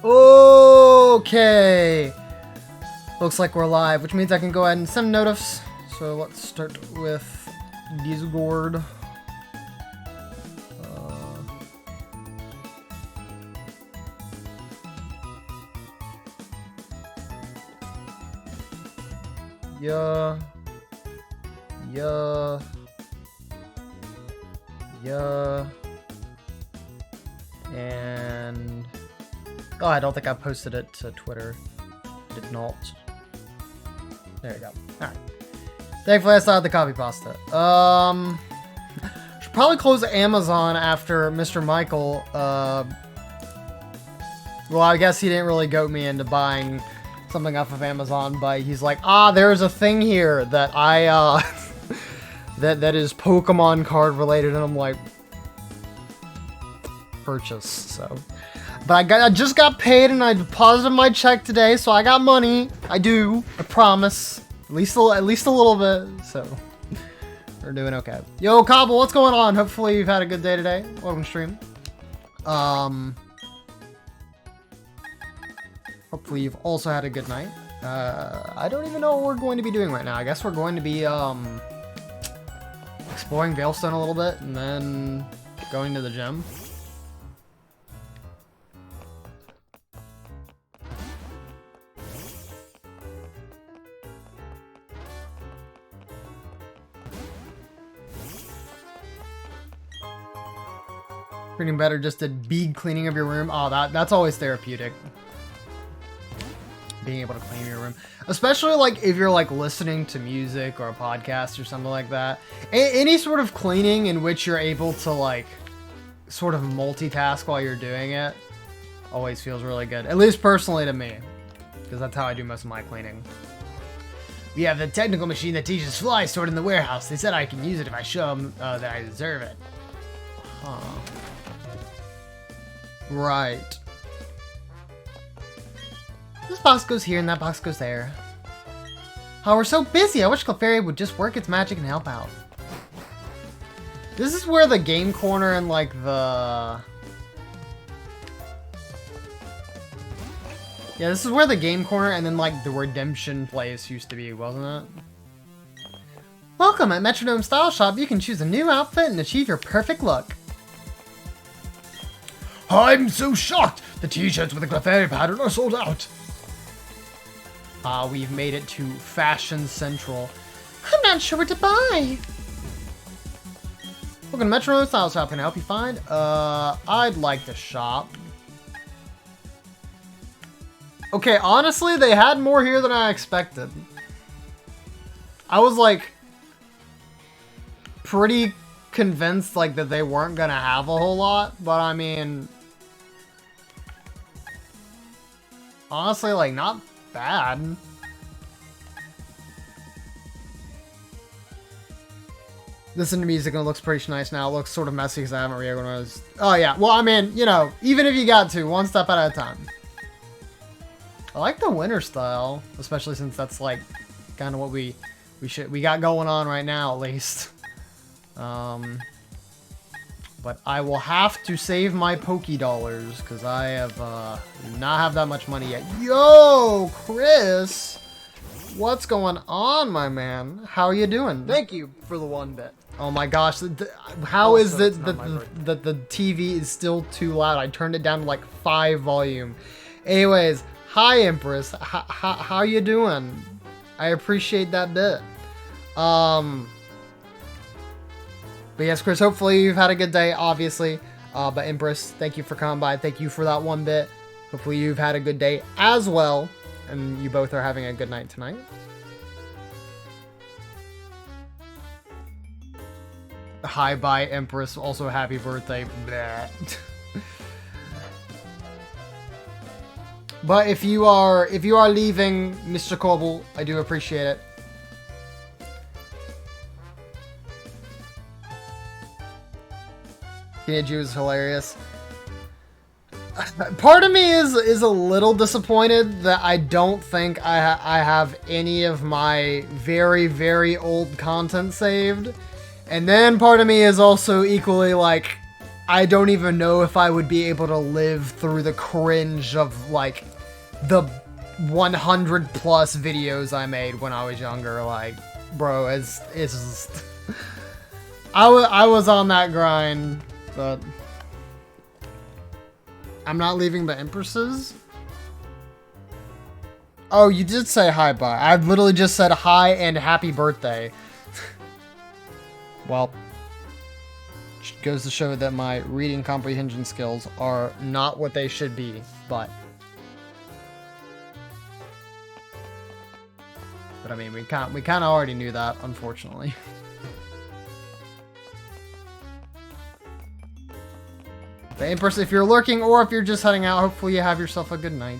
Okay. Looks like we're live, which means I can go ahead and send notice. So let's start with Discord. Yeah. And oh, I don't think I posted it to Twitter. Did not. There you go. Alright. Thankfully I still had the copy pasta. Should probably close Amazon after Mr. Michael. Well, I guess he didn't really goat me into buying something off of Amazon, but he's like, there's a thing here that I, that is Pokemon card related, and I'm like, purchase, so. But I just got paid, and I deposited my check today, so I got money. I do, I promise. At least a little bit, so. We're doing okay. Yo, Cobble, what's going on? Hopefully you've had a good day today. Welcome to stream. Hopefully you've also had a good night. I don't even know what we're going to be doing right now. I guess we're going to be exploring Veilstone a little bit and then going to the gym. Feeling better just a big cleaning of your room. Oh, that's always therapeutic. Being able to clean your room, especially like if you're like listening to music or a podcast or something like that. Any sort of cleaning in which you're able to like sort of multitask while you're doing it always feels really good. At least personally to me, because that's how I do most of my cleaning. We have the technical machine that teaches flies stored in the warehouse. They said I can use it if I show them that I deserve it. Huh. Right. This box goes here and that box goes there. Oh, we're so busy. I wish Clefairy would just work its magic and help out. This is where the game corner and like the... Yeah, this is where the game corner and then like the redemption place used to be, wasn't it? Welcome at Metronome Style Shop. You can choose a new outfit and achieve your perfect look. I'm so shocked! The t-shirts with the Clefairy pattern are sold out. We've made it to Fashion Central. I'm not sure what to buy. Welcome to Metronome Style Shop. Can I help you find? I'd like to shop. Okay, honestly, they had more here than I expected. I was like pretty convinced like that they weren't gonna have a whole lot, but I mean, honestly, like not bad. Listen to music and it looks pretty nice now. It looks sort of messy because I haven't reorganized. Oh yeah, well I mean, you know, even if you got to, one step at a time. I like the winter style, especially since that's like kind of what we got going on right now at least. But I will have to save my Poké dollars because I have not have that much money yet. Yo, Chris, what's going on, my man? How are you doing? Thank you for the 1 bit. Oh my gosh, how is it that the TV is still too loud? I turned it down to like 5 volume. Anyways, hi Empress, how you doing? I appreciate that bit. But yes, Chris, hopefully you've had a good day, obviously. But Empress, thank you for coming by. Thank you for that 1 bit. Hopefully you've had a good day as well. And you both are having a good night tonight. Hi, bye, Empress. Also, happy birthday. But if you are leaving, Mr. Coble, I do appreciate it. Teenage You is hilarious. Part of me is a little disappointed that I don't think I have any of my very, very old content saved. And then part of me is also equally like, I don't even know if I would be able to live through the cringe of, like, the 100 plus videos I made when I was younger. Like, bro, it's just... I was on that grind, but... I'm not leaving the Empresses? Oh, you did say hi, bye. I literally just said hi and happy birthday. Well, goes to show that my reading comprehension skills are not what they should be, but I mean, we kind of already knew that, unfortunately. But in person, if you're lurking or if you're just heading out, hopefully you have yourself a good night.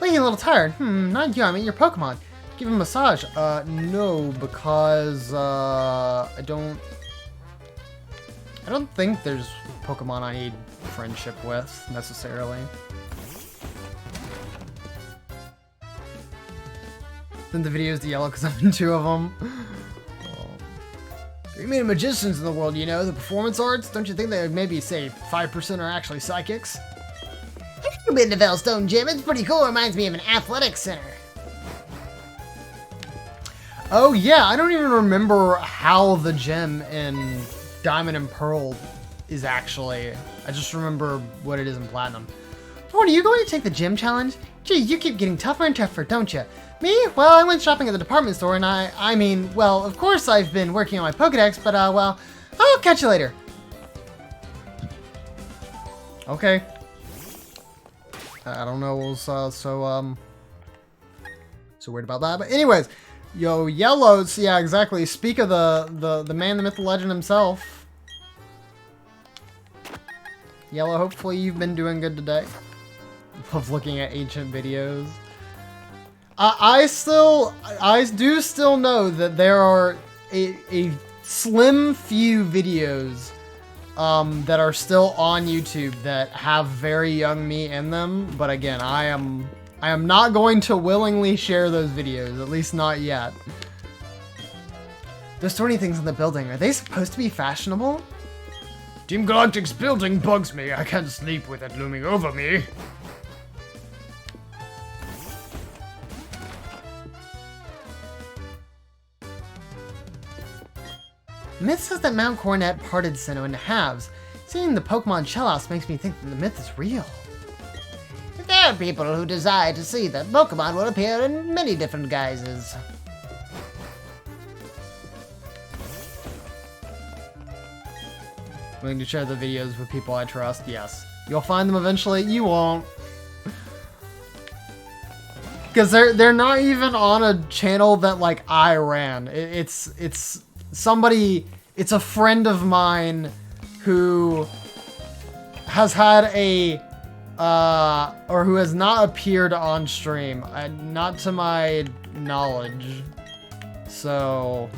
Looking a little tired. Not you, I mean your Pokemon. Give him a massage. No, because I don't think there's Pokemon I need friendship with, necessarily. Then the videos to yellow because I'm in 2 of them. There are many magicians in the world, you know, the performance arts. Don't you think that maybe, say, 5% are actually psychics? I've been to Veilstone Gym. It's pretty cool. It reminds me of an athletic center. Oh, yeah. I don't even remember how the gym in Diamond and Pearl is actually. I just remember what it is in Platinum. Oh, are you going to take the gym challenge? Gee, you keep getting tougher and tougher, don't you? Me? Well, I went shopping at the department store and I mean, well, of course I've been working on my Pokedex, but well, I'll catch you later. Okay. I don't know, so worried about that. But anyways, yo, Yellows, yeah, exactly. Speak of the man, the myth, the legend himself. Yellow, hopefully you've been doing good today. Love looking at ancient videos. I do still know that there are a slim few videos that are still on YouTube that have very young me in them, but again, I am not going to willingly share those videos, at least not yet. There's so many things in the building. Are they supposed to be fashionable? Team Galactic's building bugs me. I can't sleep with it looming over me. Myth says that Mount Coronet parted Sinnoh in halves. Seeing the Pokemon Shellhouse makes me think that the myth is real. There are people who desire to see that Pokemon will appear in many different guises. Willing to share the videos with people I trust? Yes. You'll find them eventually? You won't. Because they're not even on a channel that, like, I ran. It's somebody, it's a friend of mine who has had a, or who has not appeared on stream, not to my knowledge, so...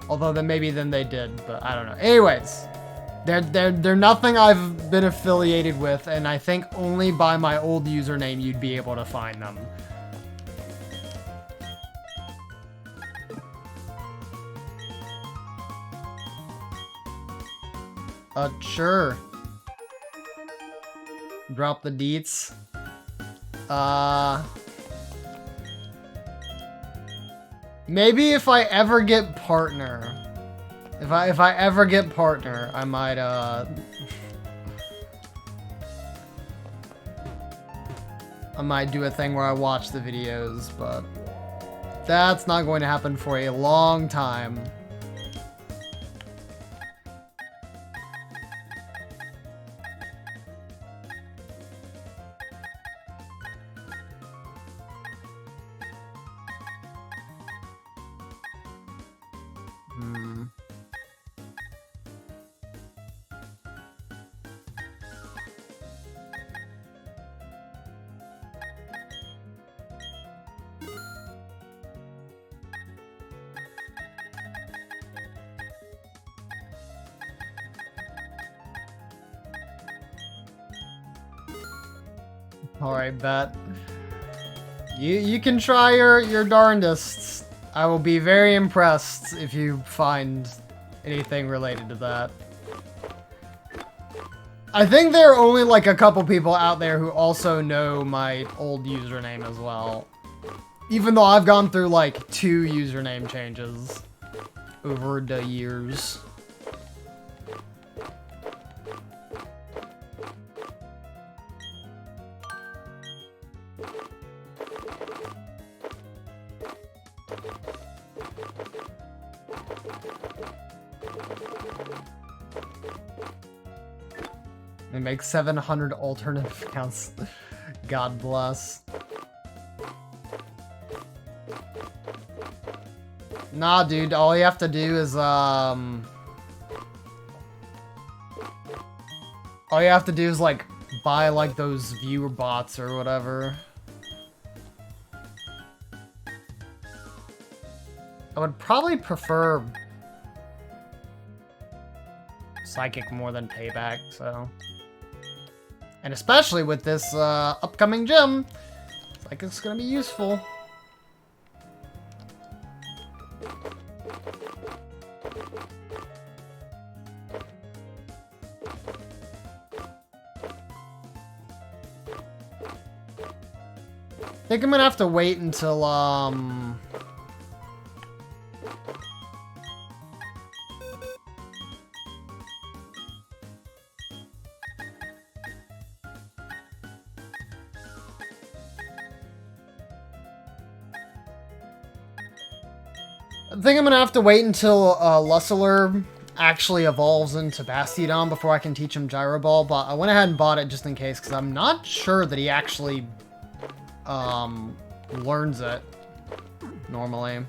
Although then maybe then they did, but I don't know. Anyways, they're nothing I've been affiliated with, and I think only by my old username you'd be able to find them. Sure. Drop the deets. Maybe if I ever get partner. If I ever get partner, I might I might do a thing where I watch the videos, but that's not going to happen for a long time. Alright, bet. You can try your darndest. I will be very impressed if you find anything related to that. I think there are only like a couple people out there who also know my old username as well. Even though I've gone through like 2 username changes over the years. They make 700 alternative accounts. God bless. Nah, dude, all you have to do is, all you have to do is, like, buy, like, those viewer bots or whatever. I would probably prefer Psychic more than Payback, so... And especially with this, upcoming gym, Psychic's gonna be useful. I think I'm gonna have to wait until, Lusseler actually evolves into Bastiodon before I can teach him Gyro Ball, but I went ahead and bought it just in case, because I'm not sure that he actually, learns it normally.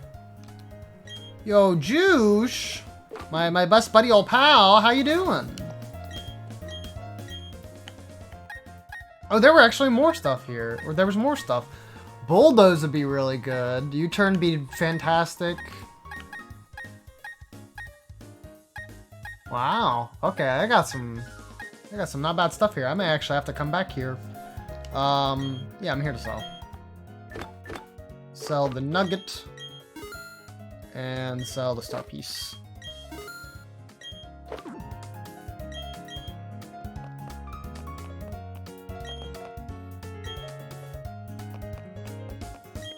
Yo, Juice! My best buddy old pal, how you doing? Oh, there were actually more stuff here. Or there was more stuff. Bulldoze would be really good. U-turn would be fantastic. Wow. Okay, I got some not bad stuff here. I may actually have to come back here. Yeah, I'm here to sell. Sell the nugget. And sell the star piece.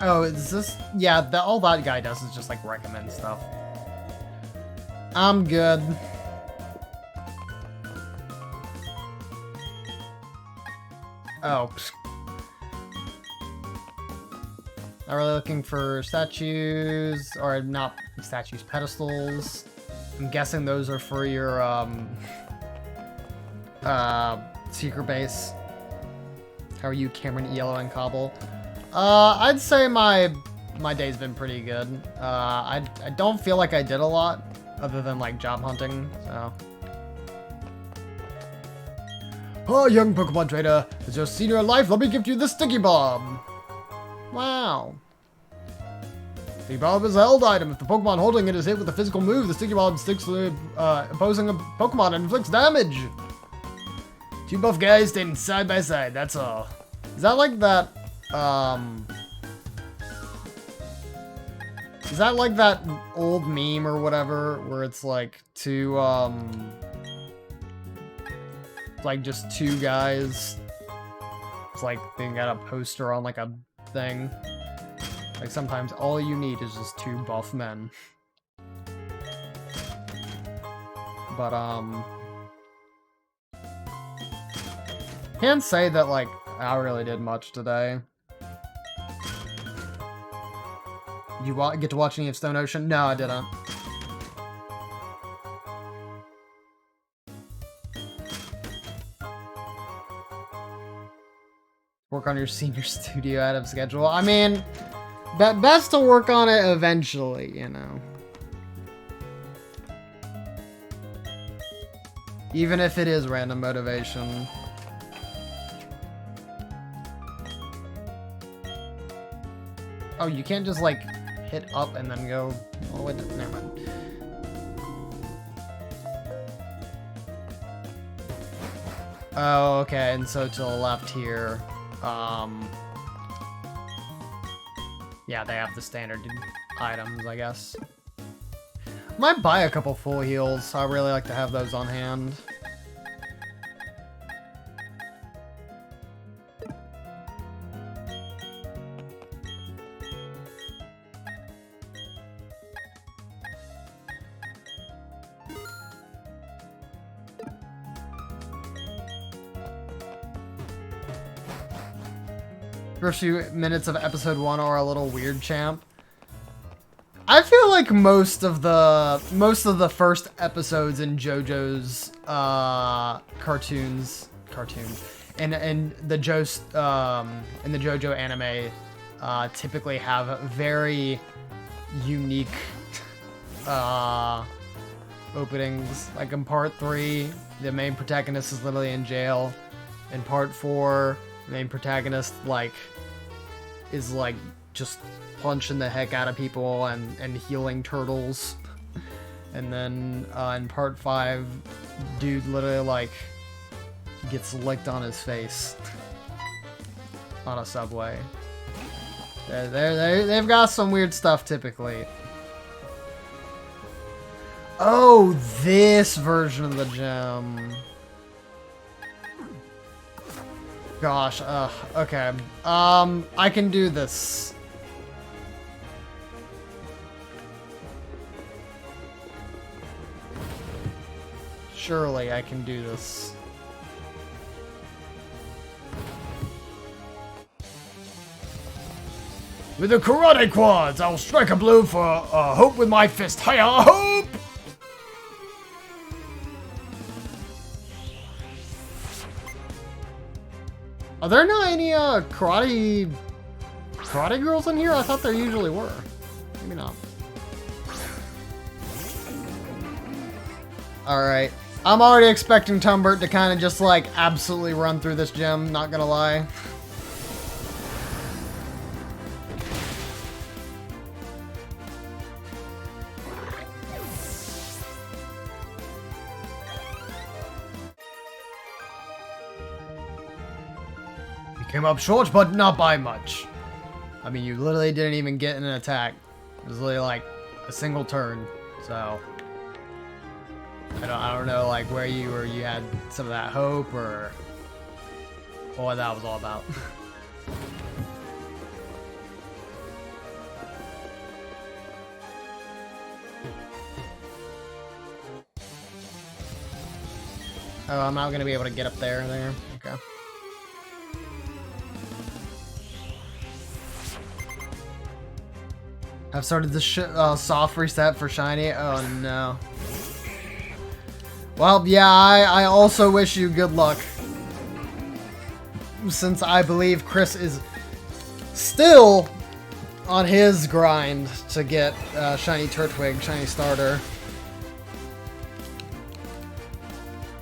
Oh, is this... Yeah, all that guy does is just, like, recommend stuff. I'm good. Oh. Not really looking for statues, or not statues, pedestals. I'm guessing those are for your, secret base. How are you, Cameron, Yellow, and Cobble? I'd say my day's been pretty good. I don't feel like I did a lot, other than, like, job hunting, so... Oh, young Pokemon trader, as your senior in life, let me gift you the Sticky Bomb! Wow. Sticky Bomb is a held item. If the Pokemon holding it is hit with a physical move, the Sticky Bomb sticks to the opposing Pokemon and inflicts damage. 2 buff guys standing side by side, that's all. Is that like that, is that like that old meme or whatever, where it's like 2, like just 2 guys? It's like they got a poster on like a thing. Like sometimes all you need is just 2 buff men. But can't say that like I really did much today. You get to watch any of Stone Ocean? No, I didn't. Work on your senior studio out of schedule. I mean, best to work on it eventually, you know. Even if it is random motivation. Oh, you can't just like hit up and then go all the way to... Never mind. Oh, okay, and so to the left here, yeah, they have the standard items, I guess. Might buy a couple full heals. I really like to have those on hand. First few minutes of episode 1 are a little weird, champ. I feel like most of the first episodes in JoJo's cartoons and the JoJo anime typically have very unique openings. Like in part 3, the main protagonist is literally in jail. In part 4, the main protagonist is just punching the heck out of people and healing turtles. And then in part 5, dude literally gets licked on his face on a subway. They've got some weird stuff typically. Oh, this version of the gem. Gosh, okay. I can do this. Surely I can do this. With the karate quads, I'll strike a blow for hope with my fist. Hiya, hope! Are there not any karate girls in here? I thought there usually were. Maybe not. Alright. I'm already expecting Tumbert to kind of just absolutely run through this gym, not gonna lie. Came up short, but not by much. I mean, you literally didn't even get in an attack. It was literally a single turn. So I don't know where you had some of that hope or what that was all about. Oh, I'm not gonna be able to get up there. Okay. I've started the soft reset for Shiny. Oh no. Well, yeah, I also wish you good luck. Since I believe Chris is still on his grind to get Shiny Turtwig, Shiny Starter.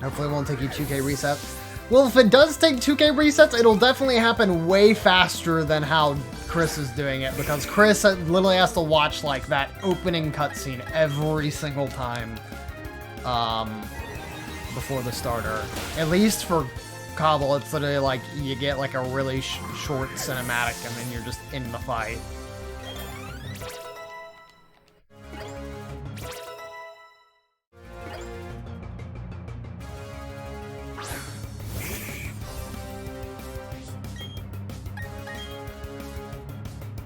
Hopefully it won't take you 2K resets. Well, if it does take 2K resets, it'll definitely happen way faster than how Chris is doing it, because Chris literally has to watch that opening cutscene every single time before the starter. At least for Cobble, it's literally you get a really short cinematic and then you're just in the fight.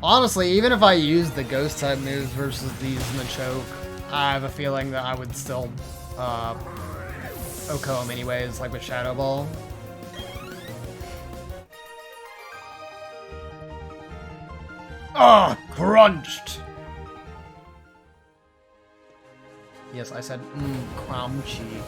Honestly, even if I use the ghost type moves versus these Machoke, I have a feeling that I would still OHKO him anyways, with Shadow Ball. Ah, crunched! Yes, I said crunchy.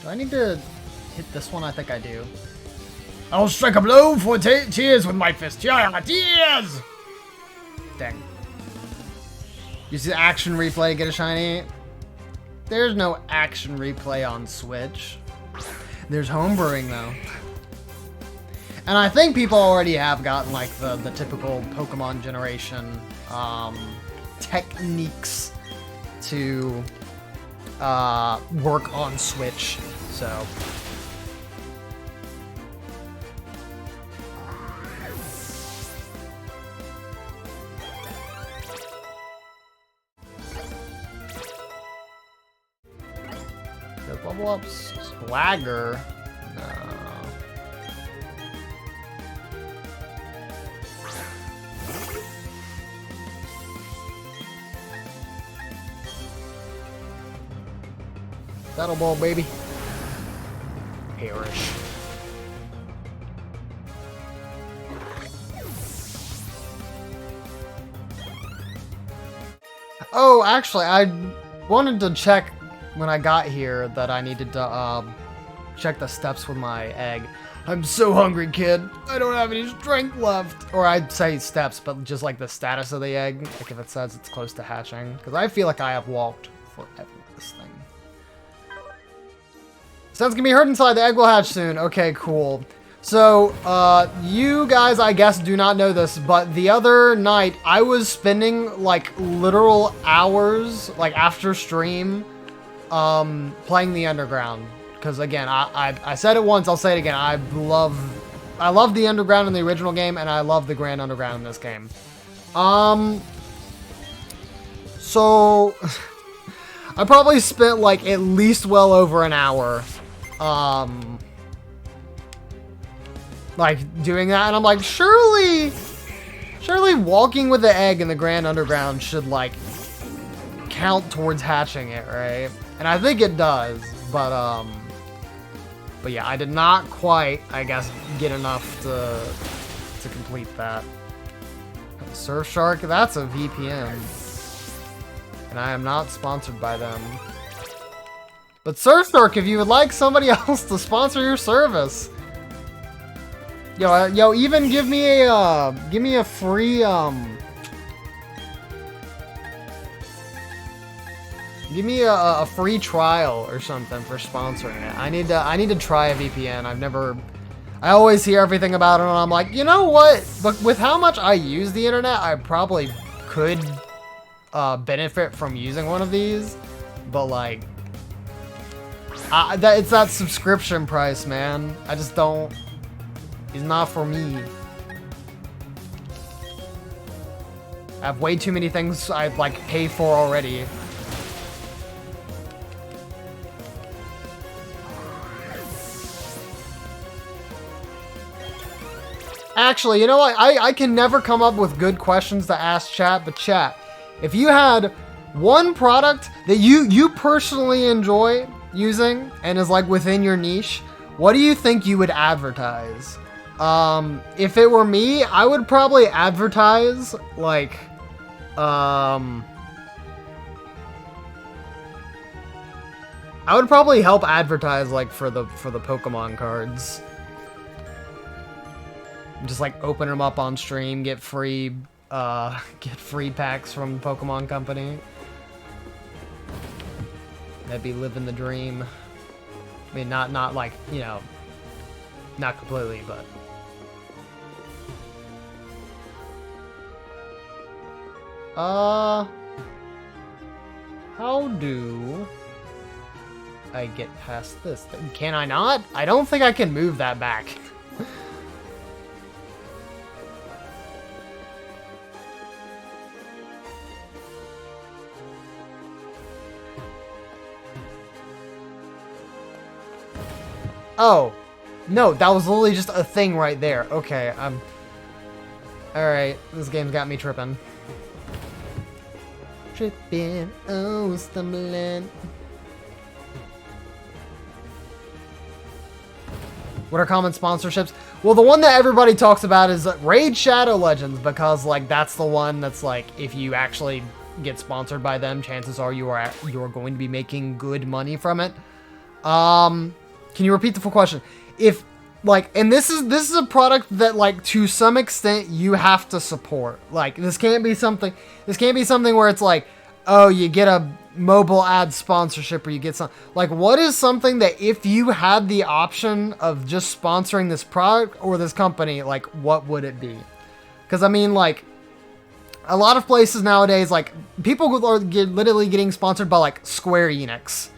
Do I need to hit this one? I think I do. I'll strike a blow for tears with my fist. Tears! Dang. Use the action replay, get a shiny. There's no action replay on Switch. There's homebrewing though. And I think people already have gotten like the typical Pokemon generation techniques to work on Switch, so. Level up Swagger. No. Battle Ball, baby. Perish. Oh, actually, I wanted to check when I got here that I needed to check the steps with my egg. I'm so hungry, kid. I don't have any strength left. Or I'd say steps, but just like the status of the egg, like if it says it's close to hatching. Because I feel like I have walked forever with this thing. Sounds gonna be heard inside. The egg will hatch soon. Okay, cool. So, you guys, I guess, do not know this, but the other night, I was spending, like, literal hours, like, after stream, playing the Underground. Because, again, I said it once, I'll say it again, I love the Underground in the original game, and I love the Grand Underground in this game. So, I probably spent, like, at least well over an hour, like, doing that, and I'm like, surely walking with the egg in the Grand Underground should, like, count towards hatching it, right? And I think it does, but yeah, I did not quite, I guess, get enough to complete that. Surfshark, that's a VPN. And I am not sponsored by them. But Surfshark, if you would like somebody else to sponsor your service, yo, even give me a free give me a free trial or something for sponsoring it. I need to try a VPN. I always hear everything about it, and I'm like, you know what? But with how much I use the internet, I probably could benefit from using one of these. But like, it's that subscription price, man. I just don't. It's not for me. I have way too many things I'd like pay for already. Actually, you know what? I can never come up with good questions to ask chat, but chat, if you had one product that you personally enjoy using and is like within your niche, what do you think you would advertise? If it were me, I would probably advertise like I would probably help advertise like for the Pokemon cards. Just like open them up on stream, get free packs from the Pokemon Company. That'd be living the dream. I mean, not like, you know, not completely, but. How do I get past this thing? Can I not? I don't think I can move that back. Oh, no, that was literally just a thing right there. Okay, alright, this game's got me tripping. Tripping, oh, stumbling. What are common sponsorships? Well, the one that everybody talks about is Raid Shadow Legends, because, like, that's the one that's, like, if you actually get sponsored by them, chances are you are going to be making good money from it. Can you repeat the full question? If, like, and this is a product that, like, to some extent you have to support. Like, this can't be something where it's like, oh, you get mobile ad sponsorship where you get some, like, what is something that if you had the option of just sponsoring this product or this company, like, what would it be? Because, I mean, like, a lot of places nowadays, like, people are literally getting sponsored by, like, Square Enix.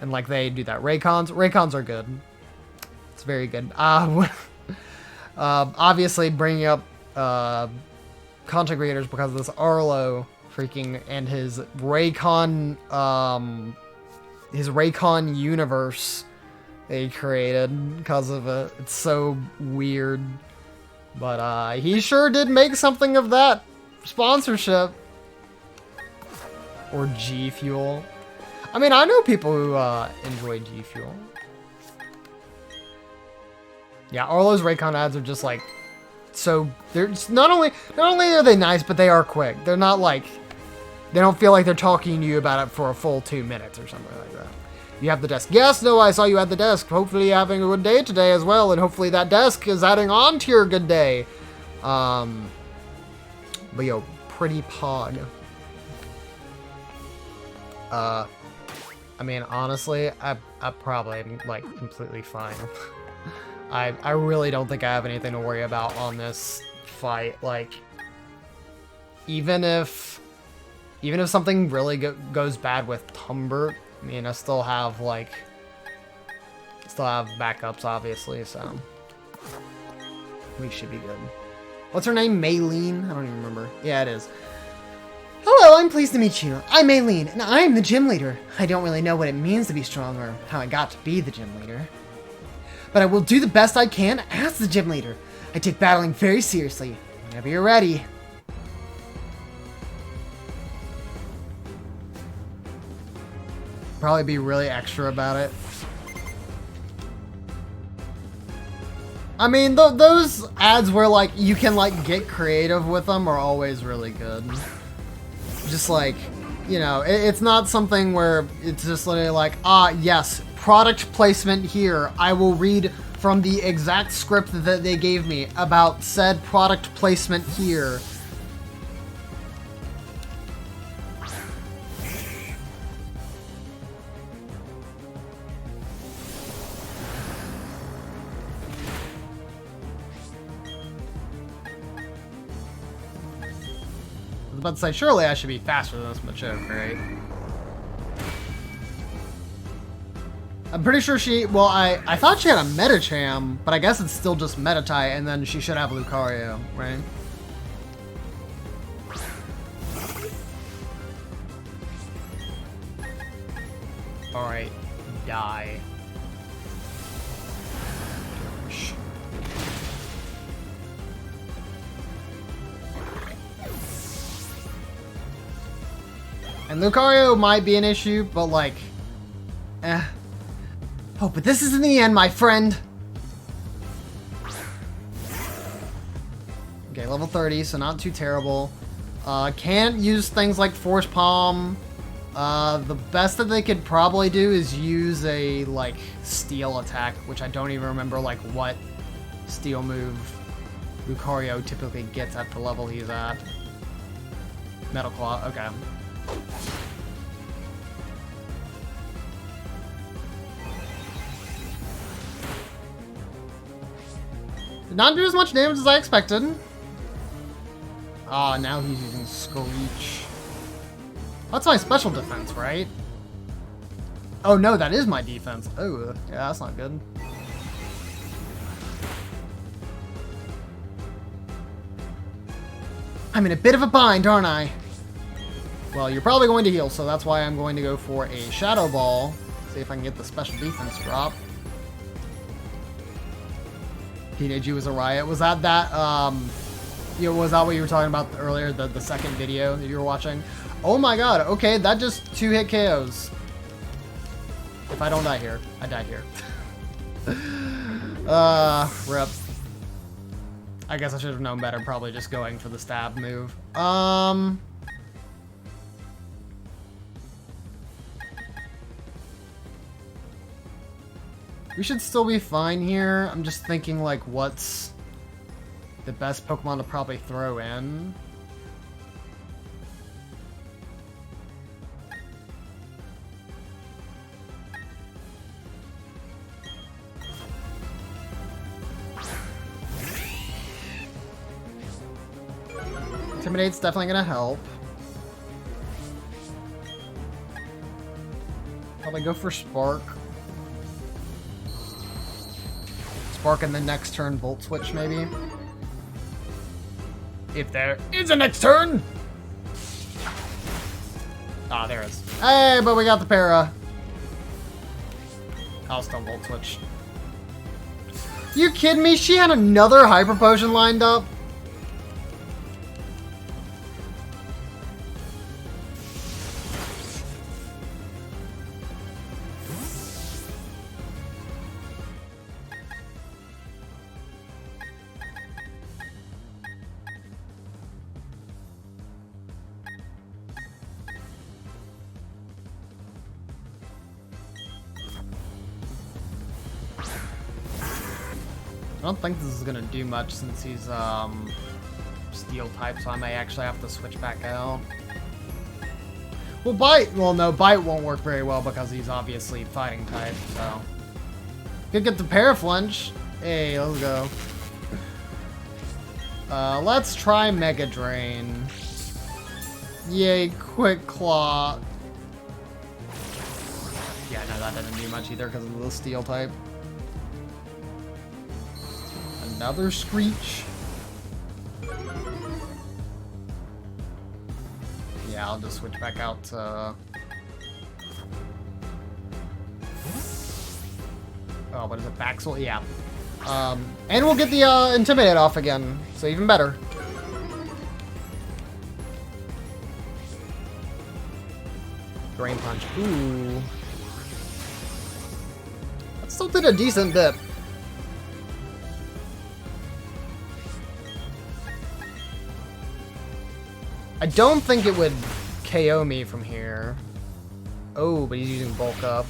And, like, they do that. Raycons are good. It's very good. Obviously, bringing up content creators because of this Arlo freaking and his Raycon universe they created because of it. It's so weird. But he sure did make something of that sponsorship. Or G Fuel. I mean, I know people who enjoy G Fuel. Yeah, Arlo's Raycon ads are just like so. They're just not only are they nice, but they are quick. They're not like they don't feel like they're talking to you about it for a full 2 minutes or something like that. You have the desk. Yes, no, I saw you at the desk. Hopefully you're having a good day today as well, and hopefully that desk is adding on to your good day. But yo, pretty pog. I mean, honestly, I probably am, like, completely fine. I really don't think I have anything to worry about on this fight. Like, even if something really goes bad with Tumbert, I mean, I still have, like, backups, obviously, so we should be good. What's her name? Maylene? I don't even remember. Yeah, it is. Hello, I'm pleased to meet you. I'm Maylene, and I'm the gym leader. I don't really know what it means to be strong or how I got to be the gym leader. But I will do the best I can as the gym leader. I take battling very seriously. Whenever you're ready. Probably be really extra about it. I mean, those ads where, like, you can, like, get creative with them are always really good. Just, like, you know, it's not something where it's just literally like, yes, product placement here. I will read from the exact script that they gave me about said product placement here. I was about to say, surely I should be faster than this Machoke, right? I'm pretty sure well, I thought she had a Metacham, but I guess it's still just Metatype, and then she should have Lucario, right? Alright, die. And Lucario might be an issue, but like, Oh, but this isn't the end, my friend. Okay, level 30, so not too terrible. Can't use things like Force Palm. The best that they could probably do is use a, like, Steel attack, which I don't even remember, like, what Steel move Lucario typically gets at the level he's at. Metal Claw, okay. Did not do as much damage as I expected. Ah, now he's using Screech. That's my special defense, right? Oh no, that is my defense. Oh, yeah, that's not good. I'm in a bit of a bind, aren't I? Well, you're probably going to heal, so that's why I'm going to go for a Shadow Ball. See if I can get the special defense drop. Teenage U was a riot. Was that you know, was that what you were talking about earlier, the second video that you were watching? Oh my god, okay, that just 2-hit KOs. If I don't die here, I die here. Rip. I guess I should have known better, probably just going for the stab move. We should still be fine here. I'm just thinking, like, what's the best Pokemon to probably throw in? Intimidate's definitely gonna help. Probably go for Spark. Spark and the next turn Volt Switch, maybe. If there is a next turn! Ah, there is. Hey, but we got the para. I'll still Volt Switch. You kidding me? She had another Hyper Potion lined up? I don't think this is gonna do much since he's steel type, so I may actually have to switch back out. Well, Bite, well no, Bite won't work very well because he's obviously fighting type, so. Could get the Paraflinch. Hey, let's go. Let's try Mega Drain. Yay, Quick Claw. Yeah, no, that didn't do much either because of the steel type. Another Screech. Yeah, I'll just switch back out to... Oh, what is it? Baxel? Yeah. And we'll get the Intimidate off again, so even better. Drain Punch. Ooh. That still did a decent bit. I don't think it would KO me from here. Oh, but he's using Bulk Up.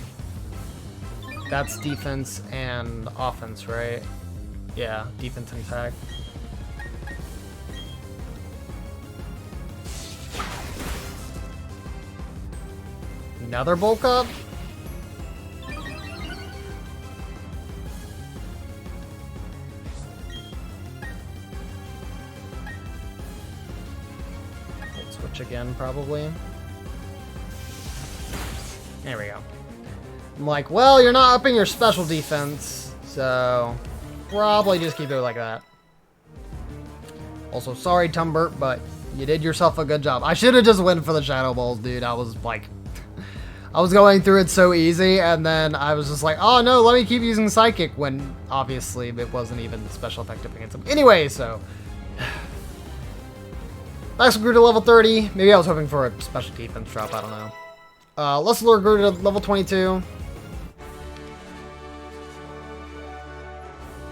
That's defense and offense, right? Yeah, defense and attack. Another Bulk Up? Again, probably. There we go. I'm like, well, you're not upping your special defense, so probably just keep it like that. Also, sorry, Tumbert, but you did yourself a good job. I should have just went for the Shadow Balls, dude. I was like, I was going through it so easy, and then I was just like, oh no, let me keep using Psychic, when obviously it wasn't even special effective against him. Anyway, so... Maximum grew to level 30. Maybe I was hoping for a special defense drop, I don't know. Lesser Lure grew to level 22.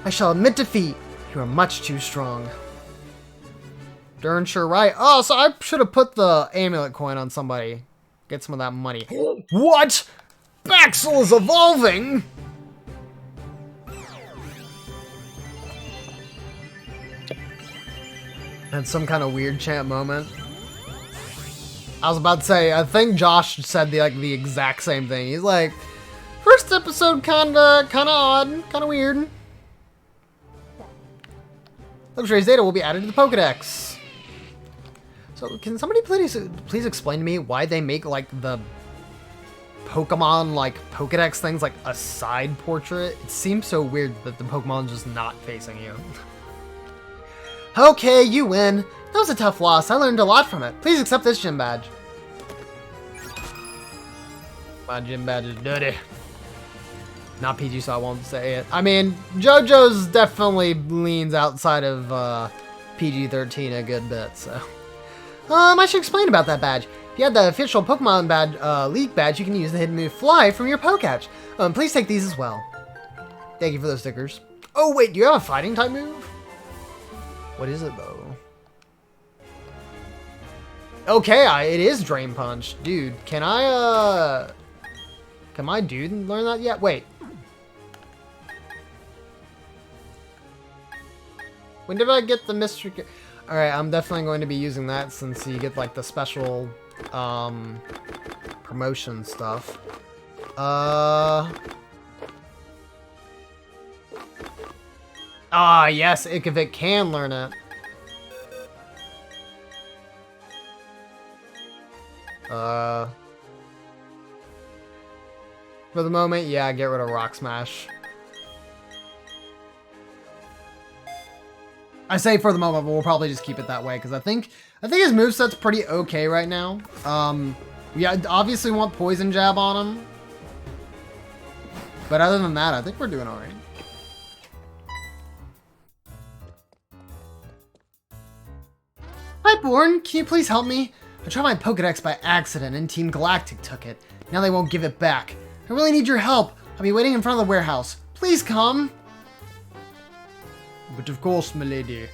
I shall admit defeat. You are much too strong. Darn sure right. Oh, so I should have put the amulet coin on somebody. Get some of that money. What? Baxel is evolving! And some kind of weird chant moment. I was about to say, I think Josh said the exact same thing. He's like, first episode kinda odd, kinda weird. Luxurious data will be added to the Pokedex. So can somebody please explain to me why they make like the Pokemon like Pokedex things like a side portrait? It seems so weird that the Pokemon's just not facing you. Okay, you win. That was a tough loss. I learned a lot from it. Please accept this gym badge. My gym badge is dirty. Not PG, so I won't say it. I mean, JoJo's definitely leans outside of PG-13 a good bit, so. I should explain about that badge. If you had the official Pokemon badge, League badge, you can use the hidden move Fly from your Pokecatch. Please take these as well. Thank you for those stickers. Oh, wait, do you have a fighting type move? What is it, though? Okay, it is Drain Punch. Dude, can I, can my dude learn that yet? Wait. When did I get the mystery? Alright, I'm definitely going to be using that since you get, like, the special, promotion stuff. Ah, yes, if it can learn it. For the moment, yeah, get rid of Rock Smash. I say for the moment, but we'll probably just keep it that way because I think his moveset's pretty okay right now. We obviously want Poison Jab on him, but other than that, I think we're doing alright. Hi, Born. Can you please help me? I dropped my Pokedex by accident and Team Galactic took it. Now they won't give it back. I really need your help. I'll be waiting in front of the warehouse. Please come. But of course, milady.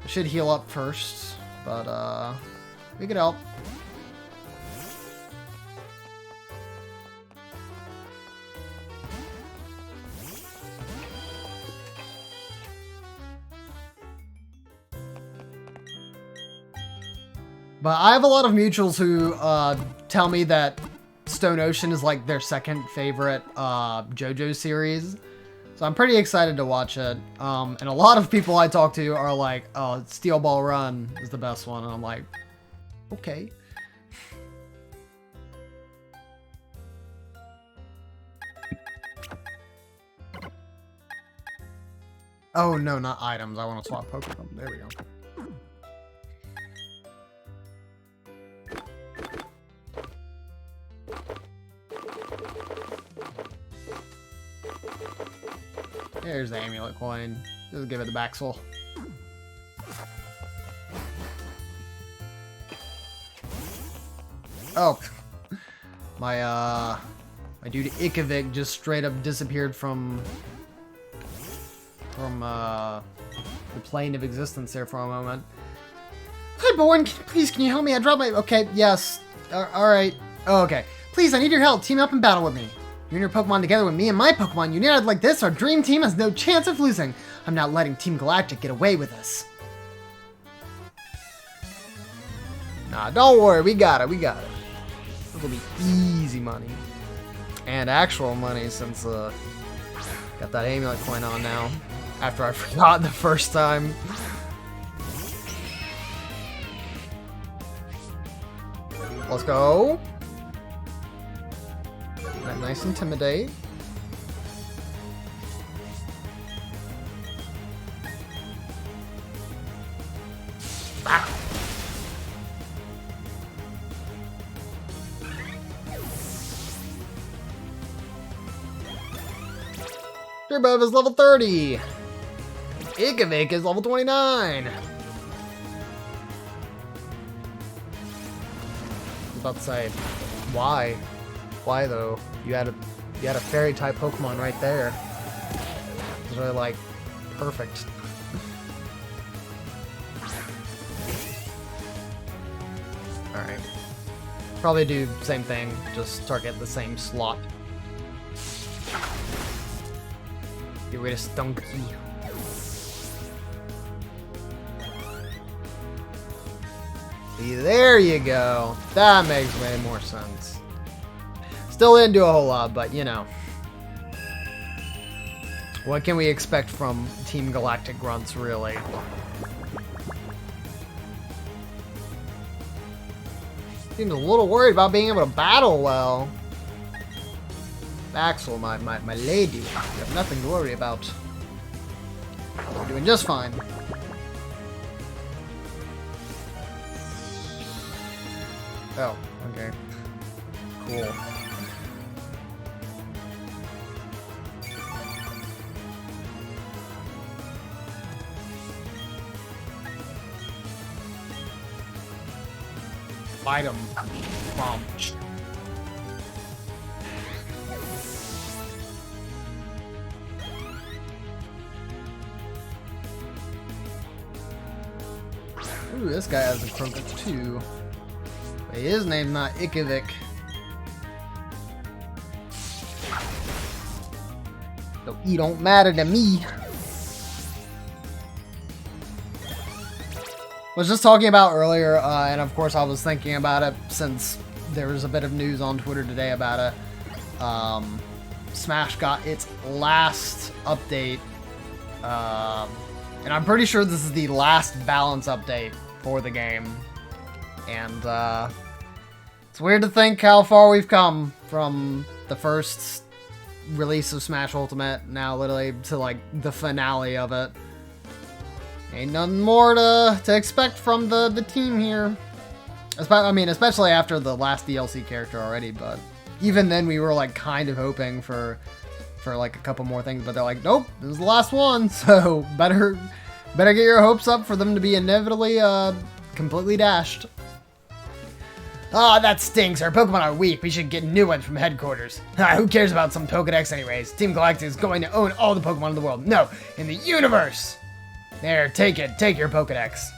I should heal up first, but we could help. But I have a lot of mutuals who tell me that Stone Ocean is like their second favorite JoJo series. So I'm pretty excited to watch it. And a lot of people I talk to are like, oh, Steel Ball Run is the best one. And I'm like, okay. Oh, no, not items. I want to swap Pokemon. There we go. There's the amulet coin. Just give it the Baxel. Oh, my dude Ikavik just straight up disappeared from the plane of existence there for a moment. Hi, Born. Please, can you help me? I dropped my. Okay, yes. All right. Oh, okay. Please, I need your help. Team up and battle with me. You and your Pokemon together with me and my Pokemon united like this, our dream team has no chance of losing. I'm not letting Team Galactic get away with this. Nah, don't worry, we got it, we got it. This will be easy money. And actual money since, got that amulet coin on now. After I forgot the first time. Let's go. Nice Intimidate. Ah. Turbo is level 30. Ikavik is level 29. I was about to say, why? Why though? You had a fairy type Pokemon right there. It's really like perfect. Alright. Probably do the same thing, just target the same slot. Get rid of Stunky. See, there you go. That makes way more sense. Still didn't do a whole lot, but you know. What can we expect from Team Galactic Grunts, really? Seems a little worried about being able to battle well. Axel, my lady, you have nothing to worry about. We're doing just fine. Oh, okay. Cool. Item prompt. Ooh, this guy has a Krogus too. But his name's not Ikavik. So he don't matter to me. Was just talking about earlier, and of course I was thinking about it since there was a bit of news on Twitter today about it. Smash got its last update, and I'm pretty sure this is the last balance update for the game. And it's weird to think how far we've come from the first release of Smash Ultimate, now literally to like the finale of it. Ain't nothing more to expect from the team here. I mean, especially after the last DLC character already, but even then we were like kind of hoping for like a couple more things, but they're like, nope, this is the last one, so better get your hopes up for them to be inevitably completely dashed. Ah, that stinks. Our Pokemon are weak. We should get new ones from headquarters. Who cares about some Pokedex anyways? Team Galactic is going to own all the Pokemon in the world. No, in the universe! There, take it. Take your Pokedex.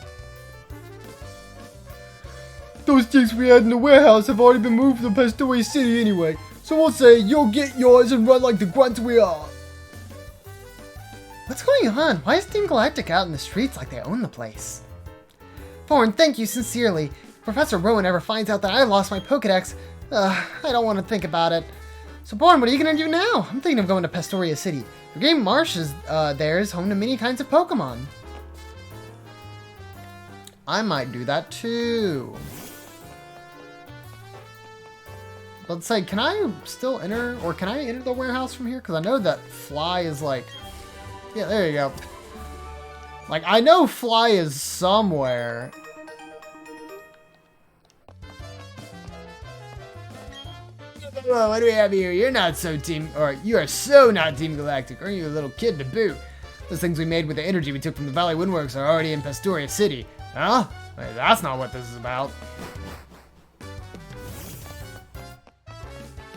Those things we had in the warehouse have already been moved to Pastoria City anyway. So we'll say you'll get yours and run like the grunts we are. What's going on? Why is Team Galactic out in the streets like they own the place? Thorn, thank you sincerely. If Professor Rowan ever finds out that I lost my Pokedex, I don't want to think about it. So Born, what are you going to do now? I'm thinking of going to Pastoria City. The Green Marsh is home to many kinds of Pokemon. I might do that too. Let's say, can I still enter, or can I enter the warehouse from here? Because I know that Fly is like, yeah, there you go. Like, I know Fly is somewhere. Whoa, what do we have here? You're not so you are so not Team Galactic, or you a little kid to boot. Those things we made with the energy we took from the Valley Windworks are already in Pastoria City. Huh? Wait, that's not what this is about.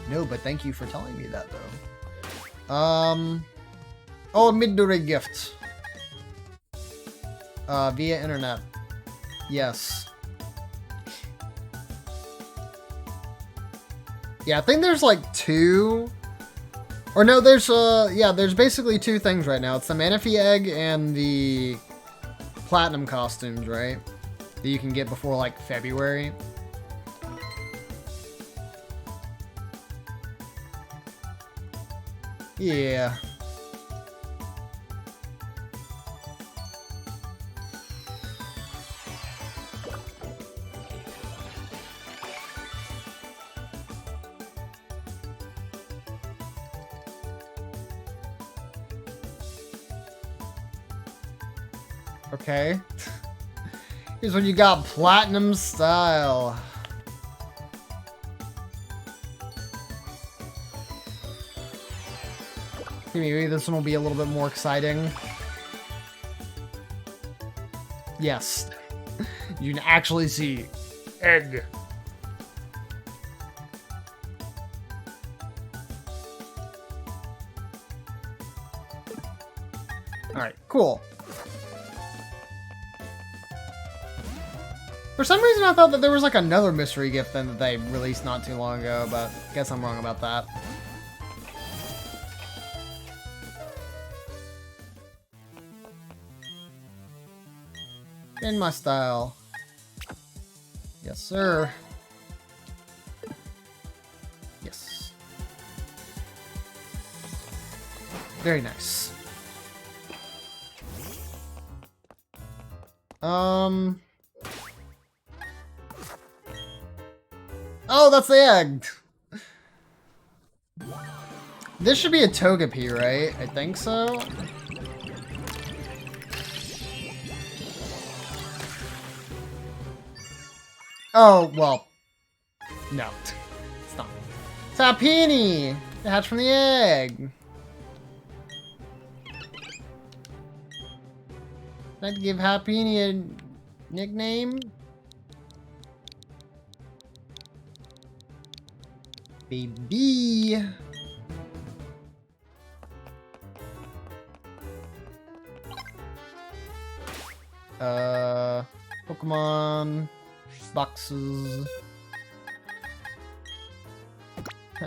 No, but thank you for telling me that, though. Oh, Midori gift. Via internet. Yes. Yeah, I think there's like two. Or no, there's yeah, there's basically two things right now. It's the Manaphy egg and the platinum costumes, right? That you can get before like February. Yeah. Okay. Here's when you got platinum style. Maybe this one will be a little bit more exciting. Yes. You can actually see egg. Alright, cool. For some reason I thought that there was like another mystery gift then that they released not too long ago, but I guess I'm wrong about that. In my style. Yes, sir. Yes. Very nice. Oh, that's the egg! This should be a Togepi, right? I think so. Oh, well. No. It's not. It's Happiny! It hatched from the egg! I'd give Happiny a nickname? Baby! Pokemon boxes.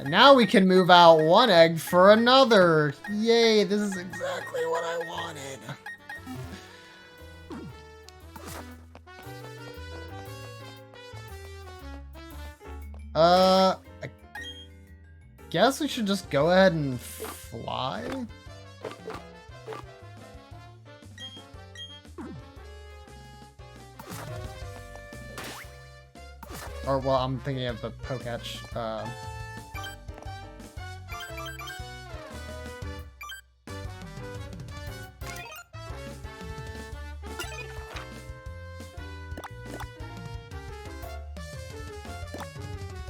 Now we can move out one egg for another. Yay, this is exactly what I wanted. I guess we should just go ahead and fly. Or, well, I'm thinking of the Poketch.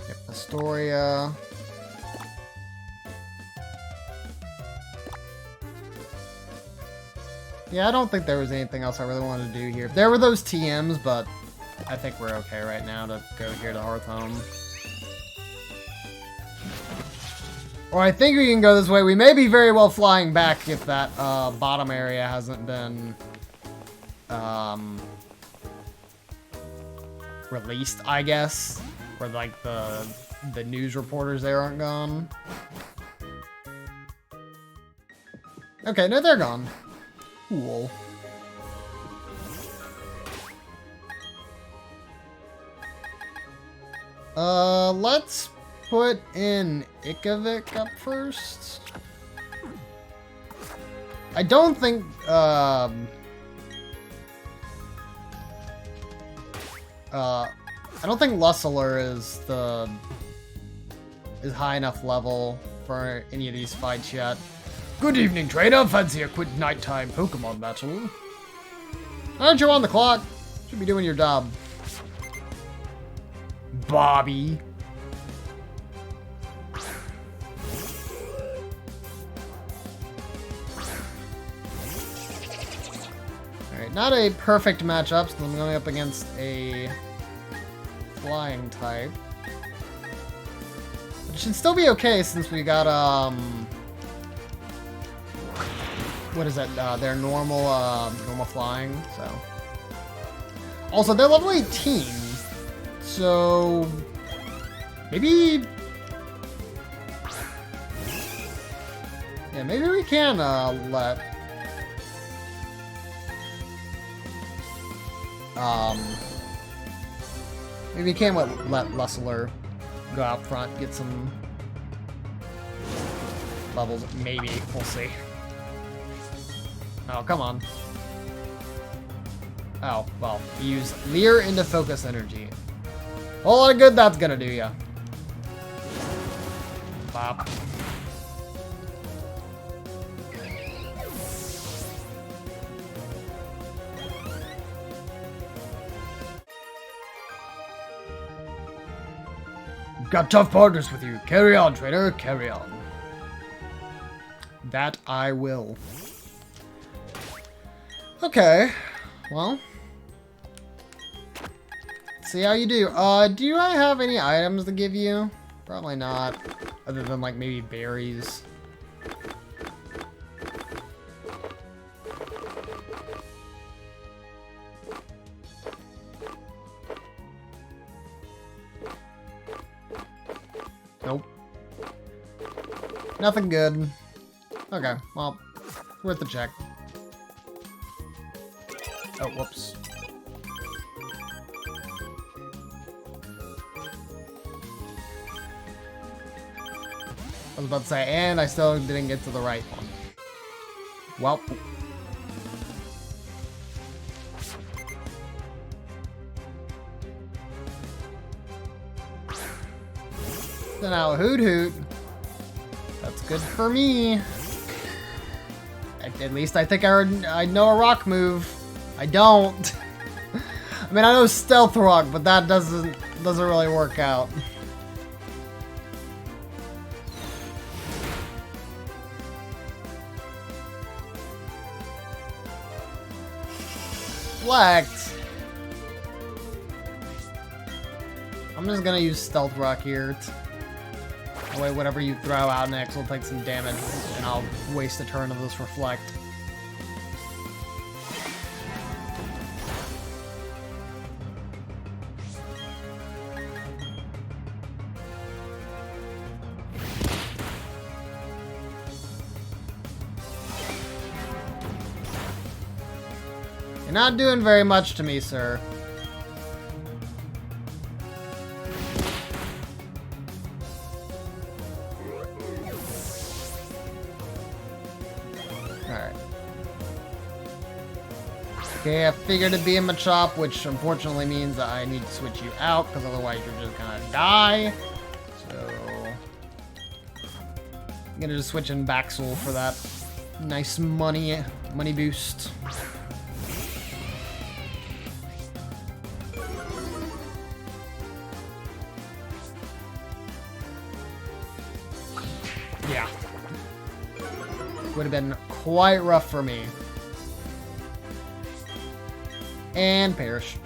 Yep, Astoria. Yeah, I don't think there was anything else I really wanted to do here. There were those TMs, but I think we're okay right now to go here to Hearthhome. Or I think we can go this way. We may be very well flying back if that bottom area hasn't been released, I guess. Where like the news reporters there aren't gone. Okay, no, they're gone. Cool. Let's put in Ikavik up first. I don't think, I don't think Lusseler is high enough level for any of these fights yet. Good evening, trainer. Fancy a quick nighttime Pokemon battle? Aren't you on the clock? Should be doing your job. Bobby. Alright, not a perfect matchup, so I'm going up against a flying type. But it should still be okay since we got, what is that? Their normal flying, so. Also, they're level 18. So, maybe... Yeah, maybe we can, let... Maybe we can let Lusseler go out front, get some levels. Maybe. We'll see. Oh, come on. Oh, well, use Leer into Focus Energy. A whole lot of good that's gonna do ya. Bop. Got tough partners with you. Carry on, trainer. Carry on. That I will. Okay. Well. See how you do. Do I have any items to give you? Probably not. Other than, like, maybe berries. Nope. Nothing good. Okay, well, worth the check. Oh, whoops. I was about to say, and I still didn't get to the right one. Well. So now, Hoot Hoot. That's good for me. At least I think I know a rock move. I don't. I mean, I know Stealth Rock, but that doesn't really work out. Reflect. I'm just gonna use Stealth Rock here. That way, whatever you throw out next will take some damage, and I'll waste a turn of this Reflect. You're not doing very much to me, sir. Alright. Okay, I figured it'd be a Machop, which unfortunately means that I need to switch you out, because otherwise you're just gonna die. So I'm gonna just switch in Baxel for that nice money boost. Yeah. Would have been quite rough for me. And perish.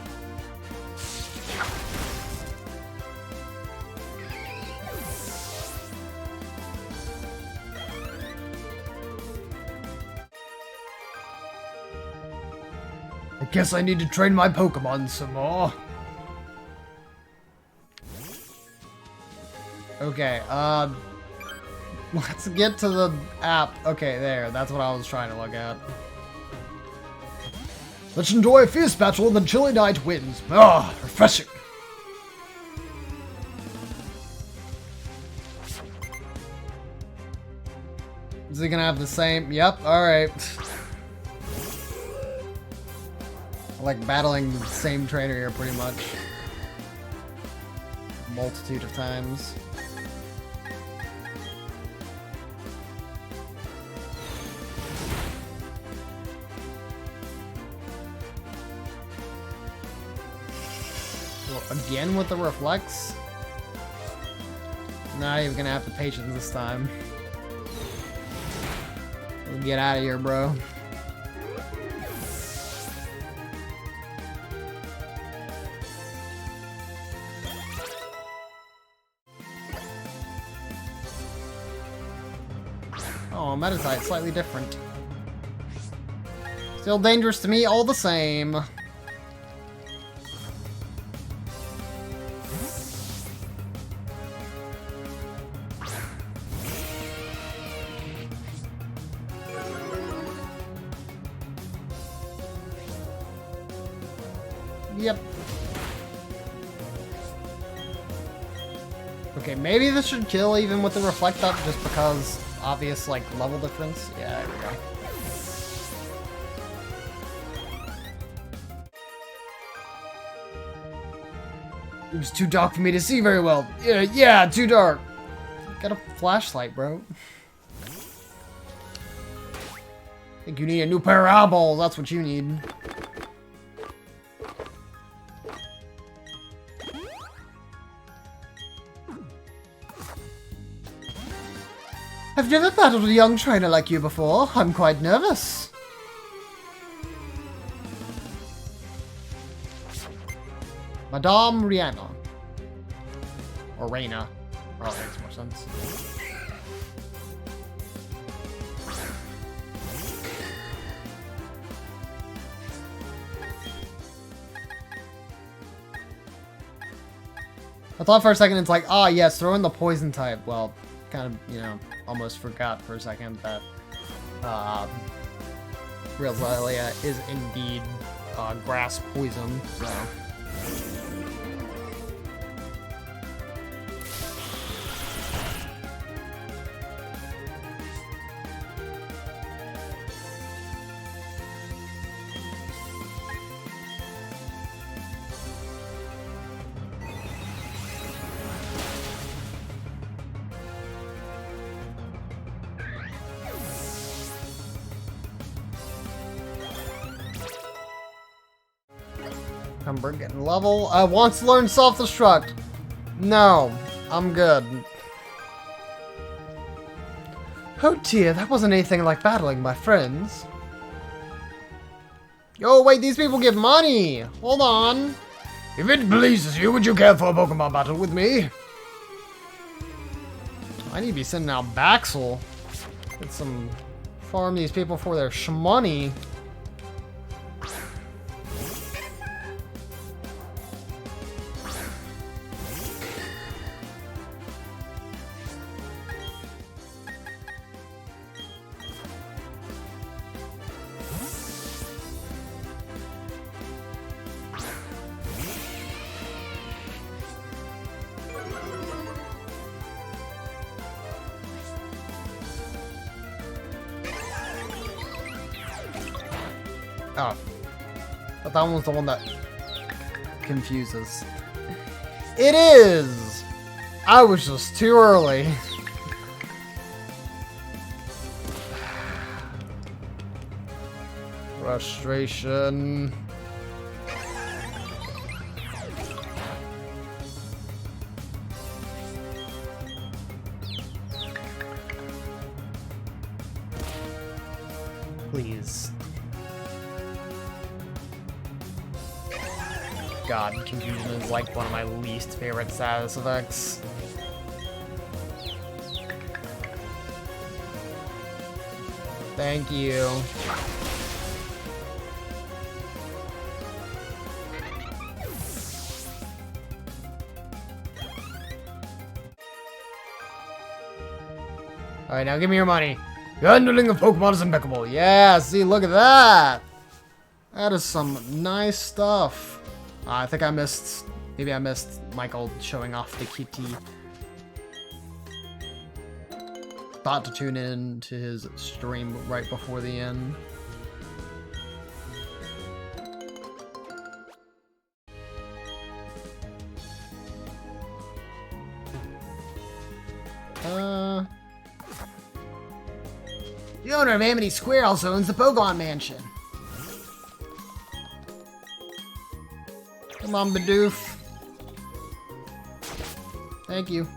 I guess I need to train my Pokemon some more. Okay, let's get to the app. Okay, there. That's what I was trying to look at. Let's enjoy a fierce battle and the chilly night winds. Ah, refreshing. Is he gonna have the same? Yep, alright. I like battling the same trainer here pretty much. Multitude of times. Again with the reflex? Not even gonna have the patience this time. Let's get out of here, bro. Oh, Meditite, slightly different. Still dangerous to me all the same. Yep. Okay, maybe this should kill even with the reflect up just because obvious like level difference. Yeah, there we go. It was too dark for me to see very well. Yeah, too dark. Got a flashlight, bro. Think you need a new pair of eyeballs. That's what you need. I've never battled a young trainer like you before. I'm quite nervous. Madame Rihanna. Or Reina. Probably makes more sense. I thought for a second it's like, ah, yes, throw in the poison type. Well, kind of, you know, almost forgot for a second that Rosalia is indeed grass poison, so. Tumbert getting level. I want to learn self-destruct. No, I'm good. Oh dear, that wasn't anything like battling my friends. Yo, wait, these people give money. Hold on. If it pleases you, would you care for a Pokemon battle with me? I need to be sending out Baxel. Get some farm these people for their shmoney. Oh. But that one was the one that confuses. It is! I was just too early. Frustration. Please. God, confusion is like one of my least favorite status effects. Thank you. Alright, now give me your money. Your handling of Pokemon is impeccable. Yeah, see, look at that. That is some nice stuff. I think I missed... Maybe I missed Michael showing off the kitty. Thought to tune in to his stream right before the end. The owner of Amity Square also owns the Pokemon Mansion. Come on, Bidoof. Thank you.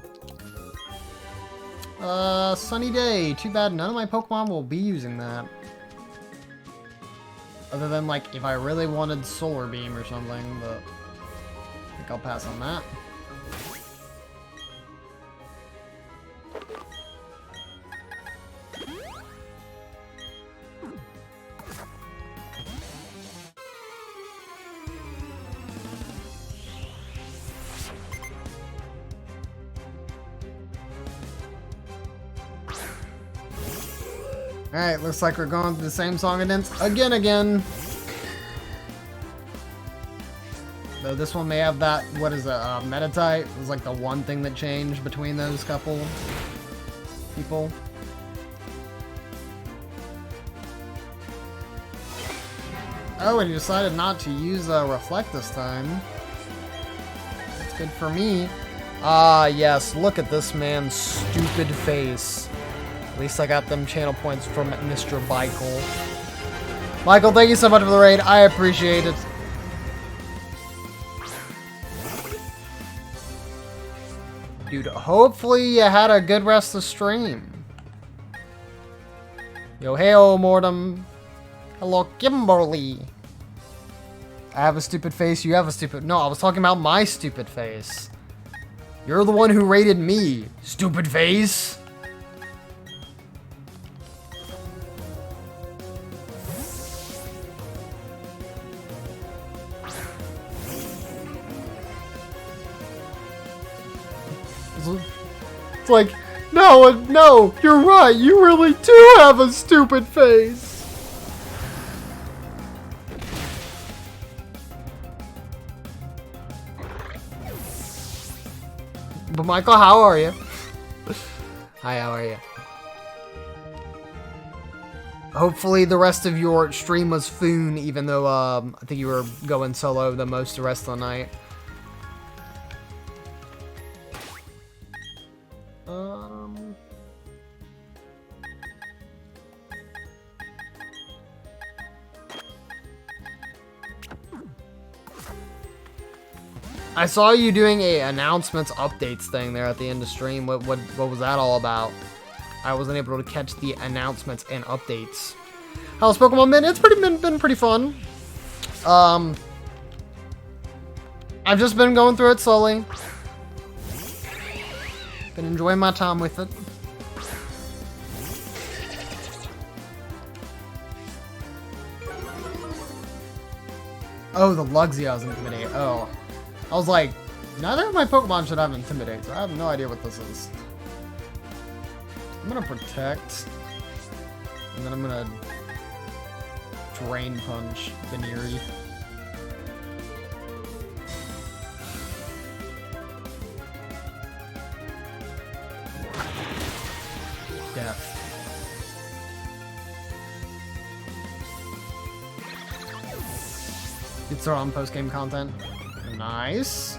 Sunny day. Too bad none of my Pokemon will be using that. Other than, like, if I really wanted Solar Beam or something, but I think I'll pass on that. Alright, looks like we're going through the same song and dance again. Though this one may have that, what is it, Metatype? It was like the one thing that changed between those couple people. Oh, and you decided not to use Reflect this time. That's good for me. Ah, yes, look at this man's stupid face. At least I got them channel points from Mr. Michael. Michael, thank you so much for the raid. I appreciate it. Dude, hopefully you had a good rest of the stream. Yo, hey-oh, Mortem. Hello, Kimberly. I have a stupid face, you have a stupid... No, I was talking about my stupid face. You're the one who rated me, stupid face. It's like, no, you're right, you really do have a stupid face. But Michael, how are you? Hi, how are you? Hopefully the rest of your stream was fun, even though I think you were going solo the most the rest of the night. I saw you doing a announcements updates thing there at the end of stream. What was that all about? I wasn't able to catch the announcements and updates. How's Pokemon been? It's been pretty fun. I've just been going through it slowly. Been enjoying my time with it. Oh, the Luxia's Intimidate. Oh. I was like, neither of my Pokemon should have Intimidate, so I have no idea what this is. I'm gonna Protect. And then I'm gonna Drain Punch Venery. Death. It's throw on post-game content. Nice.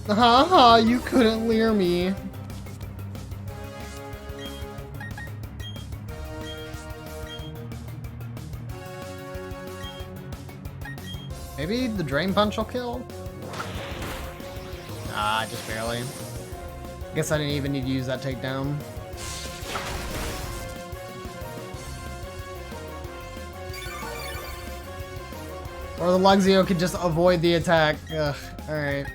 Haha, you couldn't leer me. Maybe the Drain Punch will kill? Ah, just barely. Guess I didn't even need to use that takedown. Or the Luxio could just avoid the attack. Ugh, alright.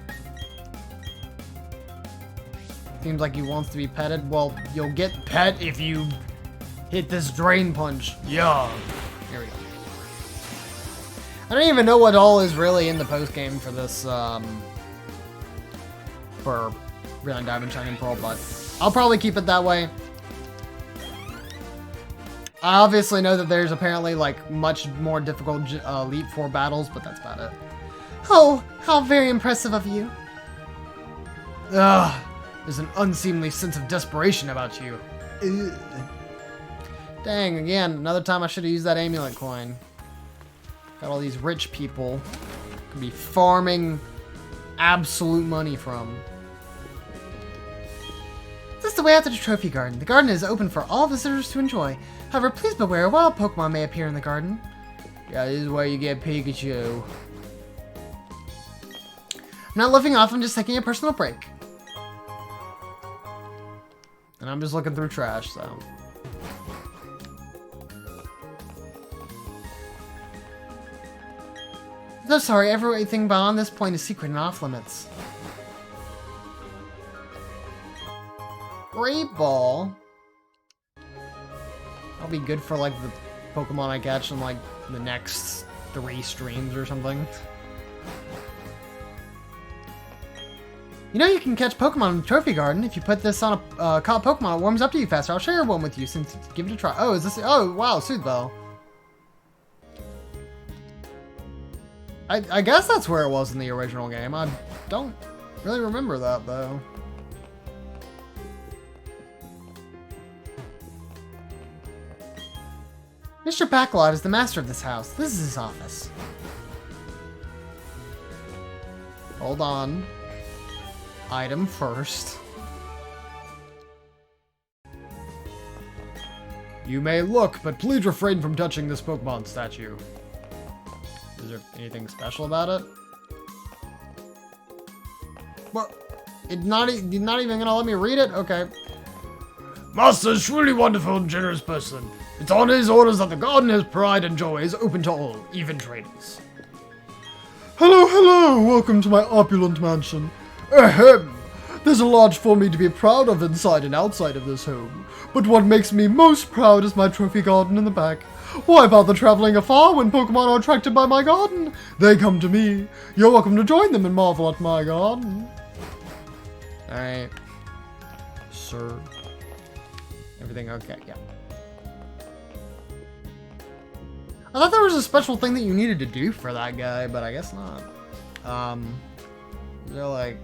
Seems like he wants to be petted. Well, you'll get pet if you hit this Drain Punch. Yeah. Here we go. I don't even know what all is really in the post-game for this, for Brilliant Diamond Shining Pearl, but I'll probably keep it that way. I obviously know that there's apparently, like, much more difficult Elite Four battles, but that's about it. Oh, how very impressive of you. Ugh, there's an unseemly sense of desperation about you. Ugh. Dang, again, another time I should have used that amulet coin. Got all these rich people could be farming absolute money from. This is the way out to the trophy garden. The garden is open for all visitors to enjoy. However, please beware, wild Pokemon may appear in the garden. Yeah, this is where you get Pikachu. I'm not living off, I'm just taking a personal break. And I'm just looking through trash, so. No, sorry, everything beyond this point is secret and off limits. Great Ball. That'll be good for, like, the Pokemon I catch in, like, the next 3 streams or something. You know you can catch Pokemon in the Trophy Garden. If you put this on a caught Pokemon, it warms up to you faster. I'll share one with you since give it a try. Oh, is this? Oh, wow, Soothbell. I guess that's where it was in the original game. I don't really remember that, though. Mr. Backlot is the master of this house. This is his office. Hold on. Item first. You may look, but please refrain from touching this Pokemon statue. Is there anything special about it? What? You're not even gonna let me read it? Okay. Master is truly wonderful and generous person. It's on his orders that the garden, his pride and joy, is open to all, even trainers. Hello, hello! Welcome to my opulent mansion. Ahem! There's a lot for me to be proud of inside and outside of this home. But what makes me most proud is my trophy garden in the back. Why bother traveling afar when Pokemon are attracted by my garden? They come to me. You're welcome to join them and marvel at my garden. Alright. Sir. Everything okay? Yeah. I thought there was a special thing that you needed to do for that guy, but I guess not. Is there like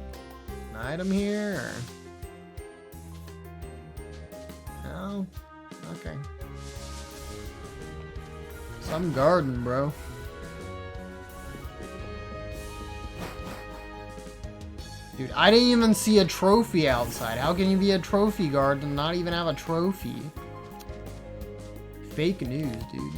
an item here? Or... No? Okay. Some garden, bro. Dude, I didn't even see a trophy outside. How can you be a trophy guard and not even have a trophy? Fake news, dude.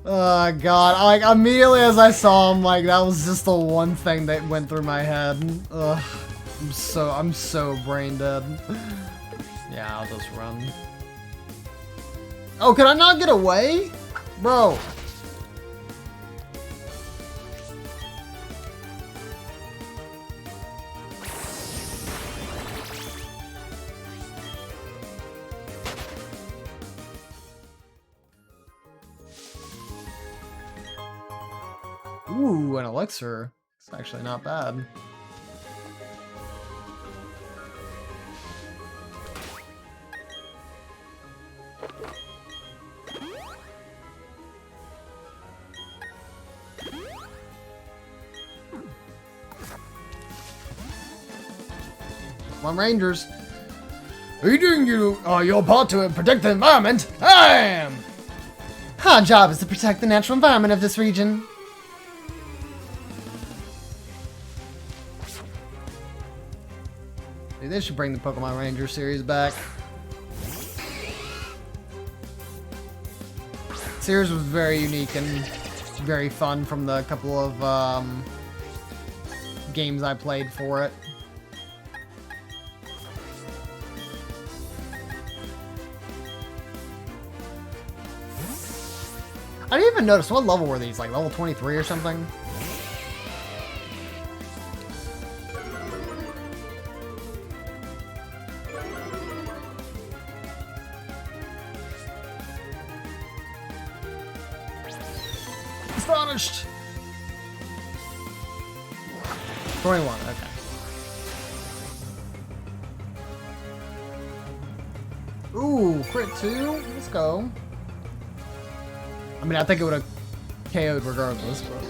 Oh god, like immediately as I saw him, like that was just the one thing that went through my head. Ugh, I'm so brain dead. Yeah, I'll just run. Oh, can I not get away? Bro. Ooh, an elixir. It's actually not bad. Pokemon Rangers. Are you doing your part to protect the environment? I am! Our job is to protect the natural environment of this region. Dude, they should bring the Pokemon Ranger series back. Series was very unique and very fun from the couple of games I played for it. I didn't even notice, what level were these? Like level 23 or something? Astonished! 21, okay. Ooh, crit 2? Let's go. I mean, I think it would have KO'd regardless, but...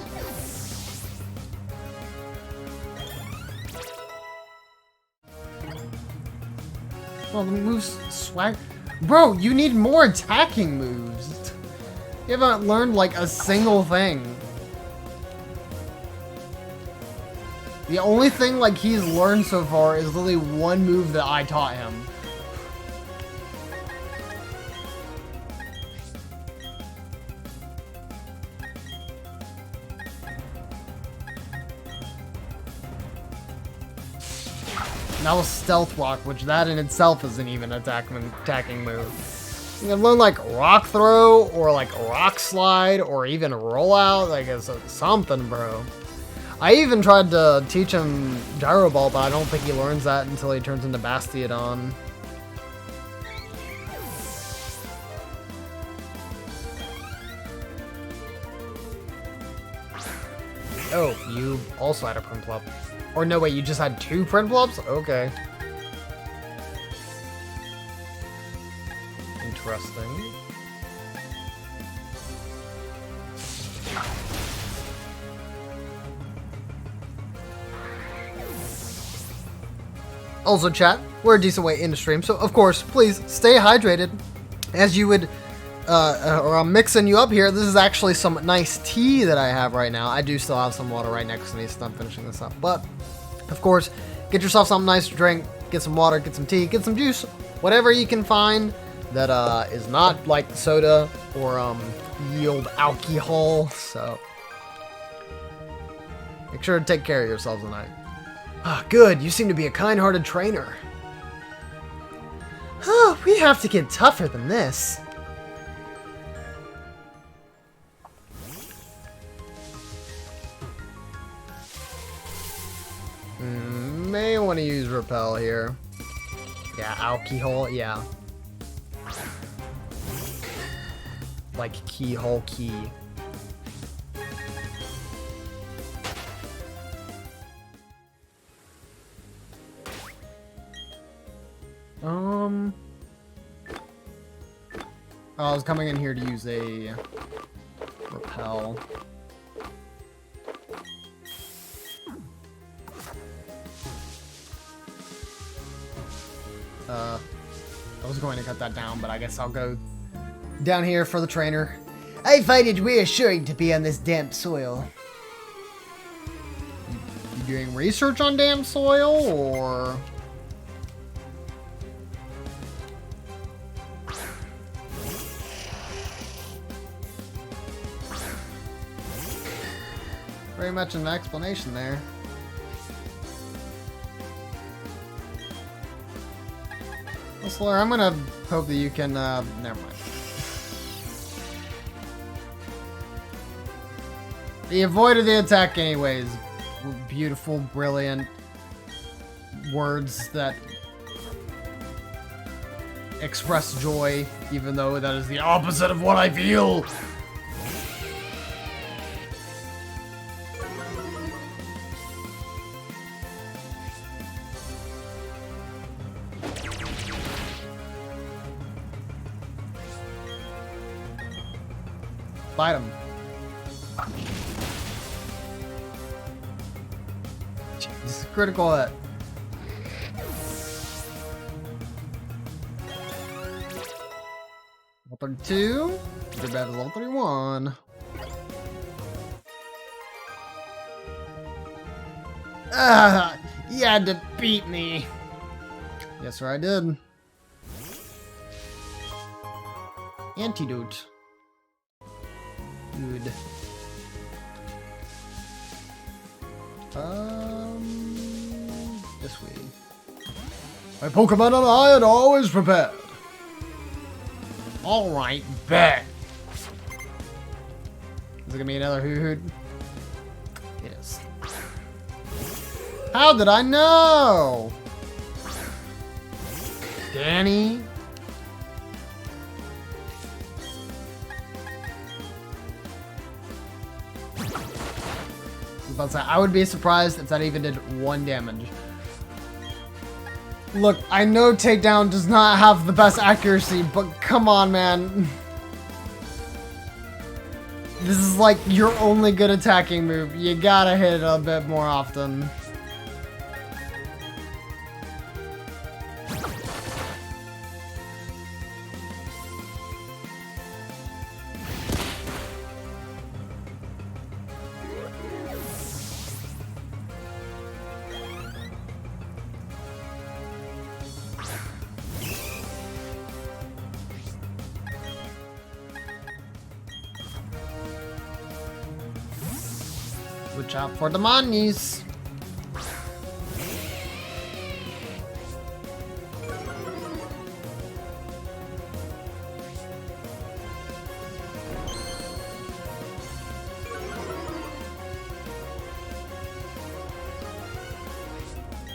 Well, the moves swag... Bro, you need more attacking moves! You haven't learned, like, a single thing. The only thing, like, he's learned so far is literally one move that I taught him. That was Stealth Rock, which that in itself isn't even an attacking move. You can learn like Rock Throw, or like Rock Slide, or even Rollout, like it's something, bro. I even tried to teach him Gyro Ball, but I don't think he learns that until he turns into Bastiodon. Oh, you also had a Prinplup. Or no, wait, you just had 2 Prinplups? Okay. Interesting. Also, chat, we're a decent way into stream, so of course, please stay hydrated. As you would, or I'm mixing you up here. This is actually some nice tea that I have right now. I do still have some water right next to me, so I'm finishing this up. But, of course, get yourself something nice to drink. Get some water, get some tea, get some juice. Whatever you can find that is not like soda or yield alcohol. So, make sure to take care of yourselves tonight. Ah, good. You seem to be a kind-hearted trainer. Oh, we have to get tougher than this. May want to use Repel here. Yeah, alcohol, yeah. Like keyhole key. I was coming in here to use a Repel. I was going to cut that down, but I guess I'll go down here for the trainer. I find it reassuring to be on this damp soil. You doing research on damp soil, or...? Very much an explanation there. Whistler, I'm gonna hope that you can, never mind. He avoided the attack anyways. Beautiful, brilliant words that express joy, even though that is the opposite of what I feel. Bite him. Jeez, critical hit. 32. Your bad is level 31. You had to beat me. Yes, sir, I did. Antidote. Good. This way. My Pokemon and I are always prepared. Alright, bet. Is it gonna be another Hoot? It is. How did I know? Danny? I would be surprised if that even did 1 damage. Look, I know Takedown does not have the best accuracy, but come on, man. This is like your only good attacking move. You gotta hit it a bit more often. Watch out for the monies.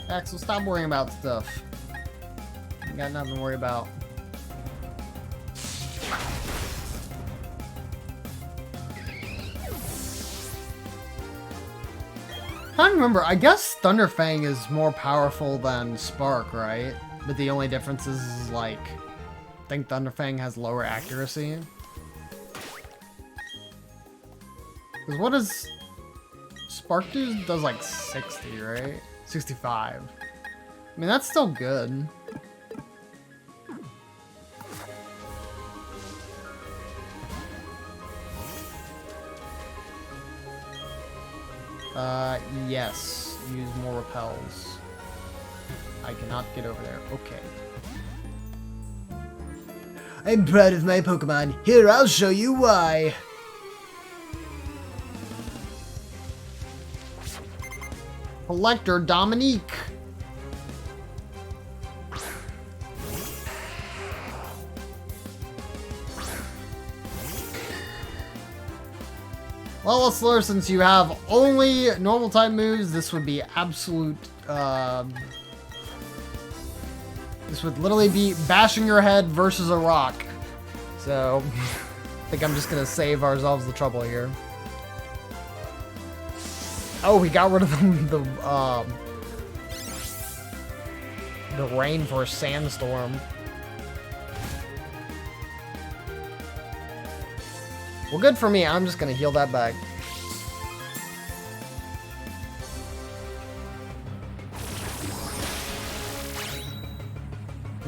Axel, stop worrying about stuff. You got nothing to worry about. I don't remember. I guess Thunderfang is more powerful than Spark, right? But the only difference is like, I think Thunderfang has lower accuracy. Because what does Spark do? Does like 60, right? 65. I mean, that's still good. Yes. Use more repels. I cannot get over there. Okay. I'm proud of my Pokemon. Here, I'll show you why. Collector Dominique. Well, Slur, since you have only normal type moves, this would be absolute, this would literally be bashing your head versus a rock. So, I think I'm just gonna save ourselves the trouble here. Oh, we got rid of the rain for a sandstorm. Well, good for me. I'm just gonna heal that back.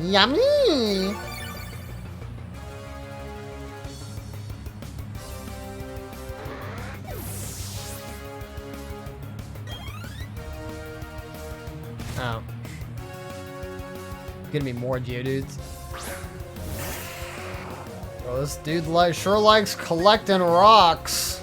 Yummy! Oh. Gonna be more Geodudes. Oh, this dude sure likes collecting rocks.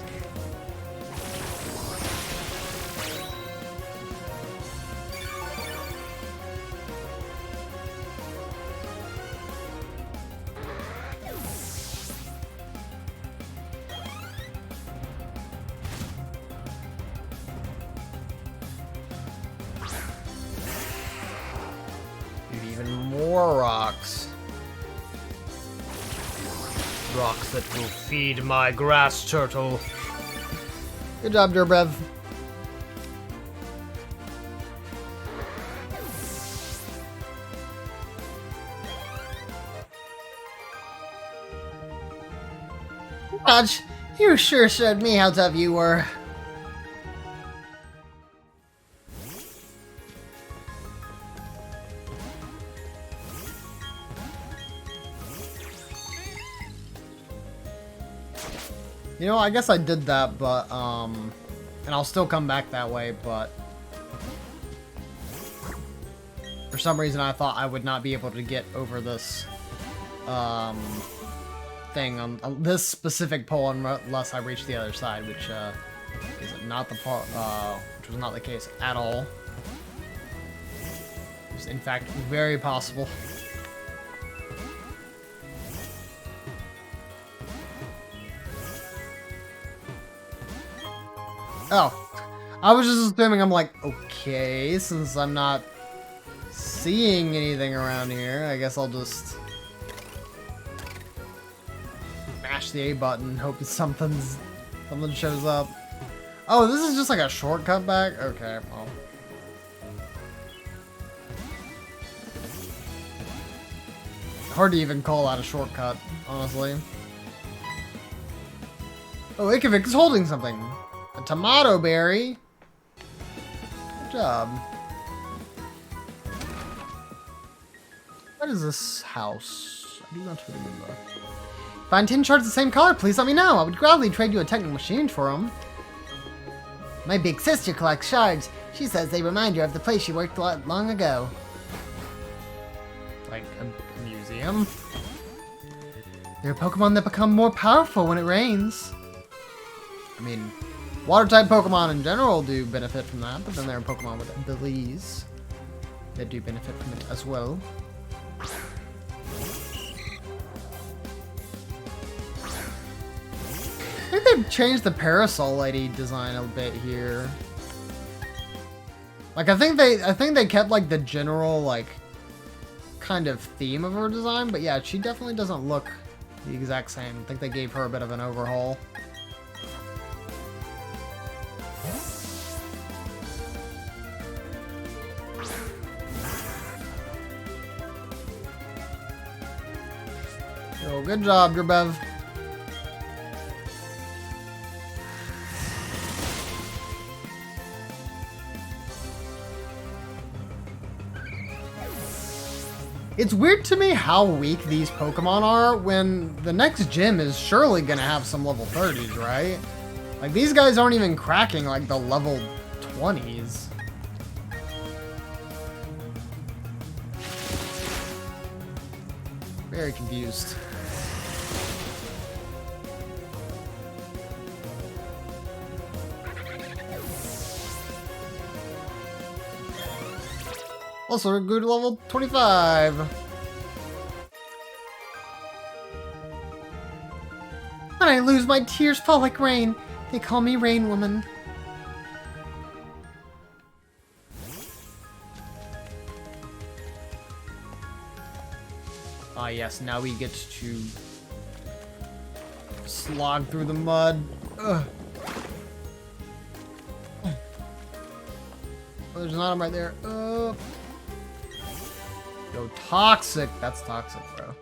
Dude, even more rocks. Rocks that will feed my grass turtle. Good job, Durbrev. Raj, you sure showed me how tough you were. You know, I guess I did that, but, and I'll still come back that way, but for some reason I thought I would not be able to get over this, thing on this specific pole unless I reach the other side, which, is not the part, which was not the case at all. It was, in fact, very possible. Oh, I was just assuming, I'm like, okay, since I'm not seeing anything around here, I guess I'll just mash the A button, hope something shows up. Oh, this is just like a shortcut back? Okay, well. Hard to even call that a shortcut, honestly. Oh, Ikavik is holding something. A tomato berry. Good job. What is this house? I do not remember. Find 10 shards the same color, please let me know. I would gladly trade you a technical machine for them. My big sister collects shards. She says they remind her of the place she worked long ago. Like a museum? There are Pokemon that become more powerful when it rains. I mean, water-type Pokemon in general do benefit from that, but then there are Pokemon with abilities that do benefit from it as well. I think they've changed the Parasol Lady design a bit here. Like, I think they kept, like, the general, like, kind of theme of her design, but yeah, she definitely doesn't look the exact same. I think they gave her a bit of an overhaul. Yo, good job, Gerbev. It's weird to me how weak these Pokemon are when the next gym is surely gonna have some level 30s, right? Like, these guys aren't even cracking, like, the level 20s. Very confused. Also, we're good to level 25. When I lose, my tears fall like rain. They call me Rain Woman. Ah, yes, now we get to slog through the mud. Ugh. Oh, there's an item right there. Yo, toxic. That's toxic, bro.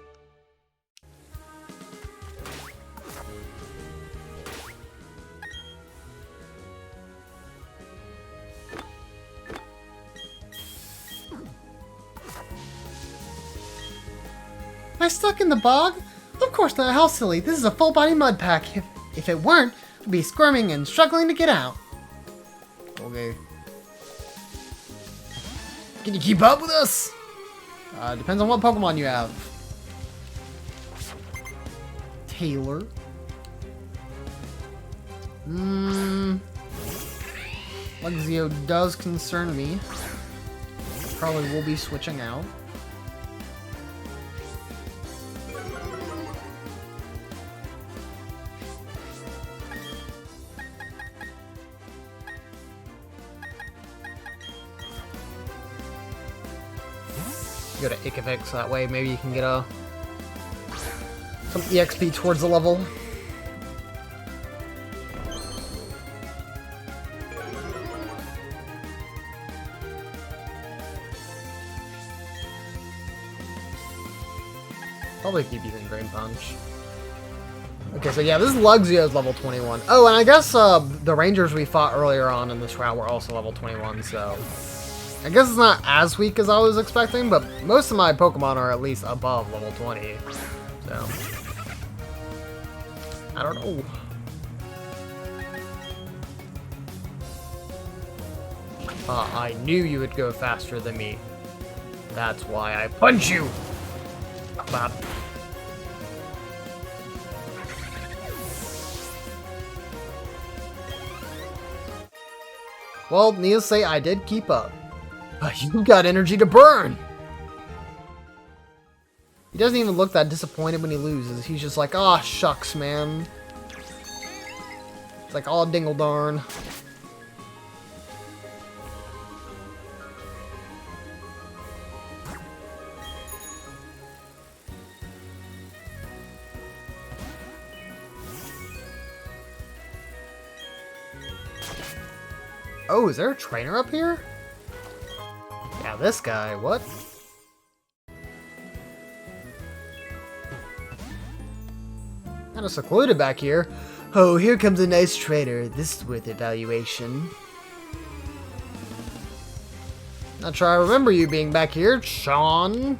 Am I stuck in the bog? Of course not. How silly. This is a full-body mud pack. If it weren't, I'd be squirming and struggling to get out. Okay. Can you keep up with us? Depends on what Pokemon you have. Taylor. Luxio does concern me. Probably will be switching out. Go to Ikavik so that way maybe you can get some EXP towards the level. Probably keep using Drain Punch. Okay, so yeah, this is Luxio's level 21. Oh, and I guess the Rangers we fought earlier on in this route were also level 21, so I guess it's not as weak as I was expecting, but most of my Pokemon are at least above level 20, so I don't know. I knew you would go faster than me. That's why I punch you! Bop. Well, needless to say, I did keep up. You got energy to burn! He doesn't even look that disappointed when he loses. He's just like, aw, shucks, man. It's like, aw, dingle darn. Oh, is there a trainer up here? Yeah, this guy, what? Kinda secluded back here. Oh, here comes a nice trainer. This is worth evaluation. Not sure I remember you being back here, Sean.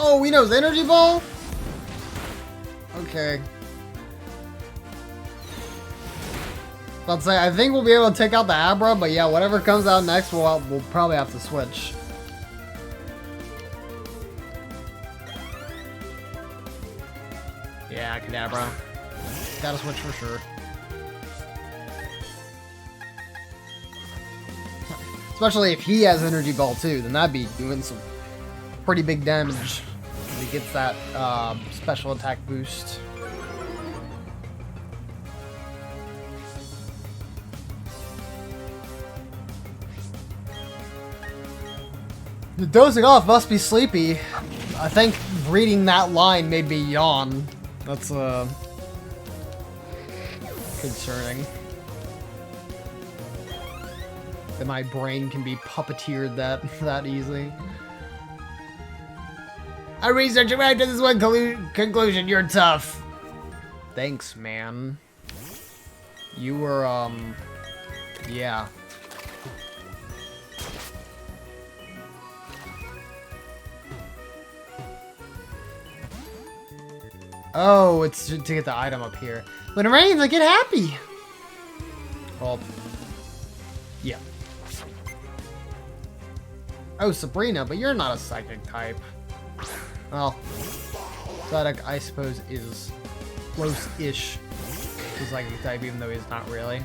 Oh, he knows Energy Ball? Okay. Let's say, I think we'll be able to take out the Abra, but yeah, whatever comes out next, we'll probably have to switch. Yeah, Kadabra. Gotta switch for sure. Especially if he has Energy Ball too, then that'd be doing some pretty big damage. He gets that special attack boost. The dozing off must be sleepy. I think reading that line made me yawn. That's concerning. That my brain can be puppeteered that easily. I researched arrived at this one conclusion. You're tough. Thanks, man. You were, yeah. Oh, it's to get the item up here. When it rains, I get happy. Well, yeah. Oh, Sabrina, but you're not a psychic type. Well, Psyduck, I suppose, is close-ish to psychic type, even though he's not really.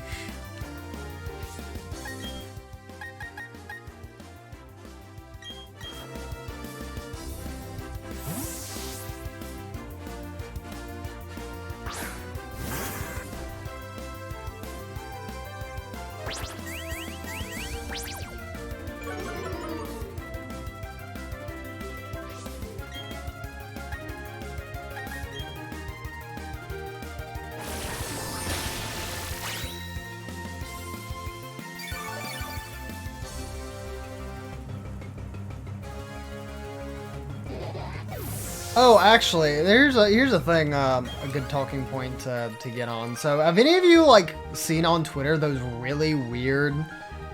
Oh, actually, here's a thing, a good talking point to get on. So, have any of you, like, seen on Twitter those really weird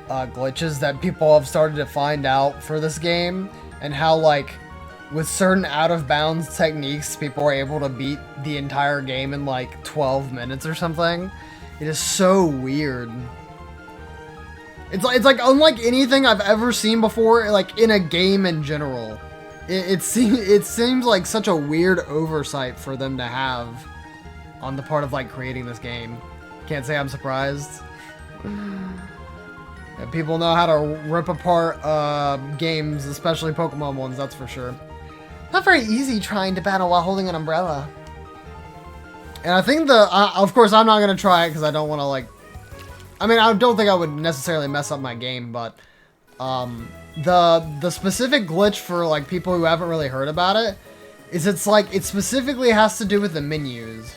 glitches that people have started to find out for this game? And how, like, with certain out-of-bounds techniques, people are able to beat the entire game in, like, 12 minutes or something? It is so weird. It's like unlike anything I've ever seen before, like, in a game in general. It seems like such a weird oversight for them to have on the part of, like, creating this game. Can't say I'm surprised. Yeah, people know how to rip apart games, especially Pokemon ones, that's for sure. Not very easy trying to battle while holding an umbrella. And I think of course I'm not going to try it because I don't want to, like... I mean, I don't think I would necessarily mess up my game, but... The specific glitch for, like, people who haven't really heard about it is it's like it specifically has to do with the menus.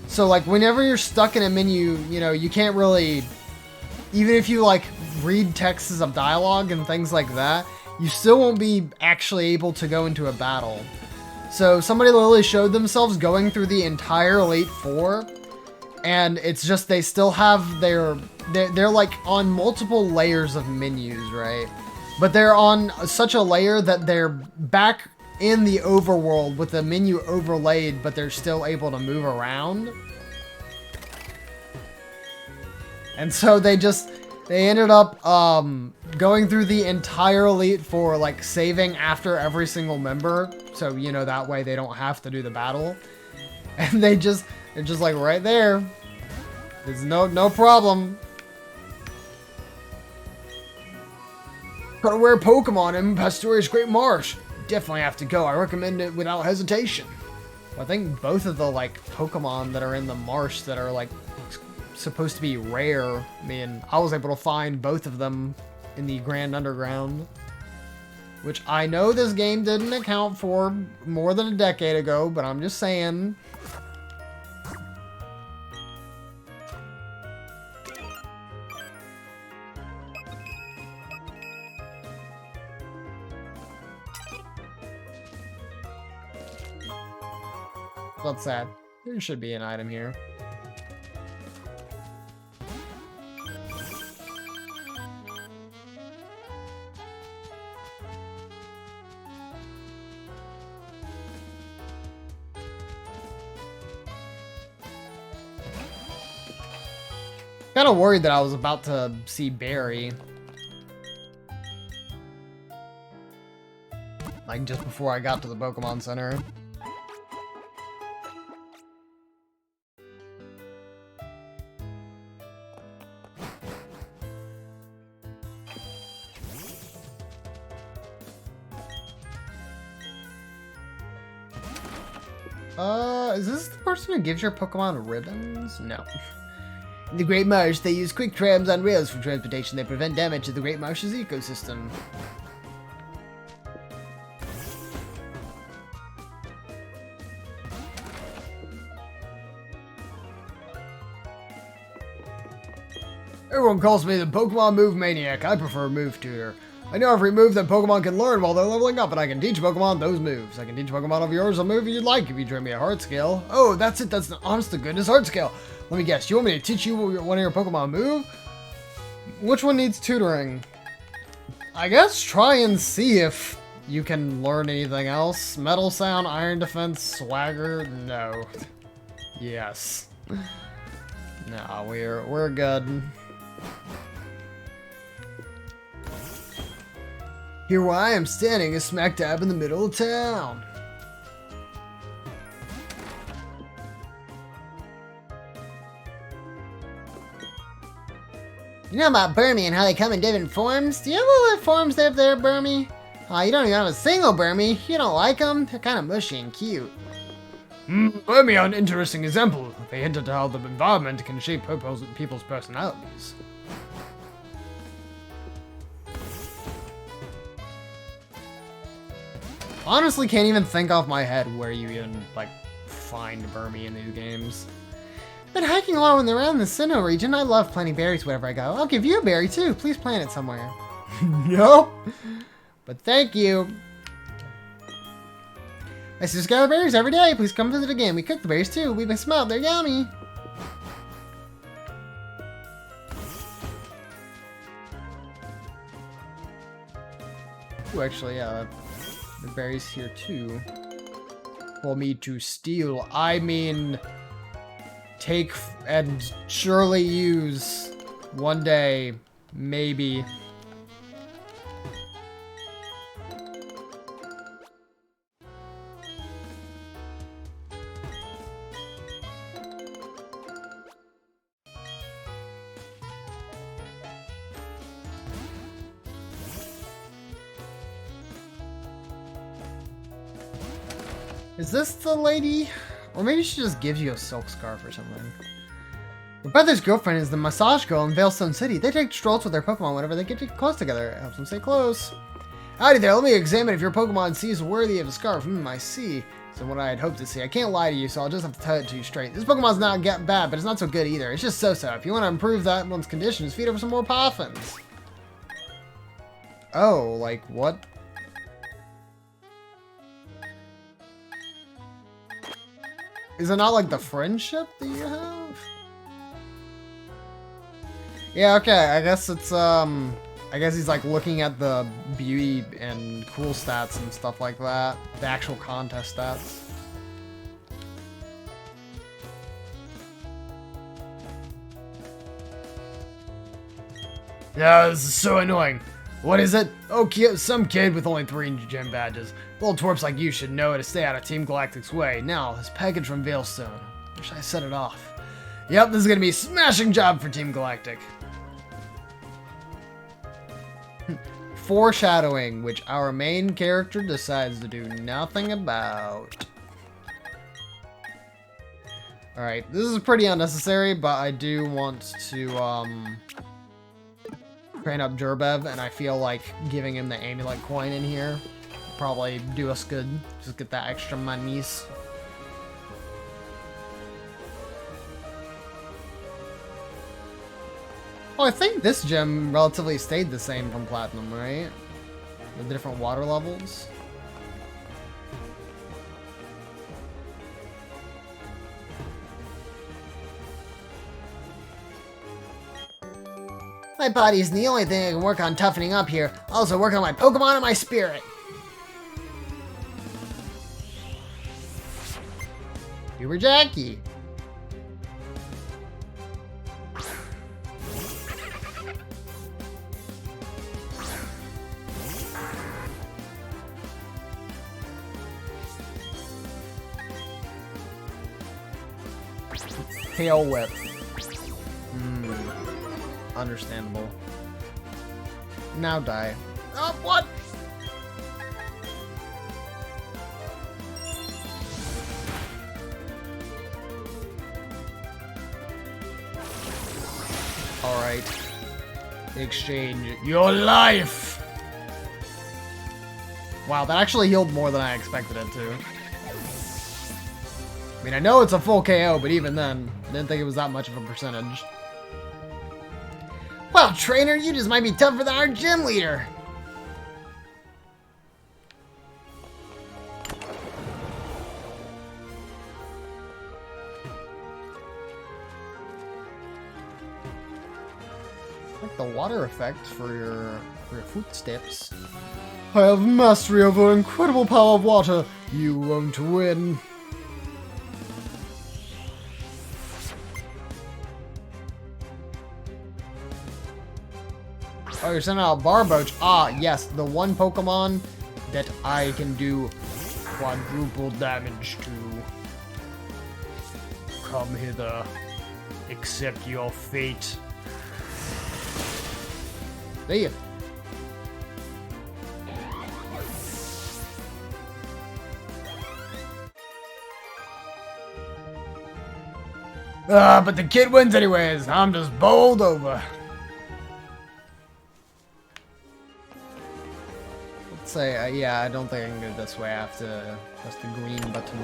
So, like, whenever you're stuck in a menu, you know, you can't really, even if you, like, read texts of dialogue and things like that, you still won't be actually able to go into a battle. So somebody literally showed themselves going through the entire Elite Four And it's just they still have they're like on multiple layers of menus, right? But they're on such a layer that they're back in the overworld with the menu overlaid, but they're still able to move around. And so they ended up going through the entire Elite Four, like saving after every single member, so you know that way they don't have to do the battle. And they're just like right there. There's no problem. Gotta wear Pokemon in Pastorius Great Marsh. Definitely have to go. I recommend it without hesitation. I think both of the like Pokemon that are in the marsh that are like supposed to be rare. I mean, I was able to find both of them in the Grand Underground, which I know this game didn't account for more than a decade ago, but I'm just saying. That's sad. There should be an item here. Kind of worried that I was about to see Barry. Like just before I got to the Pokemon Center. Is this the person who gives your Pokemon ribbons? No. In the Great Marsh, they use quick trams on rails for transportation that prevent damage to the Great Marsh's ecosystem. Everyone calls me the Pokemon Move Maniac. I prefer Move Tutor. I know every move that Pokemon can learn while they're leveling up, and I can teach Pokemon those moves. I can teach Pokemon of yours a move you'd like if you train me a heart scale. Oh, that's it. That's the honest to goodness heart scale. Let me guess. You want me to teach you one of your Pokemon move? Which one needs tutoring? I guess try and see if you can learn anything else. Metal Sound, Iron Defense, Swagger. No. Yes. No, we're good. Here where I am standing is smack dab in the middle of town. You know about Burmy and how they come in different forms? Do you have all the forms there, Burmy? You don't even have a single Burmy. You don't like them? They're kind of mushy and cute. Burmy are an interesting example. They hint at how the environment can shape people's personalities. Honestly, can't even think off my head where you even, like, find Burmy in these games. I've been hiking along around the Sinnoh region. I love planting berries wherever I go. I'll give you a berry, too. Please plant it somewhere. Nope. But thank you. I just gather berries every day. Please come visit again. We cook the berries, too. We can smell. They're yummy. Ooh, actually, yeah. The berries here too. For me to steal, I mean take and surely use one day, maybe. Is this the lady? Or maybe she just gives you a silk scarf or something. My brother's girlfriend is the massage girl in Veilstone City. They take strolls with their Pokemon whenever they get too close together. It helps them stay close. Howdy there, let me examine if your Pokemon C is worthy of a scarf. I see. So what I had hoped to see. I can't lie to you, so I'll just have to tell it to you straight. This Pokemon's not bad, but it's not so good either. It's just so-so. If you want to improve that one's conditions, feed over some more Poffins. Oh, like what? Is it not like the friendship that you have? Yeah, okay, I guess it's, I guess he's, like, looking at the beauty and cool stats and stuff like that. The actual contest stats. Yeah, this is so annoying. What is it? Oh, some kid with only 3 gym badges. Little twerps like you should know to stay out of Team Galactic's way. Now, this package from Veilstone. Wish I set it off. Yep, this is gonna be a smashing job for Team Galactic. Foreshadowing, which our main character decides to do nothing about. Alright, this is pretty unnecessary, but I do want to, train up Durbev, and I feel like giving him the amulet coin in here will probably do us good. Just get that extra monies. Oh, I think this gym relatively stayed the same from Platinum, right? With the different water levels. My body isn't the only thing I can work on toughening up here. I also work on my Pokemon and my spirit. You were Jackie. Tail whip. Understandable. Now die. Oh, what? Alright. Exchange your life! Wow, that actually healed more than I expected it to. I mean, I know it's a full KO, but even then, I didn't think it was that much of a percentage. Well, trainer, you just might be tougher than our gym leader. Like the water effect for your footsteps. I have mastery over incredible power of water. You won't win. Oh, you're sending out Barboach. Ah, yes, the one Pokemon that I can do quadruple damage to. Come hither. Accept your fate. There you. Ah, but the kid wins anyways. I'm just bowled over. Say, yeah, I don't think I can go this way. I have to press the green button.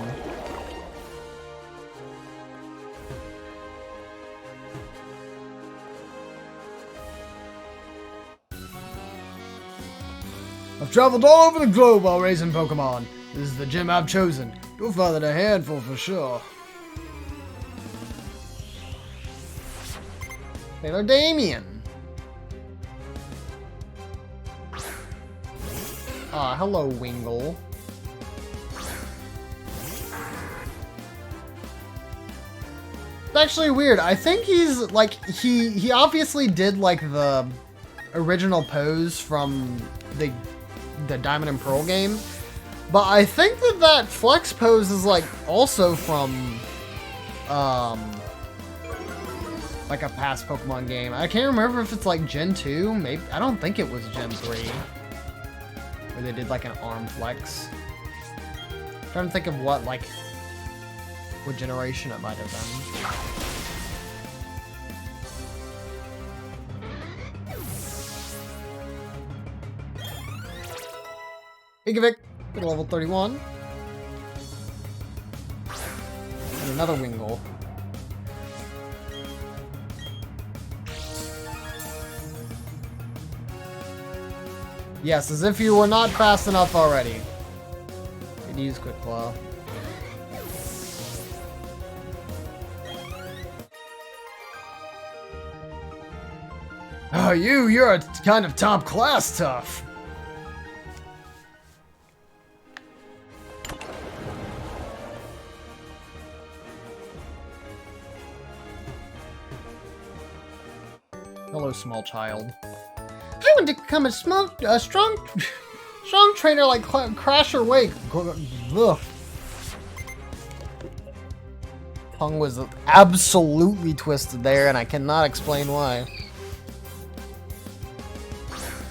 I've traveled all over the globe while raising Pokemon. This is the gym I've chosen. You'll find it a handful for sure. Taylor Damien. Ah, hello, Wingle. It's actually weird. I think he's, like, he obviously did, like, the original pose from the Diamond and Pearl game. But I think that flex pose is, like, also from, like, a past Pokemon game. I can't remember if it's, like, Gen 2. Maybe. I don't think it was Gen 3. Where they did like an arm flex. I'm trying to think of what generation it might have been. Igavik, at level 31. And another Wingle. Yes, as if you were not fast enough already. Could use Quick Claw. Oh, you're a kind of top class tough. Hello, small child. I want to become a strong trainer like Crasher Wake. Ugh. Tongue was absolutely twisted there, and I cannot explain why.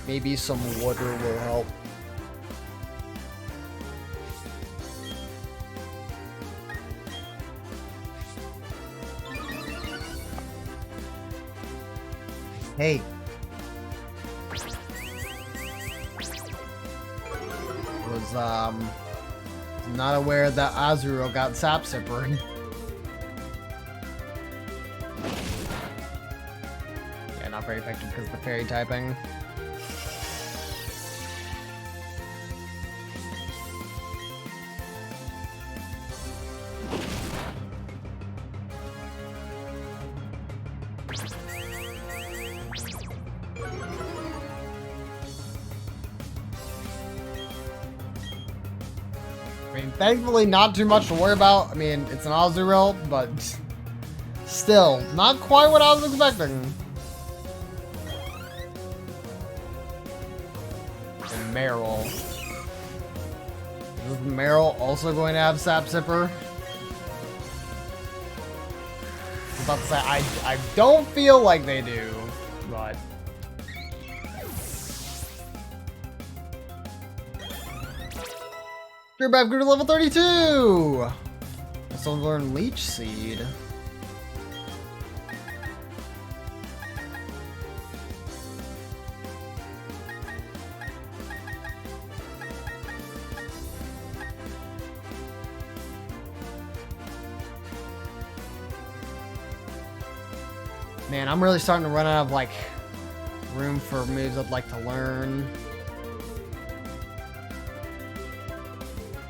Maybe some water will help. Hey. Was not aware that Azuro got Sap Sipper. Yeah, not very effective because of the fairy typing. I mean, thankfully, not too much to worry about. I mean, it's an Azurill, but still, not quite what I was expecting. And Meryl. Is Meryl also going to have Sap Sipper? I was about to say, I don't feel like they do, but... Gearbab grew to level 32! Also learn Leech Seed. Man, I'm really starting to run out of, like, room for moves I'd like to learn.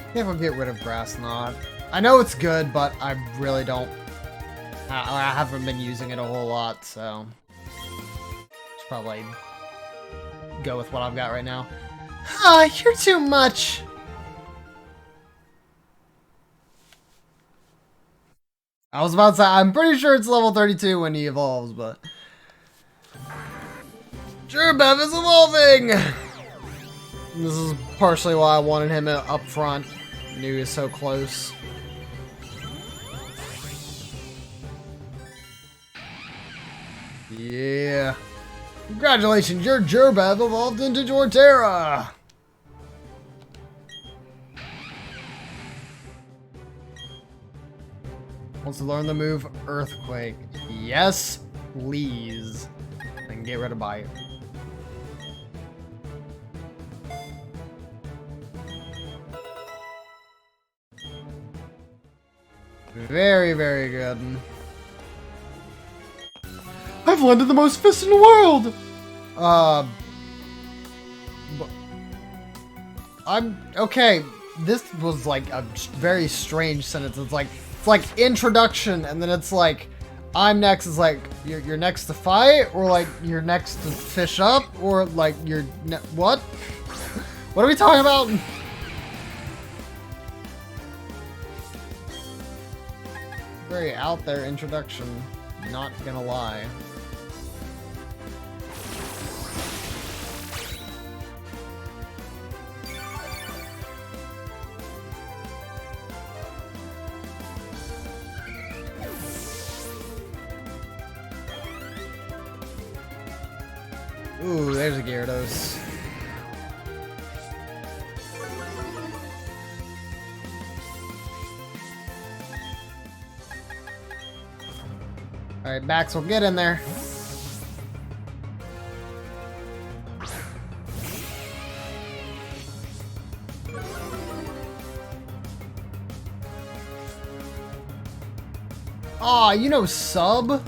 I think I'll get rid of Grass Knot. I know it's good, but I really don't... I haven't been using it a whole lot, so... Should probably go with what I've got right now. Ah, you're too much! I was about to say, I'm pretty sure it's level 32 when he evolves, but... Gearbab is evolving! This is partially why I wanted him up front. I knew he was so close. Yeah. Congratulations, your Gearbab evolved into Torterra! Wants to learn the move Earthquake. Yes, please. And get rid of Bite. Very, very good. I've landed the most fists in the world! I'm... Okay, this was like a very strange sentence. It's like introduction, and then it's like, I'm next is like, you're next to fight? Or like, you're next to fish up? Or like, what? What are we talking about? Very out there introduction, not gonna lie. Ooh, there's a Gyarados. Alright, Max will get in there. Aw, you know sub?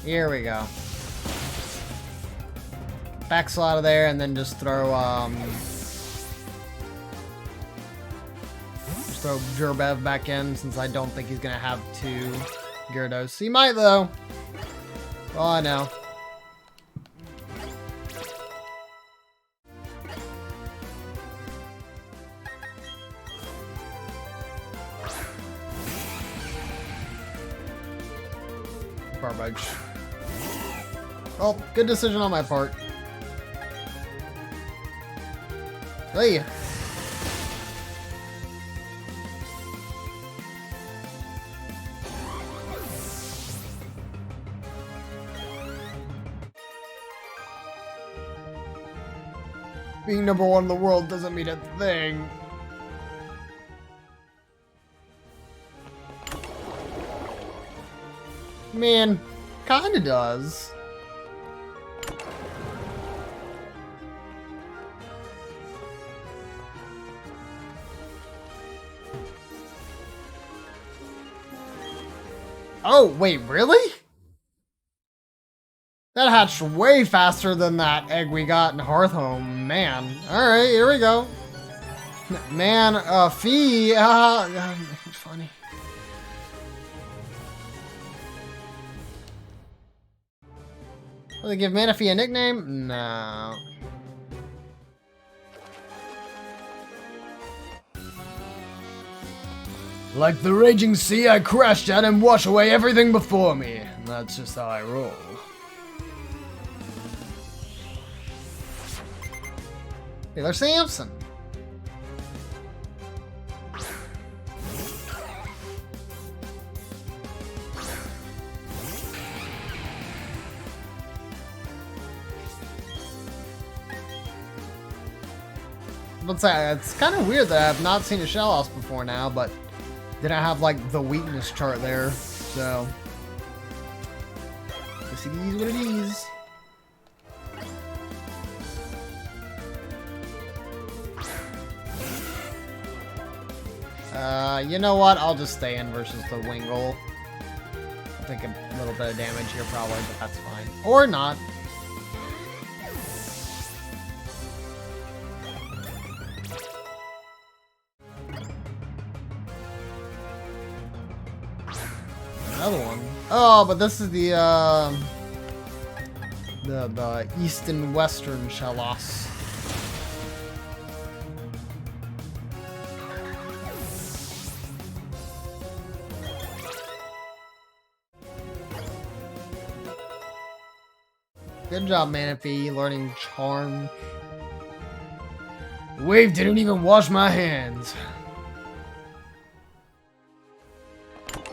Here we go. Baxel out of there, and then just throw Gerbev back in, since I don't think he's gonna have two Gyarados. He might though. Oh, I know. Garbage. Well, good decision on my part. Hey. Being number one in the world doesn't mean a thing. Man, kinda does. Oh, wait, really? That hatched way faster than that egg we got in Hearthhome, man. Alright, here we go. Man, Fee, funny. Will they give Manaphy a nickname? No. Like the raging sea, I crash down and wash away everything before me. That's just how I roll. Taylor Sampson. Let's say it's kind of weird that I have not seen a Shell House before now, but didn't have like the weakness chart there, so guess it is what it is. You know what? I'll just stay in versus the Wingull. I'll take a little bit of damage here probably, but that's fine. Or not. Another one. Oh, but this is the east and western Shellos. Good job, Manaphy, learning Charm. The wave didn't even wash my hands.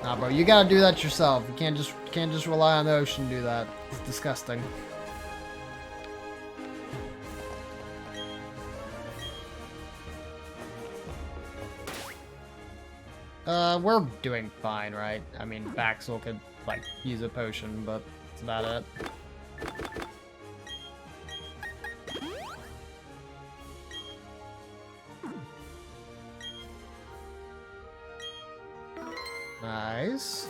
Nah, bro, you gotta do that yourself. You can't just rely on the ocean to do that. It's disgusting. We're doing fine, right? I mean, Baxel could, like, use a potion, but that's about it. Nice.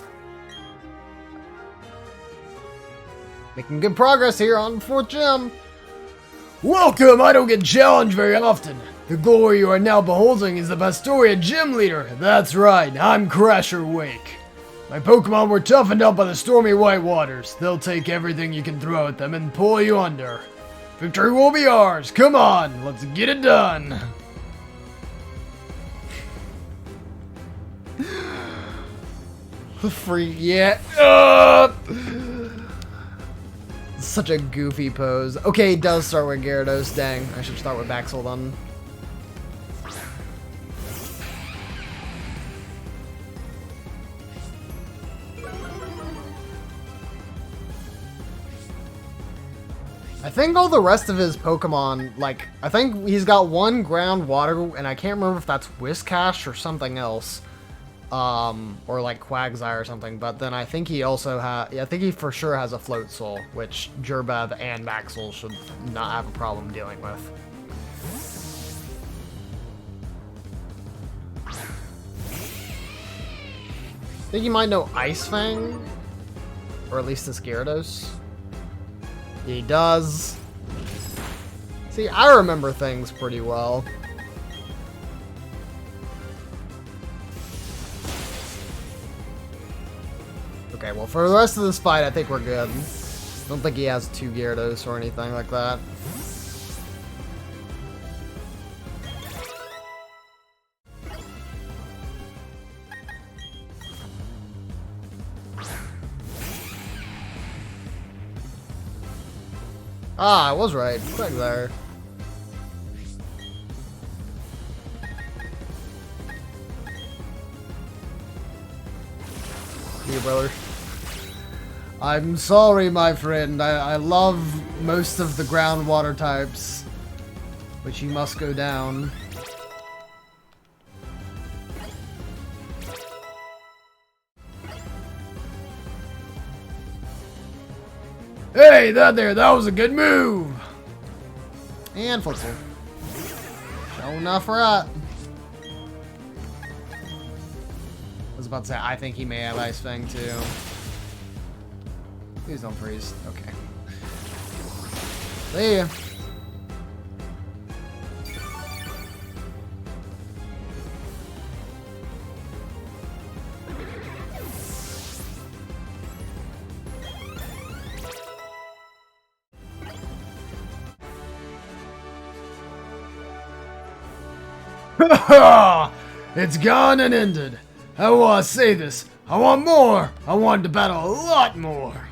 Making good progress here on 4th gym. Welcome! I don't get challenged very often. The glory you are now beholding is the Pastoria Gym Leader. That's right, I'm Crasher Wake. My Pokemon were toughened up by the stormy white waters. They'll take everything you can throw at them and pull you under. Victory will be ours. Come on, let's get it done. Free, yeah. Such a goofy pose. Okay, it does start with Gyarados. Dang, I should start with Baxel then. I think all the rest of his Pokemon, like, I think he's got one ground water, and I can't remember if that's Whiscash or something else. Or like Quagsire or something, but then I think he also I think he for sure has a Float Soul, which Gerbev and Maxwell should not have a problem dealing with. I think you might know Ice Fang. Or at least this Gyarados. He does. See, I remember things pretty well. Okay, well, for the rest of this fight, I think we're good. Don't think he has 2 Gyarados or anything like that. Ah, I was right. Quick there. See you, brother. I'm sorry, my friend. I love most of the groundwater types, but you must go down. Hey, that was a good move! And football. Sure enough, right. I was about to say, I think he may have Ice Fang too. Please don't freeze. Okay. See ya. It's gone and ended. How will I say this? I want more! I want to battle a lot more!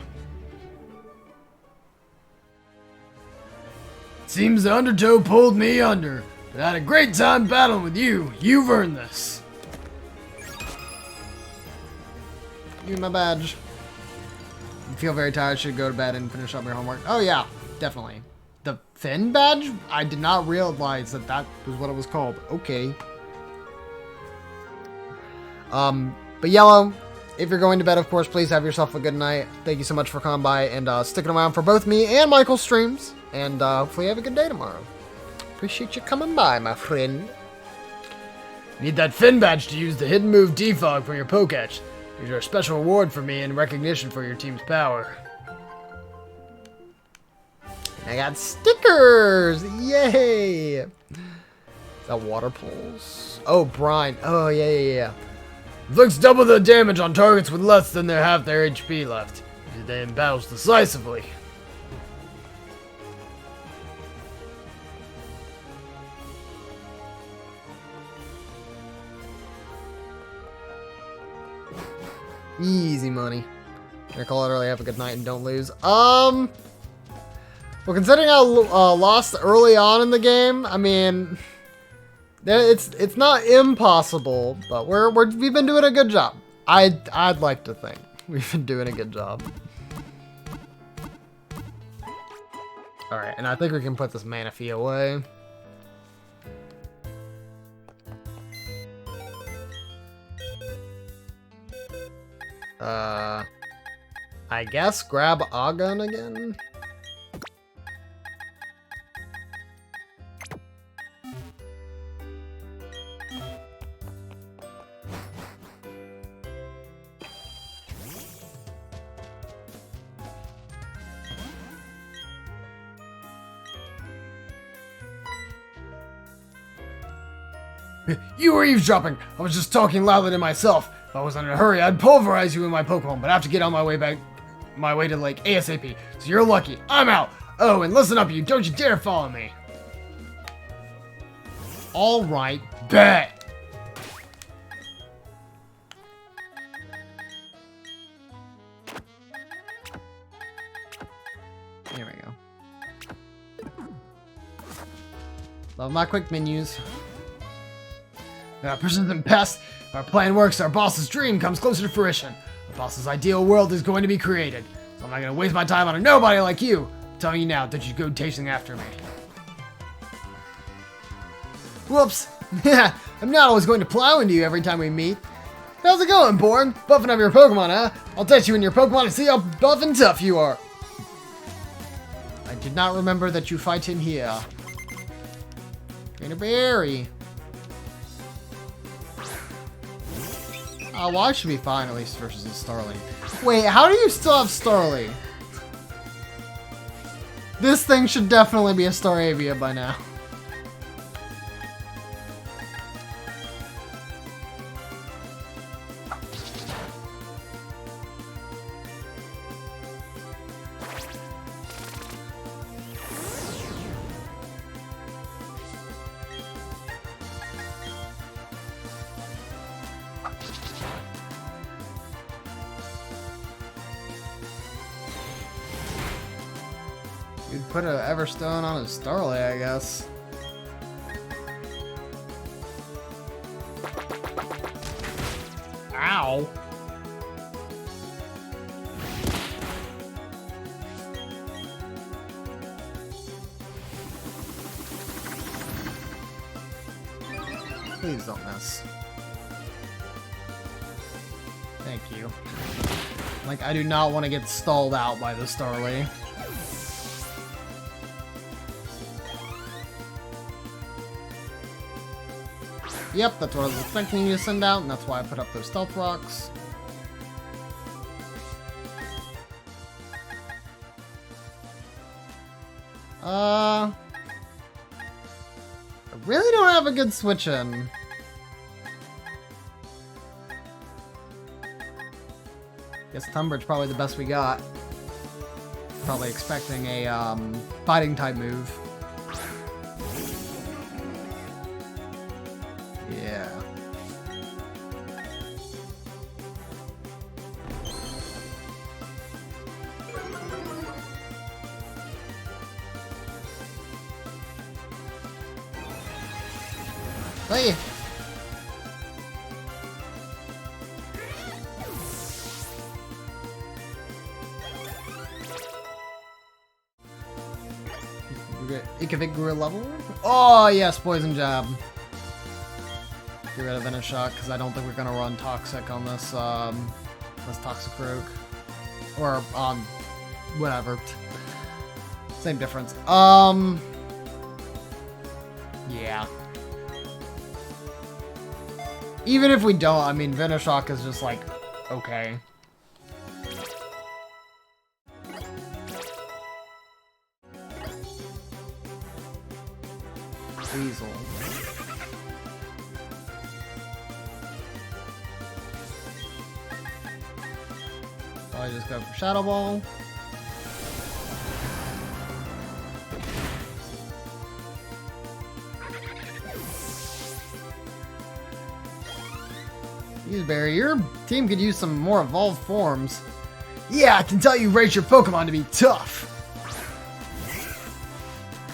Seems the Undertow pulled me under, but I had a great time battling with you. You've earned this. Give me my badge. You feel very tired, should go to bed and finish up your homework. Oh yeah, definitely. The Finn badge? I did not realize that that was what it was called. Okay. But Yellow, if you're going to bed, of course, please have yourself a good night. Thank you so much for coming by and sticking around for both me and Michael's streams. And hopefully you have a good day tomorrow. Appreciate you coming by, my friend. Need that Finn badge to use the hidden move Defog from your Poketch. These are a special reward for me in recognition for your team's power. I got stickers! Yay! Is that water pulls? Oh, brine. Oh, yeah. Inflicts double the damage on targets with less than half their HP left. They battles decisively. Easy money. Gonna call it early, have a good night, and don't lose. Well, considering I lost early on in the game, I mean, it's not impossible, but we've been doing a good job. I'd like to think we've been doing a good job. All right, and I think we can put this Manaphy away. I guess grab Agon again. You were eavesdropping! I was just talking loudly to myself. If I wasn't in a hurry, I'd pulverize you in my Pokemon, but I have to get on my way to Lake ASAP. So you're lucky. I'm out! Oh, and listen up, you. Don't you dare follow me. Alright, bet! There we go. Love my quick menus. Persistent pest. If our plan works, our boss's dream comes closer to fruition. The boss's ideal world is going to be created. So I'm not going to waste my time on a nobody like you. I'm telling you now, don't you go chasing after me. Whoops. I'm not always going to plow into you every time we meet. How's it going, Born? Buffing up your Pokemon, huh? I'll test you in your Pokemon and see how buff and tough you are. I did not remember that you fight in here. Trainer Berry. Oh, well, I should be fine, at least versus the Starling. Wait, how do you still have Starly? This thing should definitely be a Staravia by now. You'd put an Everstone on his Starly, I guess. Ow! Please don't miss. Thank you. Like, I do not want to get stalled out by the Starly. Yep, that's what I was expecting you to send out, and that's why I put up those stealth rocks. I really don't have a good switch in. Guess Tumbert's probably the best we got. Probably expecting a fighting type move. Yeah. Hey. Ikavik grew a level? Oh yes, Poison Jab. Get rid of Venom Shock, because I don't think we're gonna run Toxic on this this Toxicroak. Or whatever. Same difference. Yeah. Even if we don't, I mean Venoshock is just like okay. Weasel. I just go for Shadow Ball. Barry, your team could use some more evolved forms. Yeah, I can tell you raised your Pokemon to be tough.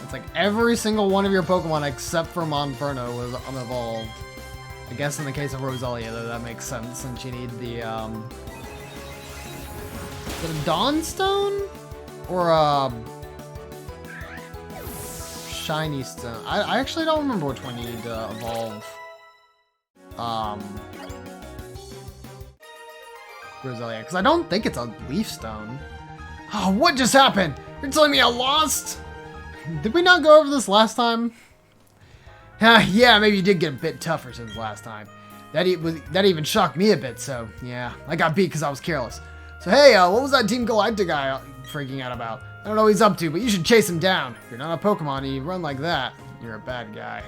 It's like every single one of your Pokemon except for Monferno was unevolved. I guess in the case of Roselia, though, that makes sense since you need the, is it a Dawnstone? Or a Shiny Stone? I actually don't remember which one you need to evolve. Roselia, because I don't think it's a Leaf Stone. Oh, what just happened? You're telling me I lost? Did we not go over this last time? Yeah, maybe you did get a bit tougher since last time. That even shocked me a bit, so yeah. I got beat because I was careless. So hey, what was that Team Galactic guy freaking out about? I don't know what he's up to, but you should chase him down. If you're not a Pokemon and you run like that, you're a bad guy.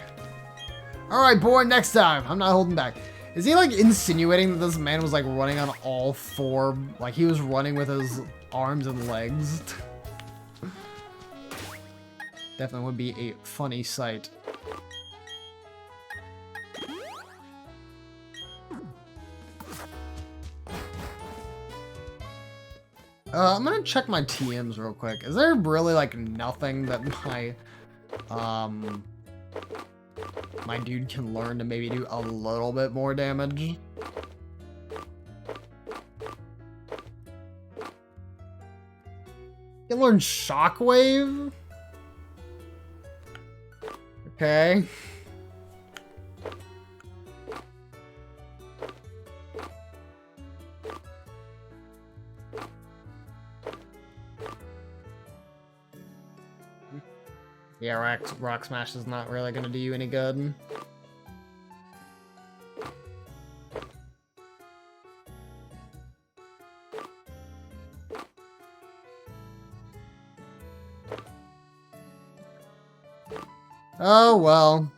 Alright, boy, next time. I'm not holding back. Is he like insinuating that this man was like running on all four? Like he was running with his arms and legs? Definitely would be a funny sight. I'm gonna check my TMs real quick. Is there really like nothing that my dude can learn to maybe do a little bit more damage? You can learn Shockwave? Okay. Yeah, Rock Smash is not really gonna do you any good. Oh, well.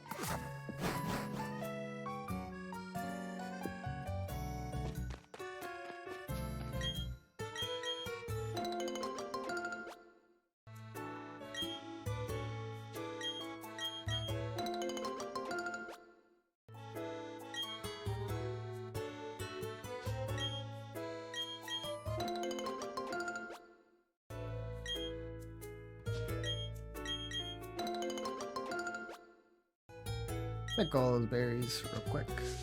Pick all those berries real quick. Is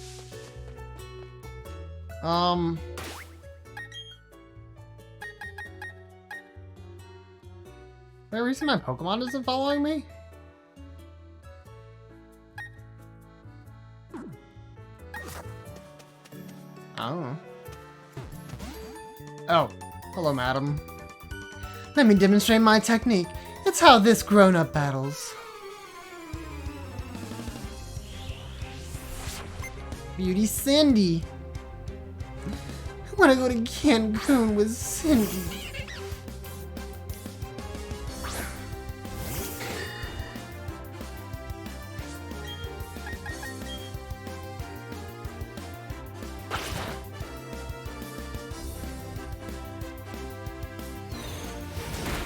there a reason my Pokemon isn't following me? I don't know. Oh, hello, madam. Let me demonstrate my technique. It's how this grown-up battles. Beauty Cindy. I want to go to Cancun with Cindy.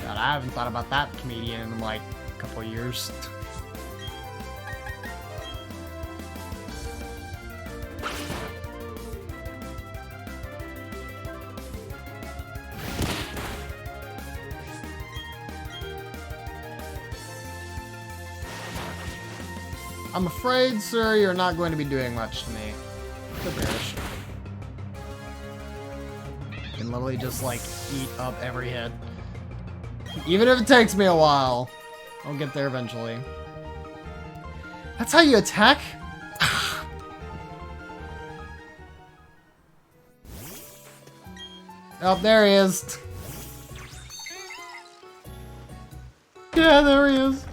God, I haven't thought about that comedian in like a couple years. I'm afraid, sir, you're not going to be doing much to me. Good bearish. You can literally just, like, eat up every hit. Even if it takes me a while. I'll get there eventually. That's how you attack? Oh, there he is. Yeah, there he is.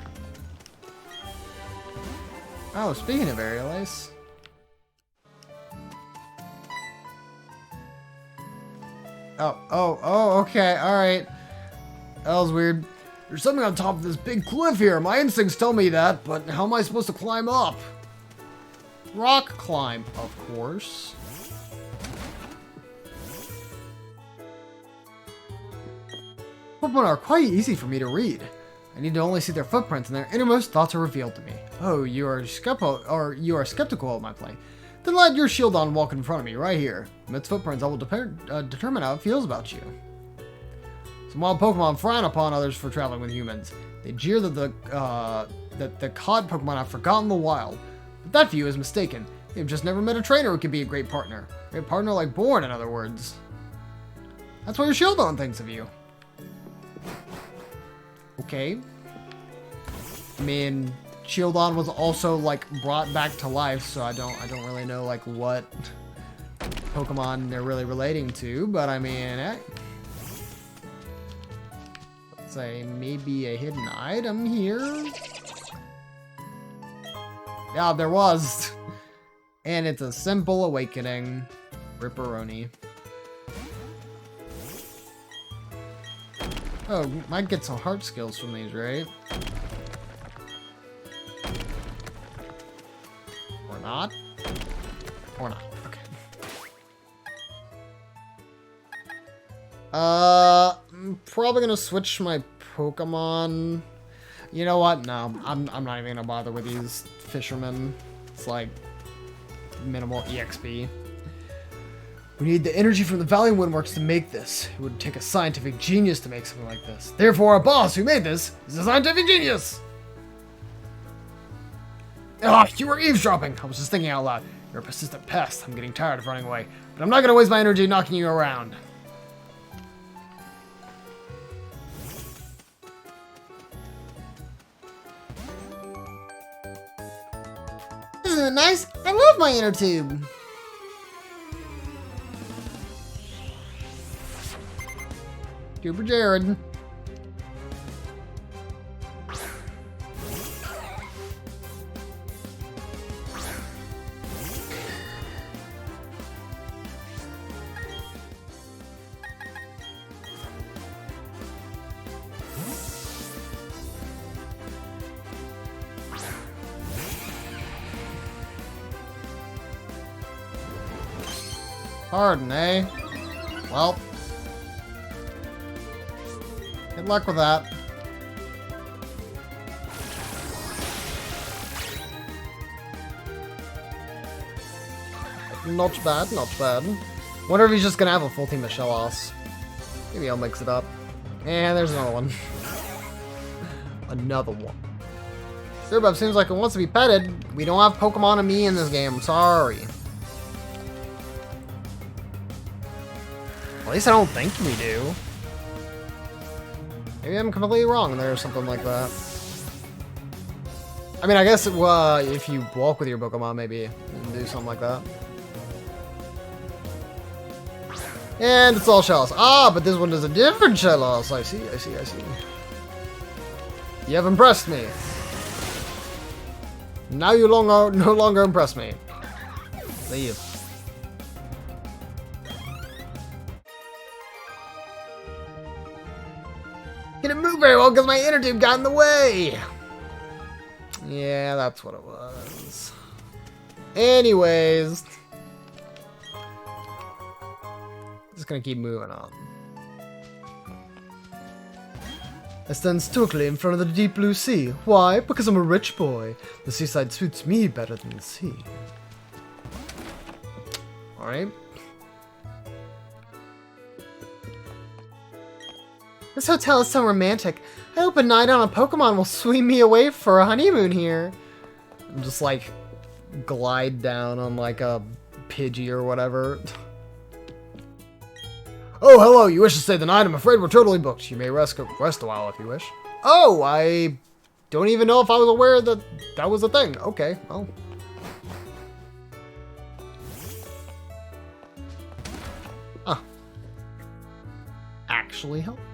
Oh, speaking of aerial ice. Oh, okay, alright. That was weird. There's something on top of this big cliff here. My instincts tell me that, but how am I supposed to climb up? Rock climb, of course. Pokemon are quite easy for me to read. I need to only see their footprints, and their innermost thoughts are revealed to me. Oh, you are skeptical of my play. Then let your Shieldon walk in front of me, right here. From its footprints, I will determine how it feels about you. Some wild Pokemon frown upon others for traveling with humans. They jeer that the cod Pokemon have forgotten the wild. But that view is mistaken. They've just never met a trainer who could be a great partner. A great partner like Born, in other words. That's what your Shieldon thinks of you. Okay. I mean, Shieldon was also like brought back to life, so I don't really know like what Pokemon they're really relating to, but I mean, let's say maybe a hidden item here. Yeah, there was. And it's a simple awakening. Ripperoni. Oh, might get some heart skills from these, right? Or not? Or not. Okay. I'm probably gonna switch my Pokemon. You know what? No, I'm not even gonna bother with these fishermen. It's like minimal EXP. We need the energy from the Valley Windworks to make this. It would take a scientific genius to make something like this. Therefore, our boss who made this is a scientific genius! Ah, you were eavesdropping! I was just thinking out loud. You're a persistent pest. I'm getting tired of running away. But I'm not gonna waste my energy knocking you around. Isn't it nice? I love my inner tube! Super Jared. Pardon, eh? Well. Good luck with that. Not bad, not bad. Wonder if he's just gonna have a full team of Shellos. Maybe I'll mix it up. And there's another one. Another one. Surbub seems like it wants to be petted. We don't have Pokemon and me in this game. I'm sorry. At least I don't think we do. Maybe I'm completely wrong there or something like that. I mean, I guess if you walk with your Pokemon, maybe you can do something like that. And it's all Shellos. Ah, but this one is a different Shellos. I see, I see, I see. You have impressed me. Now you no longer impress me. Leave. Didn't move very well because my inner tube got in the way. Yeah, that's what it was. Anyways. Just gonna keep moving on. I stand stoically in front of the deep blue sea. Why? Because I'm a rich boy. The seaside suits me better than the sea. Alright. This hotel is so romantic. I hope a night on a Pokemon will sweep me away for a honeymoon here. I'm just like glide down on like a Pidgey or whatever. Oh, hello, you wish to stay the night? I'm afraid we're totally booked. You may rest a while if you wish. Oh, I don't even know if I was aware that that was a thing. Okay, well. Ah. Actually helpful.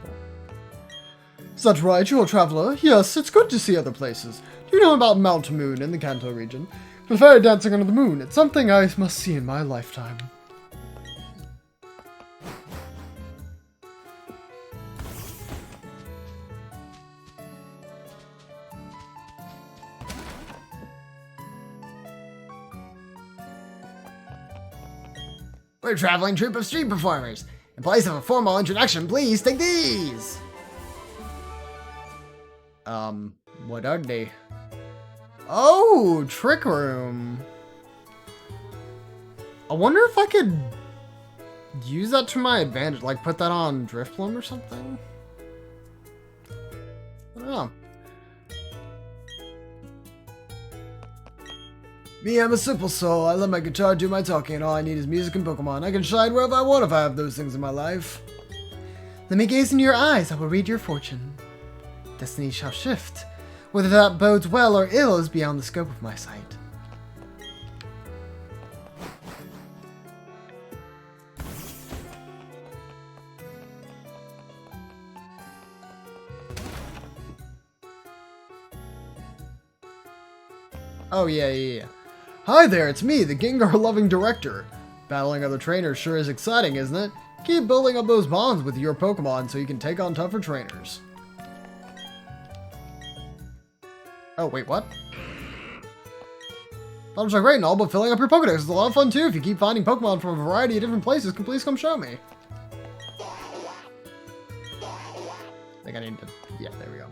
Is that right, you're a traveler? Yes, it's good to see other places. Do you know about Mount Moon in the Kanto region? The fairy dancing under the moon. It's something I must see in my lifetime. We're a traveling troupe of street performers. In place of a formal introduction, please take these! What are they? Oh, Trick Room. I wonder if I could use that to my advantage, like put that on Drifloon or something? I don't know. Me, I'm a simple soul. I let my guitar do my talking, and all I need is music and Pokemon. I can shine wherever I want if I have those things in my life. Let me gaze into your eyes. I will read your fortune. Destiny shall shift. Whether that bodes well or ill is beyond the scope of my sight. Oh, yeah. Hi there, it's me, the Gengar-loving director. Battling other trainers sure is exciting, isn't it? Keep building up those bonds with your Pokemon so you can take on tougher trainers. Oh, wait, what? That was great and all, but filling up your Pokedex is a lot of fun too. If you keep finding Pokemon from a variety of different places, please come show me. I think I need to... Yeah, there we go.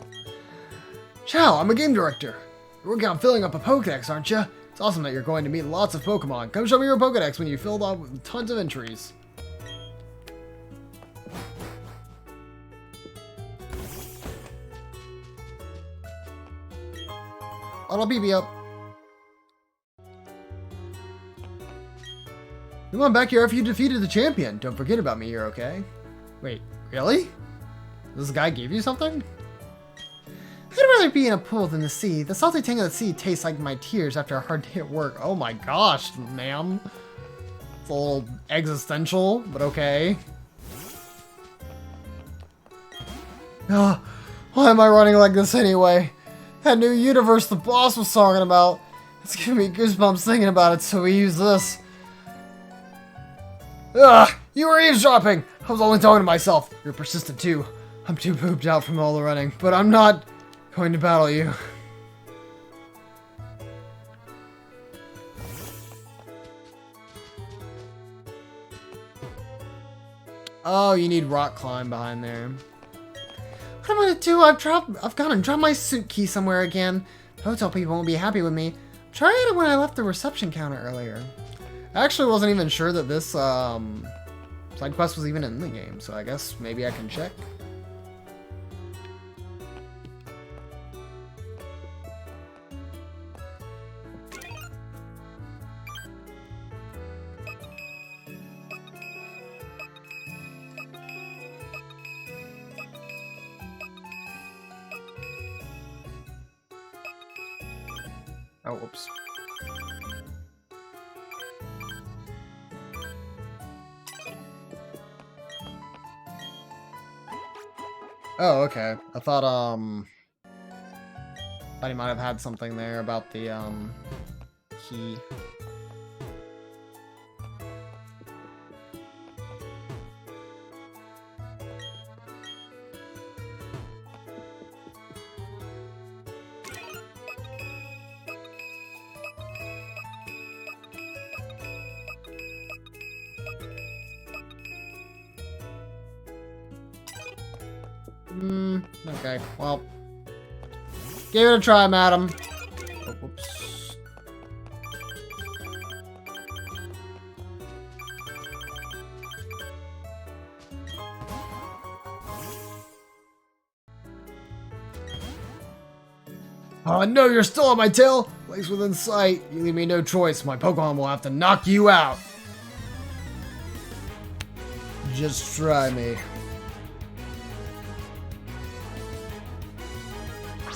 Ciao, I'm a game director. You're working on filling up a Pokedex, aren't you? It's awesome that you're going to meet lots of Pokemon. Come show me your Pokedex when you filled up with tons of entries. I'll beat me up. Come on back here after you defeated the champion. Don't forget about me here, okay? Wait, really? This guy gave you something? I'd rather be in a pool than the sea. The salty tang of the sea tastes like my tears after a hard day at work. Oh my gosh, ma'am. It's a little existential, but okay. Why am I running like this anyway? That new universe the boss was talking about. It's giving me goosebumps thinking about it, so we use this. You were eavesdropping! I was only talking to myself. You're persistent too. I'm too pooped out from all the running, but I'm not going to battle you. Oh, you need rock climb behind there. What am I gonna do? I've gone and dropped my suit key somewhere again. Hotel people won't be happy with me. Tried it when I left the reception counter earlier. I actually wasn't even sure that this side quest was even in the game, so I guess maybe I can check. Oh, whoops. Oh, okay. I thought he might have had something there about the key. Okay, well. Give it a try, madam. Oh, whoops. Oh, no, you're still on my tail! Place within sight. You leave me no choice. My Pokemon will have to knock you out. Just try me.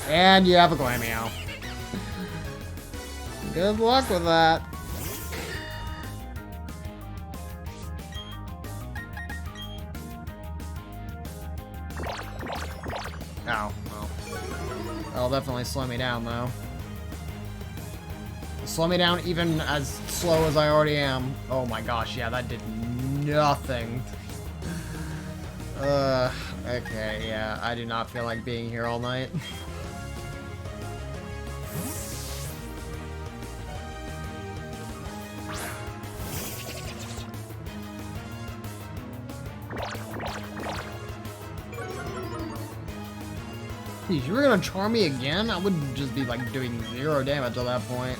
And you have a Glameow. Good luck with that. Ow. Well. That'll definitely slow me down, though. Slow me down even as slow as I already am. Oh my gosh, yeah, that did nothing. Okay, yeah, I do not feel like being here all night. Geez, you were gonna charm me again? I would just be like doing 0 damage at that point.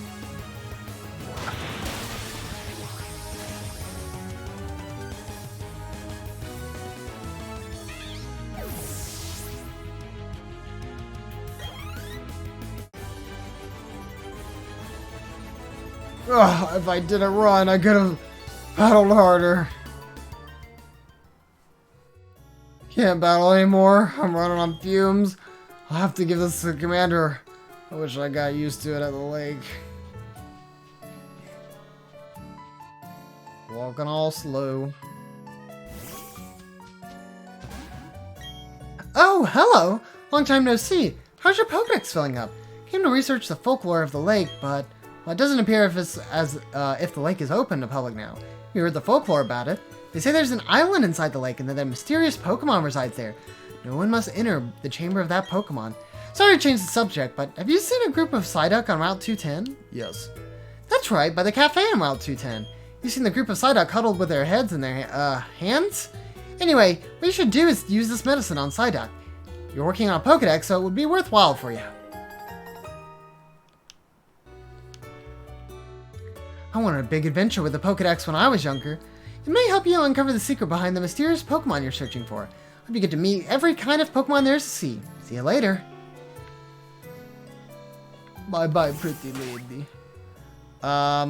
Ugh, if I didn't run, I could have battled harder. Can't battle anymore. I'm running on fumes. I'll have to give this to the commander. I wish I got used to it at the lake. Walking all slow. Oh, hello! Long time no see. How's your Pokedex filling up? Came to research the folklore of the lake, but well, it doesn't appear if the lake is open to public now. You heard the folklore about it. They say there's an island inside the lake and that a mysterious Pokemon resides there. No one must enter the chamber of that Pokemon. Sorry to change the subject, but have you seen a group of Psyduck on Route 210? Yes. That's right, by the cafe on Route 210. You've seen the group of Psyduck huddled with their heads in their hands? Anyway, what you should do is use this medicine on Psyduck. You're working on a Pokedex, so it would be worthwhile for you. I wanted a big adventure with the Pokedex when I was younger. It may help you uncover the secret behind the mysterious Pokemon you're searching for. It'd be good to meet every kind of Pokemon there is to see. See you later. Bye-bye, pretty lady. I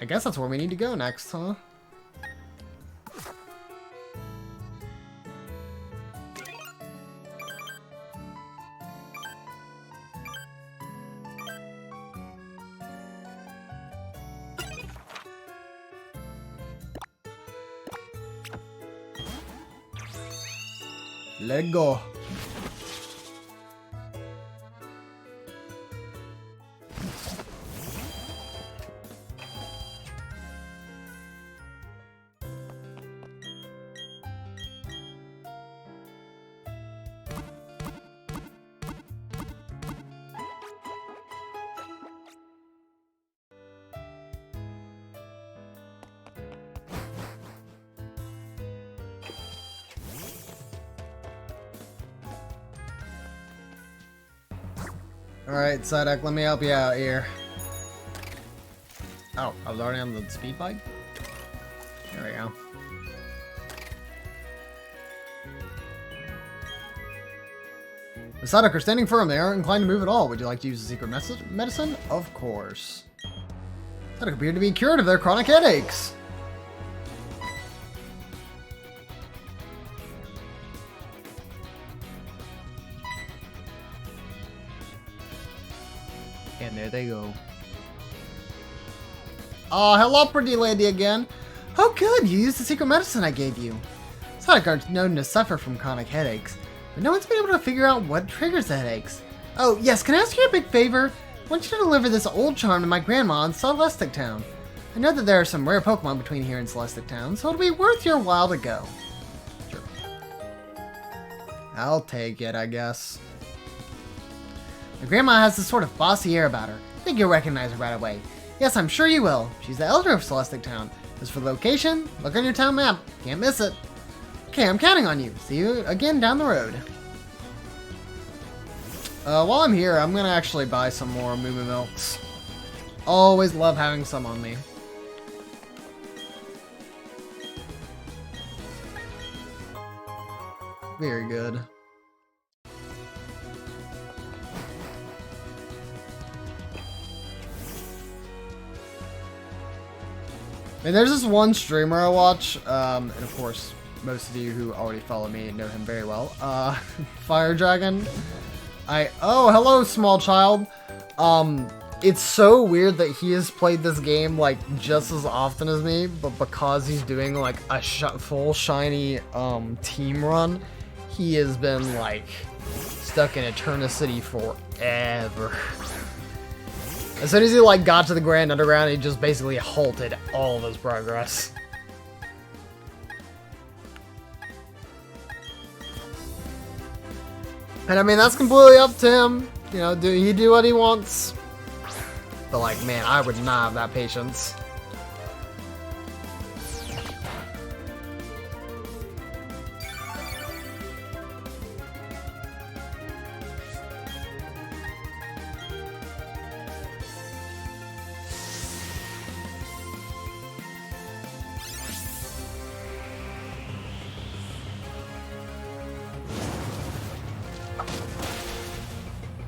guess that's where we need to go next, huh? Let go. Alright, Psyduck, let me help you out here. Oh, I was already on the speed bike? There we go. The Psyduck are standing firm. They aren't inclined to move at all. Would you like to use the secret medicine? Of course. Psyduck appear to be cured of their chronic headaches. And there they go. Oh, hello, pretty lady again. Oh, good. You used the secret medicine I gave you. Psyduck are known to suffer from chronic headaches, but no one's been able to figure out what triggers the headaches. Oh, yes. Can I ask you a big favor? I want you to deliver this old charm to my grandma in Celestic Town. I know that there are some rare Pokemon between here and Celestic Town, so it'll be worth your while to go. Sure. I'll take it, I guess. My grandma has this sort of bossy air about her. I think you'll recognize her right away. Yes, I'm sure you will. She's the elder of Celestic Town. As for the location, look on your town map. Can't miss it. Okay, I'm counting on you. See you again down the road. While I'm here, I'm gonna actually buy some more Moo Moo Milks. Always love having some on me. Very good. And there's this one streamer I watch, and of course, most of you who already follow me know him very well. Fire Dragon. Oh, hello, small child. It's so weird that he has played this game like just as often as me, but because he's doing like a full shiny team run, he has been like stuck in Eternicity forever. As soon as he like got to the Grand Underground, he just basically halted all of his progress. And I mean, that's completely up to him. You know, he do what he wants. But like, man, I would not have that patience.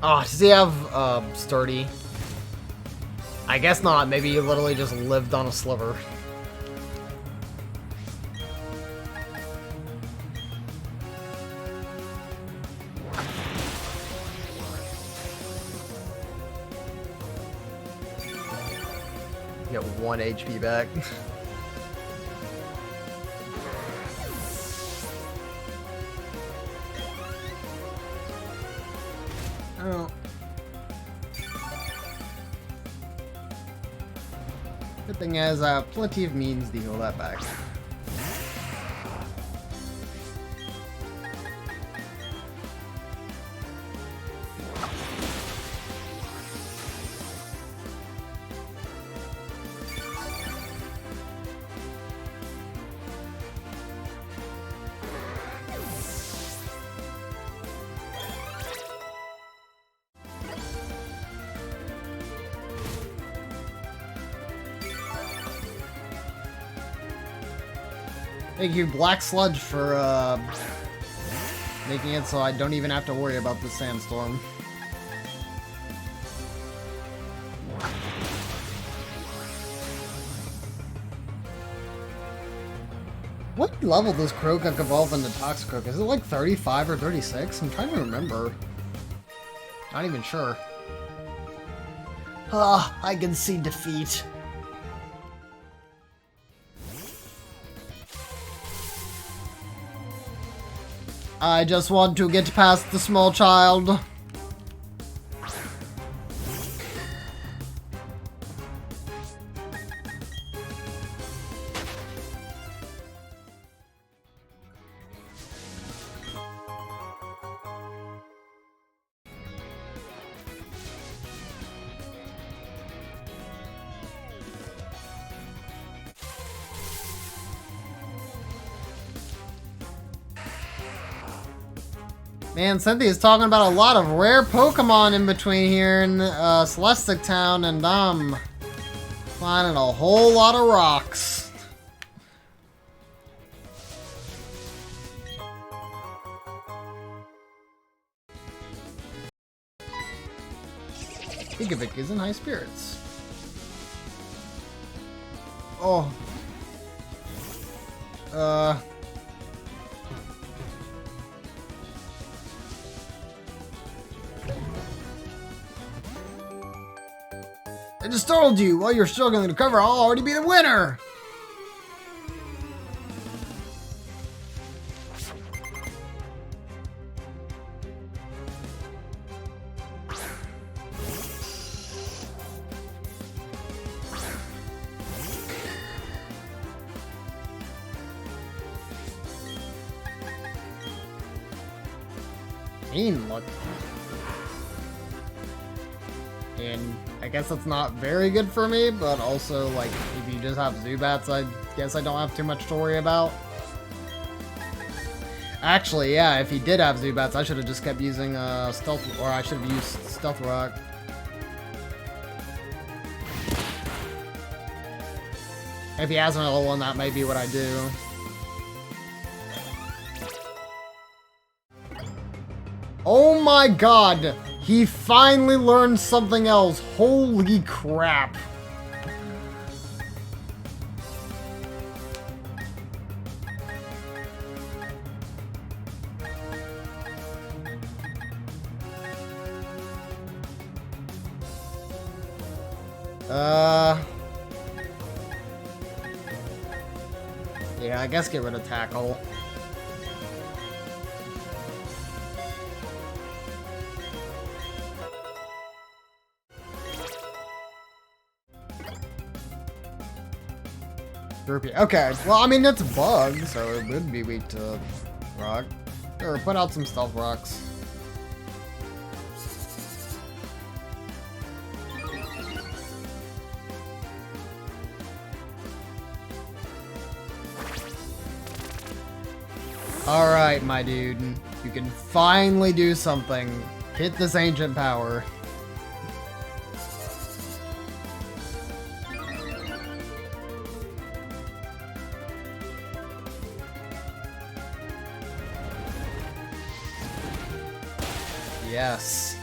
Oh, does he have, sturdy? I guess not. Maybe he literally just lived on a sliver. Get 1 HP back. Oh. Good thing is, plenty of means to heal that back. Thank you, Black Sludge, for making it so I don't even have to worry about the sandstorm. What level does Croagunk evolve into Toxicroak? Is it like 35 or 36? I'm trying to remember. Not even sure. Ah, I can see defeat. I just want to get past the small child. Man, Cynthia's talking about a lot of rare Pokemon in between here in Celestic Town, and I'm finding a whole lot of rocks. Gigavic is in high spirits. Oh. I just told you, while you're struggling to cover, I'll already be the winner! Look. And I guess that's not very good for me, but also, like, if you just have Zubats, I guess I don't have too much to worry about. Actually, yeah, if he did have Zubats, I should have just kept using Stealth, or I should have used Stealth Rock. If he has another one, that may be what I do. Oh my god! He finally learned something else. Holy crap. Yeah, I guess get rid of Tackle. Okay, well, I mean, it's a bug, so it would be weak to rock. Or put out some stealth rocks. Alright, my dude. You can finally do something. Hit this ancient power. Yes.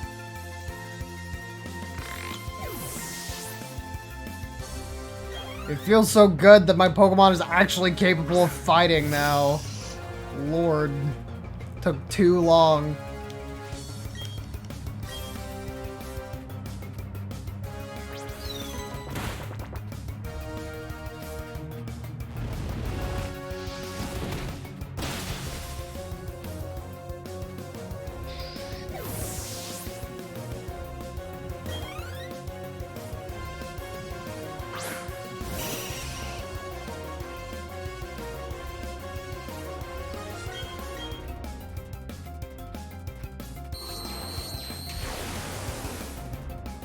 It feels so good that my Pokemon is actually capable of fighting now. Lord. Took too long.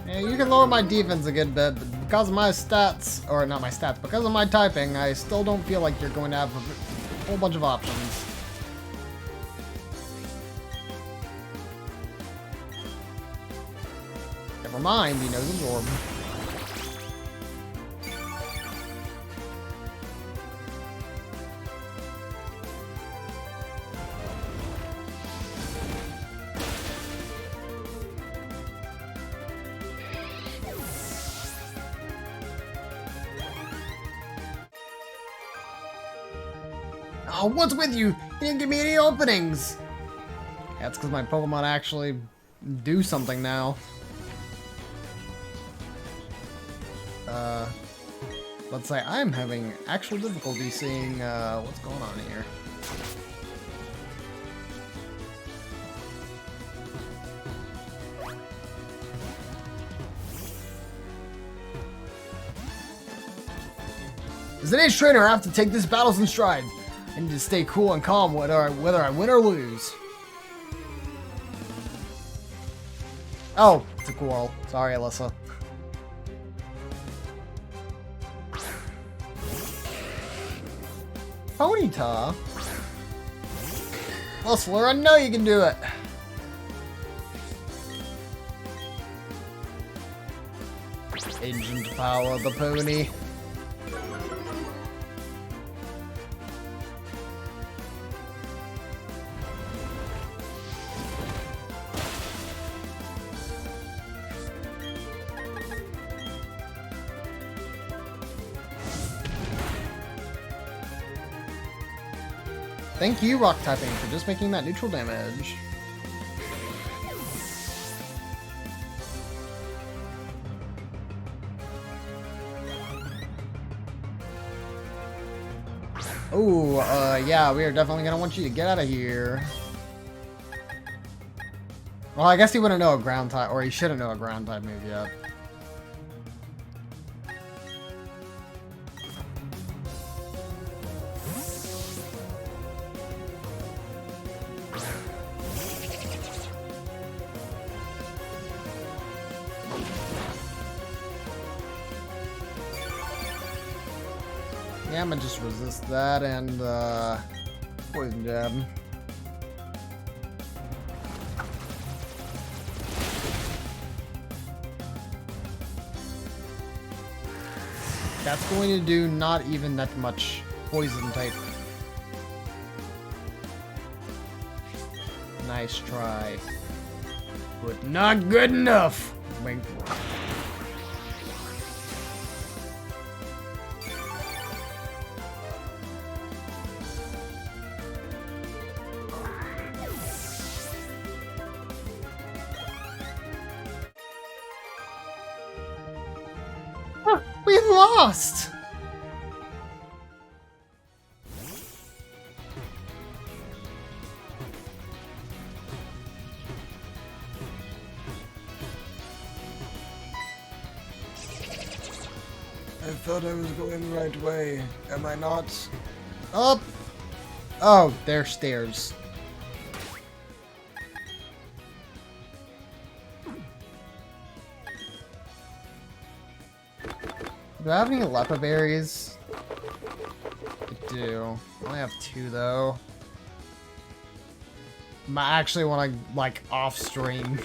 Yeah, you can lower my defense a good bit, but because of my stats, or not my stats, because of my typing, I still don't feel like you're going to have a whole bunch of options. Never mind, he knows Absorb. Oh, what's with you? You didn't give me any openings! That's because my Pokemon actually do something now. Let's say I'm having actual difficulty seeing what's going on here. As an age trainer, I have to take these battles in stride. I need to stay cool and calm whether I win or lose. Oh, it's a Quirrell. Sorry, Alyssa. Ponyta? Hustler, I know you can do it. Agent power of the pony. Thank you, Rock Typing, for just making that neutral damage. Oh, yeah, we are definitely gonna want you to get out of here. Well, I guess he wouldn't know a ground type, or he shouldn't know a ground type move yet. Yeah, I'm gonna just resist that and, poison jab. That's going to do not even that much poison type. Nice try. But not good enough! Wait. We lost! I thought I was going the right way. Am I not? Up! Oh, there's stairs. Do I have any Lepa berries? I do. I only have 2 though. I actually want to, like, off stream.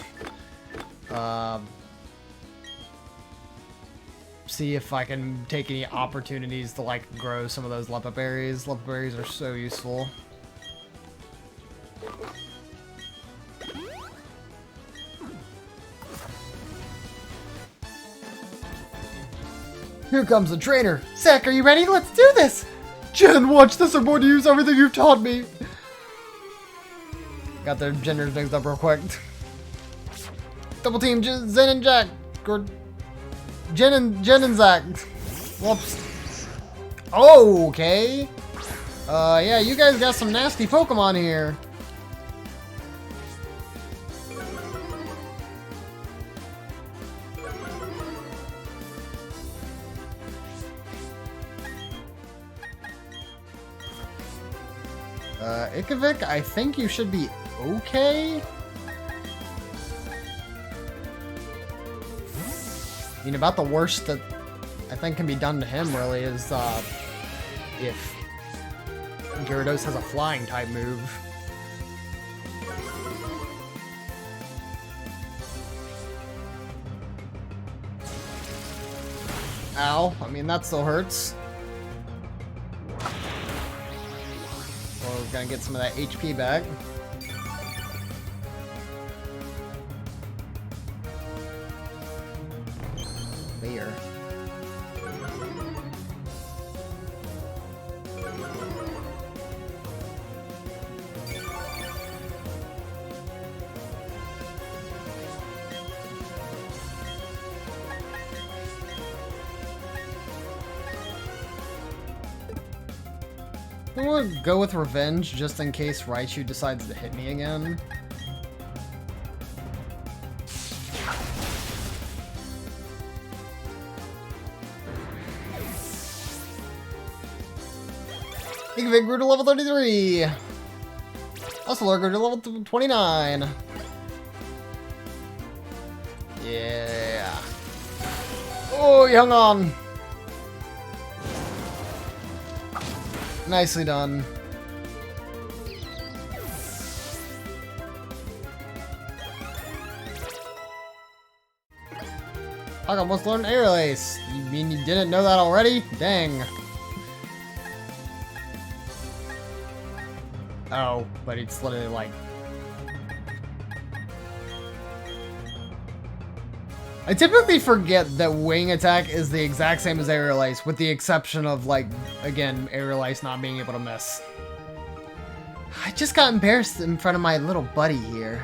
See if I can take any opportunities to, like, grow some of those Lepa berries. Lepa berries are so useful. Here comes the trainer. Zack, are you ready? Let's do this! Jen, watch this. I'm going to use everything you've taught me. Got their genders mixed up real quick. Double team Zen and Jack. Or Jen and Zack. Whoops. Oh, okay. Yeah, you guys got some nasty Pokemon here. Ikovic, I think you should be okay. I mean, about the worst that I think can be done to him, really, is, if Gyarados has a flying type move. Ow, I mean, that still hurts. Well, we're gonna get some of that HP back. There. I'm gonna go with Revenge just in case Raichu decides to hit me again. Ikovic grew to level 33. Ocelot grew to level 29. Yeah. Oh, he hung on. Nicely done. I almost learned Aerial Ace. You mean you didn't know that already? Dang. Oh, but it's literally like... I typically forget that Wing Attack is the exact same as Aerial Ace, with the exception of, like, again, Aerial Ace not being able to miss. I just got embarrassed in front of my little buddy here.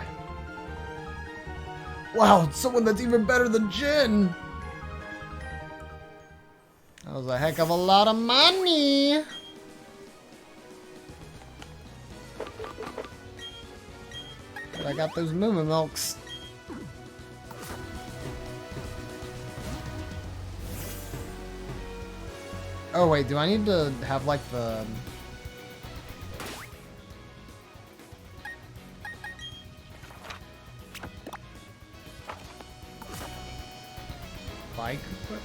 Wow, someone that's even better than Jin! That was a heck of a lot of money! But I got those Moo Moo Milks. Oh wait, do I need to have like the... bike equipped?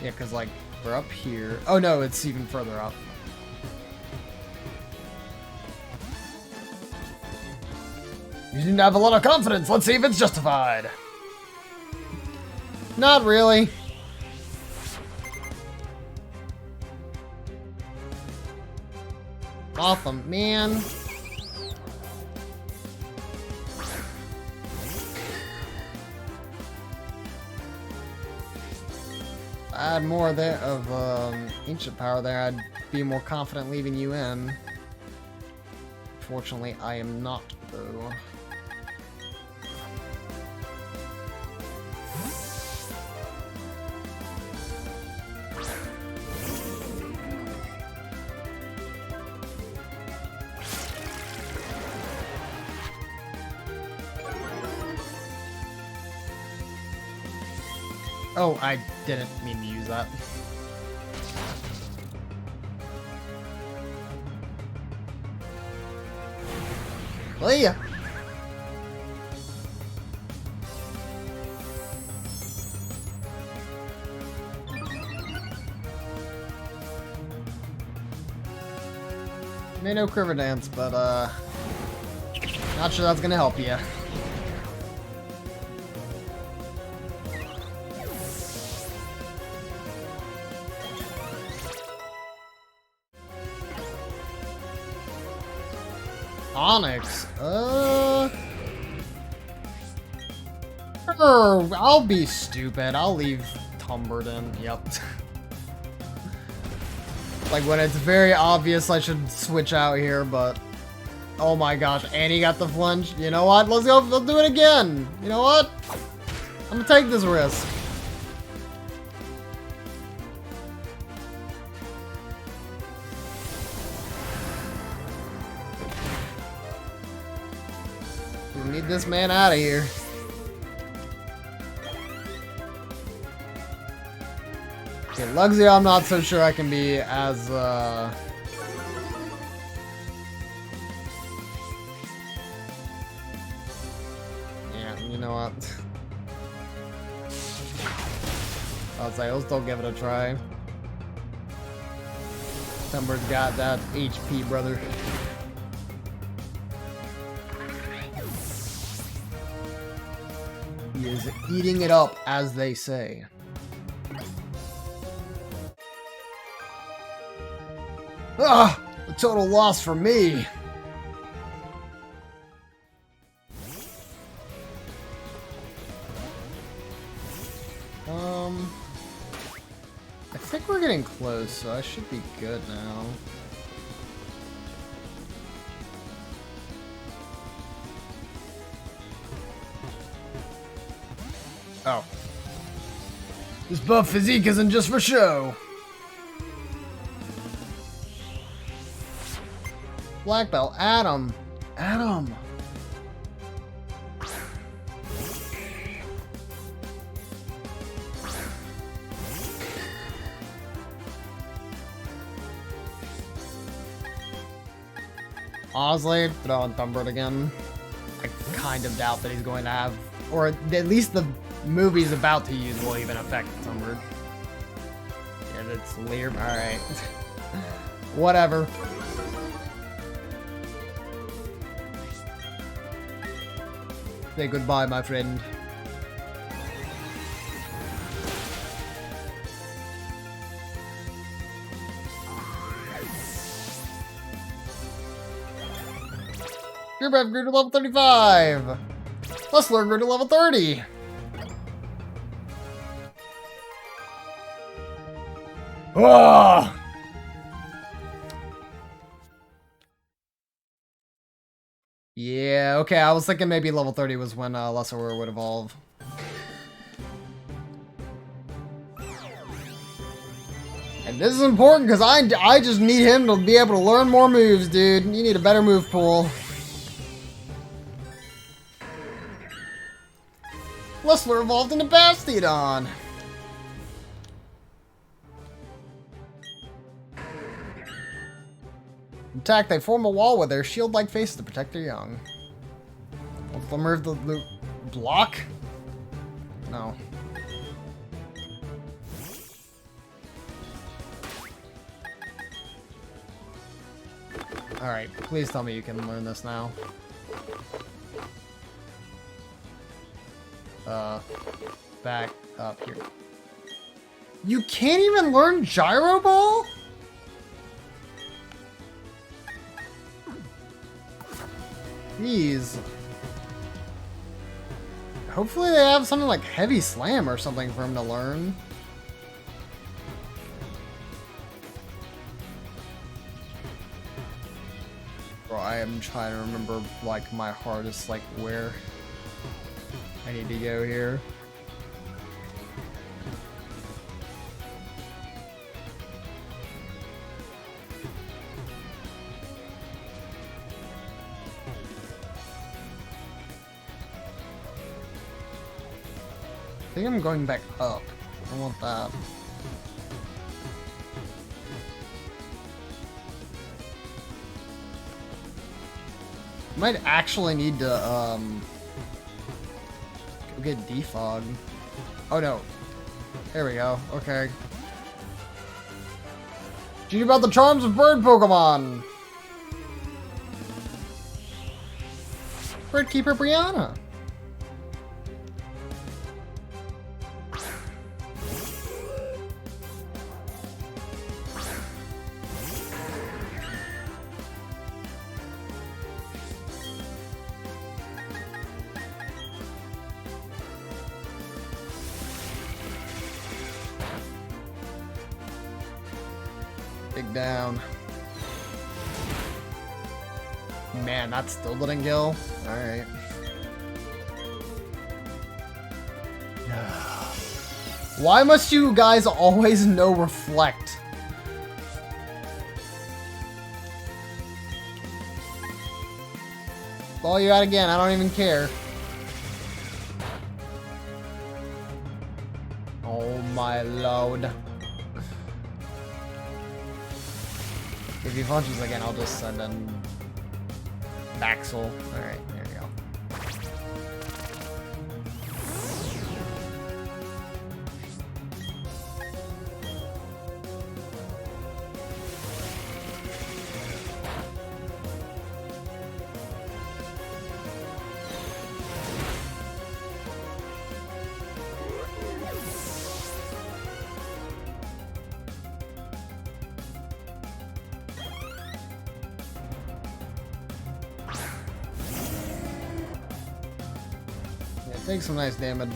Yeah, cause like, we're up here. Oh no, it's even further up. You seem to have a lot of confidence. Let's see if it's justified. Not really. Awesome, man. If I had more there of ancient power there, I'd be more confident leaving you in. Fortunately, I am not, though. Oh, I didn't mean to use that. Leah! Made no quiver dance, but not sure that's gonna help you. Onyx, I'll be stupid. I'll leave Tumbert in. Yep. Like when it's very obvious I should switch out here, but oh my gosh, and he got the flinch. You know what? Let's go. Let's do it again. You know what? I'm gonna take this risk. We need this man out of here. Okay, Luxio, I'm not so sure I can be as, yeah, you know what? I'll say, let's still give it a try. Tumbert's got that HP, brother. He is eating it up, as they say. Ah! A total loss for me! I think we're getting close, so I should be good now. Oh. This buff physique isn't just for show. Black belt, Adam. Adam. Honestly, throw on Tumbert again. I kind of doubt that he's going to have, or at least the move he's about to use will even affect Tumbert. Yeah, that's Lear. Alright. Say goodbye, my friend. Your breath grew to level 35. Hustler grew to level 30. Ugh. Yeah, okay, I was thinking maybe level 30 was when Lesser would evolve. And this is important because I just need him to be able to learn more moves, dude. You need a better move pool. Lesser evolved into Bastiodon. Attack, they form a wall with their shield-like face to protect their young. Let's remove the block? No. Alright, please tell me you can learn this now. Back up here. You can't even learn Gyro Ball? Jeez. Hopefully they have something like Heavy Slam or something for him to learn. Bro, I am trying to remember, like, my hardest, like, where I need to go here. I think I'm going back up. I want that. Might actually need to, go get defog. Oh no. There we go. Okay. Did you about the charms of bird Pokemon? Bird Keeper Brianna. Dig down. Man, that still didn't kill. Alright. Why must you guys always know Reflect? Call you out again, I don't even care. Oh my lord. If he punches again, I'll just send in Baxel. Alright, there we go. Take some nice damage.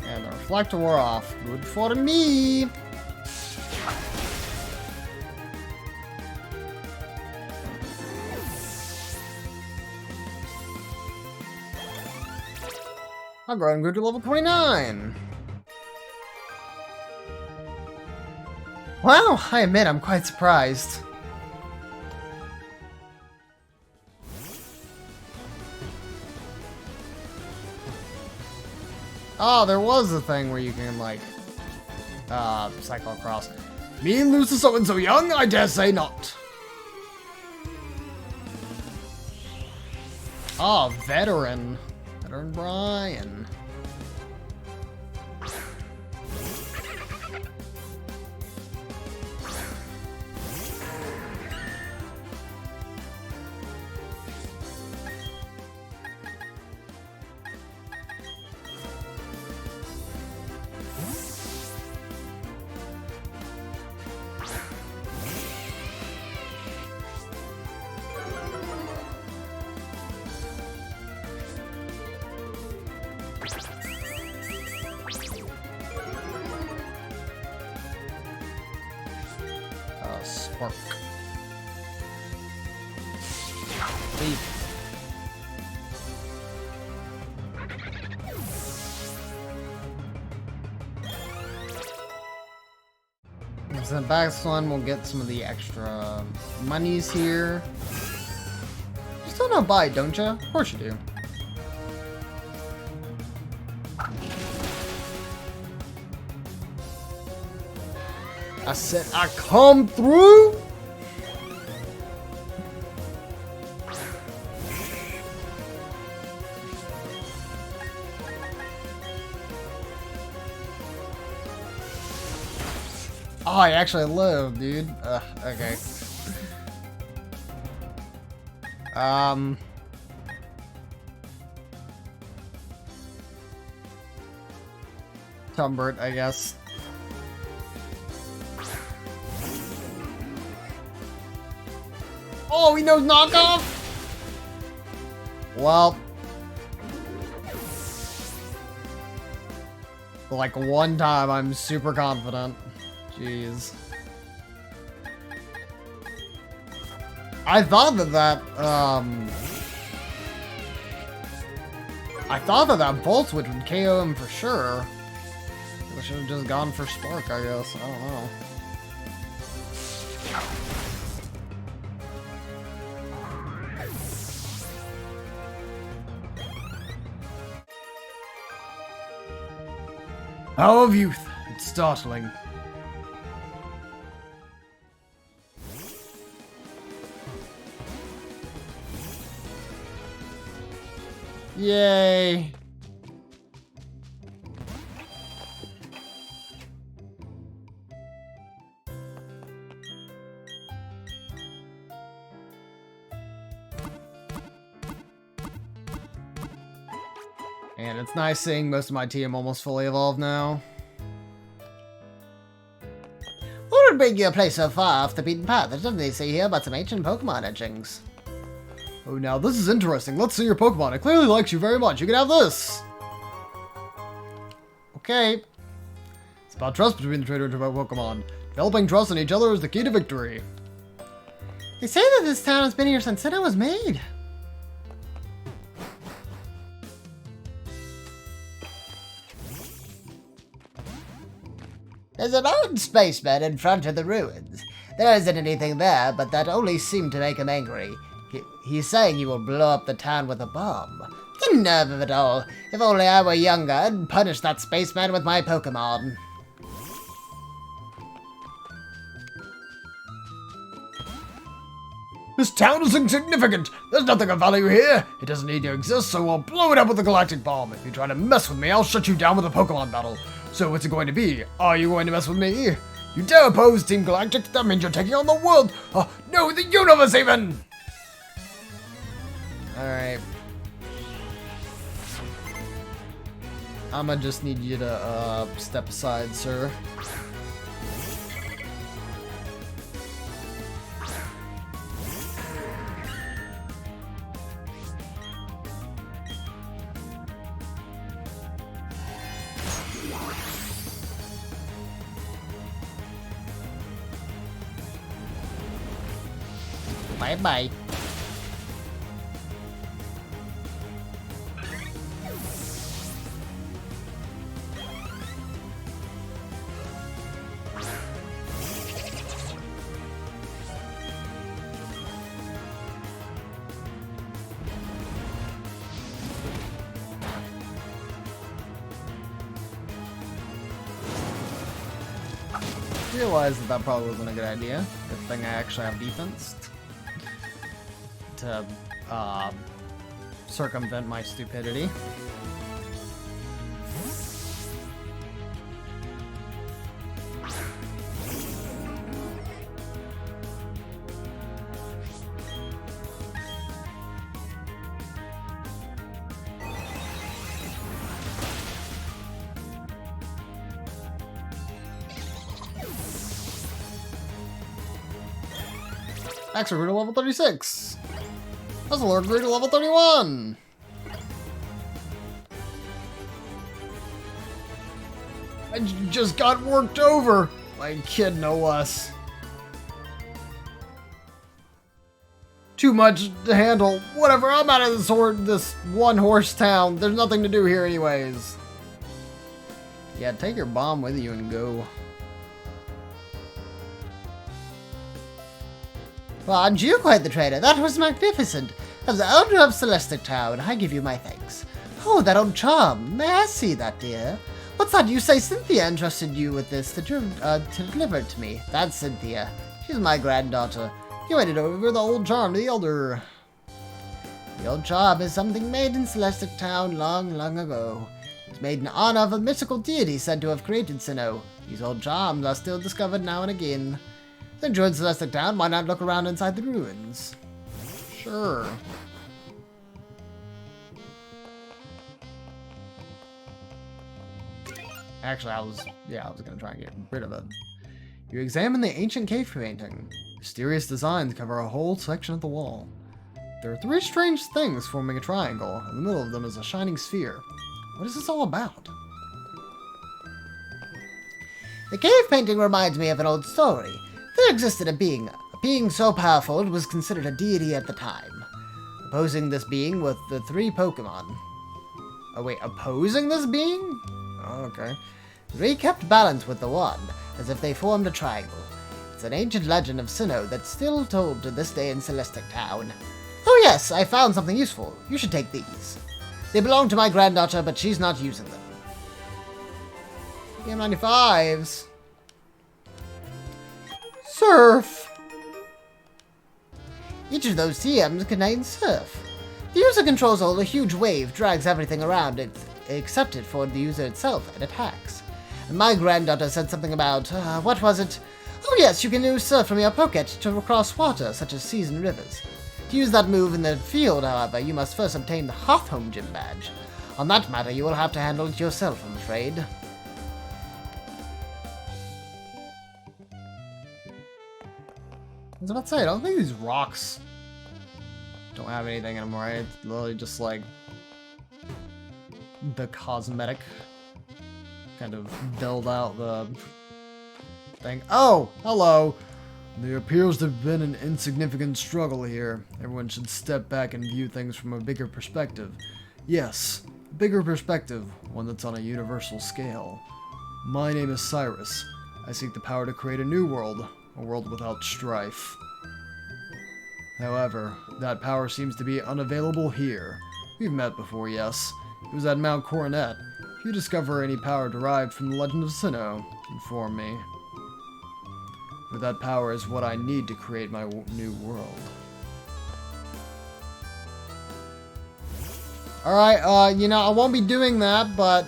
And the reflector wore off. Good for me. I'll go ahead and go to level 29. Wow, I admit I'm quite surprised. Oh, there was a thing where you can, like, cycle across. Me and lose to someone so young? I dare say not. Ah, veteran. Veteran Brian. Spark. Leave. So the next one, we'll get some of the extra monies here. You still don't buy, don't you? Of course you do. I said I come through. Oh, I actually live, dude. Okay. Tumbert, I guess. Oh, he knows knockoff? Well. Like one time, I'm super confident. Jeez. I thought that I thought that Volt Switch would KO him for sure. I should have just gone for Spark, I guess. I don't know. Power of youth. It's startling. Yay. And it's nice seeing most of my team almost fully evolved now. What would bring you a place so far off the beaten path? There's nothing to see here but some ancient Pokemon etchings. Oh, now this is interesting. Let's see your Pokemon. It clearly likes you very much. You can have this. Okay. It's about trust between the trader and Pokemon. Developing trust in each other is the key to victory. They say that this town has been here since Sinnoh was made. There's an old spaceman in front of the ruins. There isn't anything there, but that only seemed to make him angry. He's saying you will blow up the town with a bomb. The nerve of it all. If only I were younger, I'd punish that spaceman with my Pokemon. This town is insignificant. There's nothing of value here. It doesn't need to exist, so we'll blow it up with a galactic bomb. If you try to mess with me, I'll shut you down with a Pokemon battle. So what's it going to be? Are you going to mess with me? You dare oppose Team Galactic? That means you're taking on the world. No, the universe even! Alright. I'ma just need you to, step aside, sir. Bye-bye. realized that probably wasn't a good idea. Good thing I actually have defense to circumvent my stupidity. Extra grew to level 36. Puzzler grew to level 31. I just got worked over. My kid, no less. Too much to handle. Whatever, I'm out of this one horse town. There's nothing to do here anyways. Yeah, take your bomb with you and go. Well, aren't you quite the trainer? That was magnificent. As the owner of Celestic Town, I give you my thanks. Oh, that old charm. May I see that, dear? What's that? You say Cynthia entrusted you with this to deliver it to me. That's Cynthia. She's my granddaughter. You handed over the old charm to the elder. The old charm is something made in Celestic Town long, long ago. It's made in honor of a mystical deity said to have created Sinnoh. These old charms are still discovered now and again. Then join Celestic Town, why not look around inside the ruins? Sure. Actually, I was gonna try and get rid of it. You examine the ancient cave painting. Mysterious designs cover a whole section of the wall. There are three strange things forming a triangle. In the middle of them is a shining sphere. What is this all about? The cave painting reminds me of an old story. There existed a being so powerful it was considered a deity at the time. Opposing this being with the three Pokemon. Oh wait, opposing this being? Oh, okay. Three kept balance with the one, as if they formed a triangle. It's an ancient legend of Sinnoh that's still told to this day in Celestic Town. Oh yes, I found something useful. You should take these. They belong to my granddaughter, but she's not using them. EM95s. Surf! Each of those TMs contains surf. The user controls all a huge wave, drags everything around it, except it for the user itself, and attacks. And my granddaughter said something about, what was it? Oh yes, you can use surf from your pocket to cross water, such as seas and rivers. To use that move in the field, however, you must first obtain the Hearthome Gym badge. On that matter, you will have to handle it yourself, I'm afraid. I was about to say, I don't think these rocks don't have anything anymore. It's literally just like the cosmetic kind of build out the thing. Oh, hello. There appears to have been an insignificant struggle here. Everyone should step back and view things from a bigger perspective. Yes, a bigger perspective, one that's on a universal scale. My name is Cyrus. I seek the power to create a new world. A world without strife. However, that power seems to be unavailable here. We've met before, yes. It was at Mount Coronet. If you discover any power derived from the legend of Sinnoh, inform me. For that power is what I need to create my new world. Alright, you know, I won't be doing that, but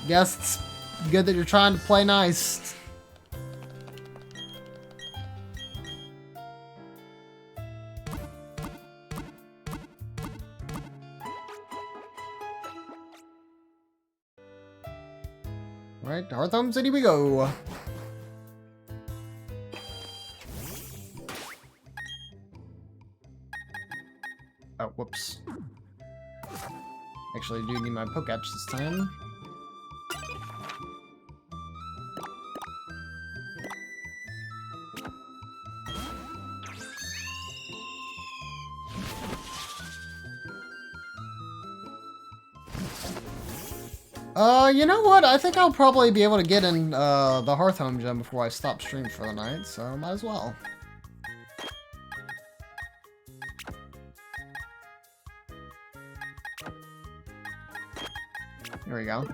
I guess it's good that you're trying to play nice. Alright, Hearthome City we go. Oh, whoops. Actually, I do need my Poketch this time. You know what? I think I'll probably be able to get in the Hearthome Gym before I stop stream for the night, so might as well. There we go.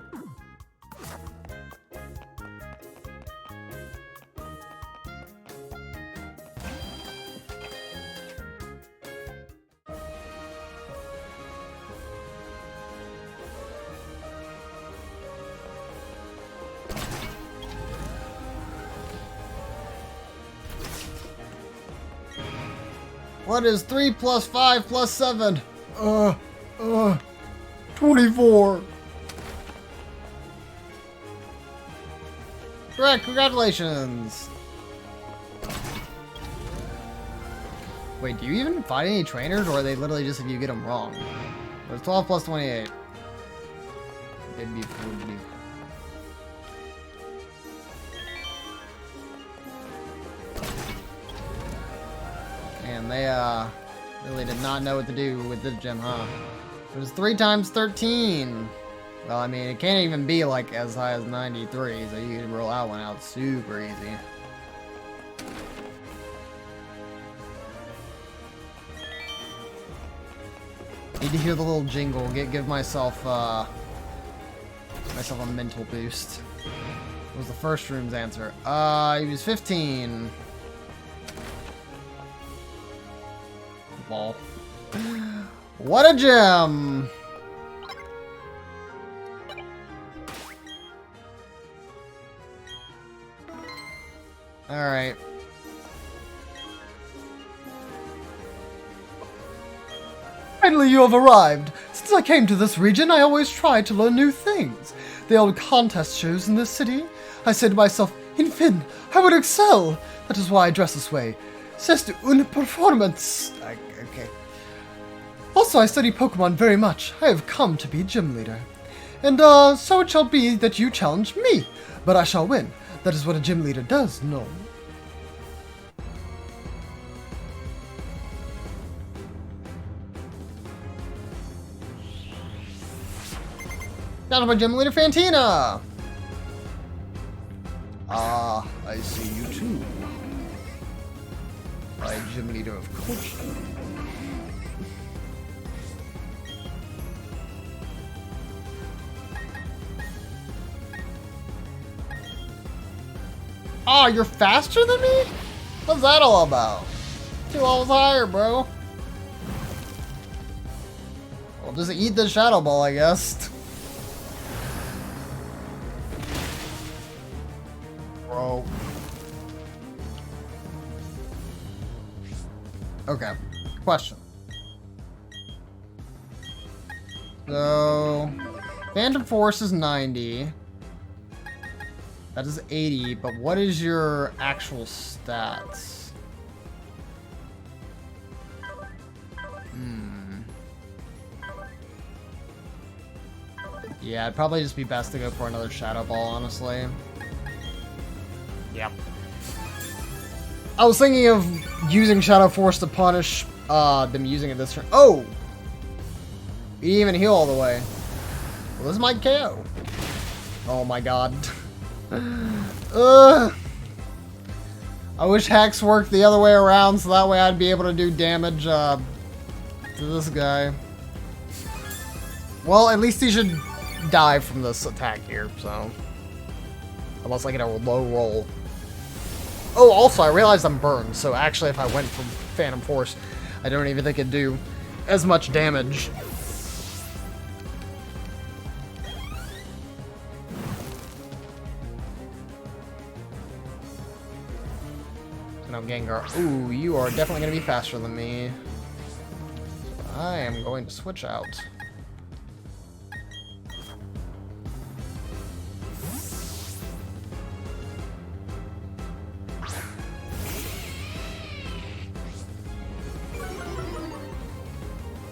What is 3 plus 5 plus 7? 24. Correct, congratulations. Wait, do you even fight any trainers, or are they literally just if you get them wrong? It's 12 plus 28. It'd be 40. And they, really did not know what to do with this gem, huh? It was 3 times 13. Well, I mean, it can't even be, like, as high as 93, so you can roll that one out super easy. Need to hear the little jingle. Give myself a mental boost. What was the first room's answer? He was 15. Ball. What a gem! Alright. Finally you have arrived! Since I came to this region, I always try to learn new things. The old contest shows in this city. I say to myself, in Finn, I would excel! That is why I dress this way. C'est une performance! Okay. Also, I study Pokemon very much. I have come to be gym leader. And, so it shall be that you challenge me. But I shall win. That is what a gym leader does, no? Down by gym leader Fantina! Ah, I see you too. By gym leader of culture. Oh, you're faster than me? What's that all about? 2 levels higher, bro. Well, just eat the Shadow Ball, I guess. Bro. Okay. Question. So, Phantom Force is 90. That is 80, but what is your actual stats? Yeah, it'd probably just be best to go for another Shadow Ball, honestly. Yep. I was thinking of using Shadow Force to punish them using it this turn. Oh! You didn't even heal all the way. Well, this might KO. Oh my god. I wish Hex worked the other way around so that way I'd be able to do damage to this guy. Well, at least he should die from this attack here, so. Unless I get a low roll. Oh, also, I realized I'm burned, so actually if I went for Phantom Force, I don't even think it'd do as much damage. No, Gengar. Ooh, you are definitely going to be faster than me. I am going to switch out.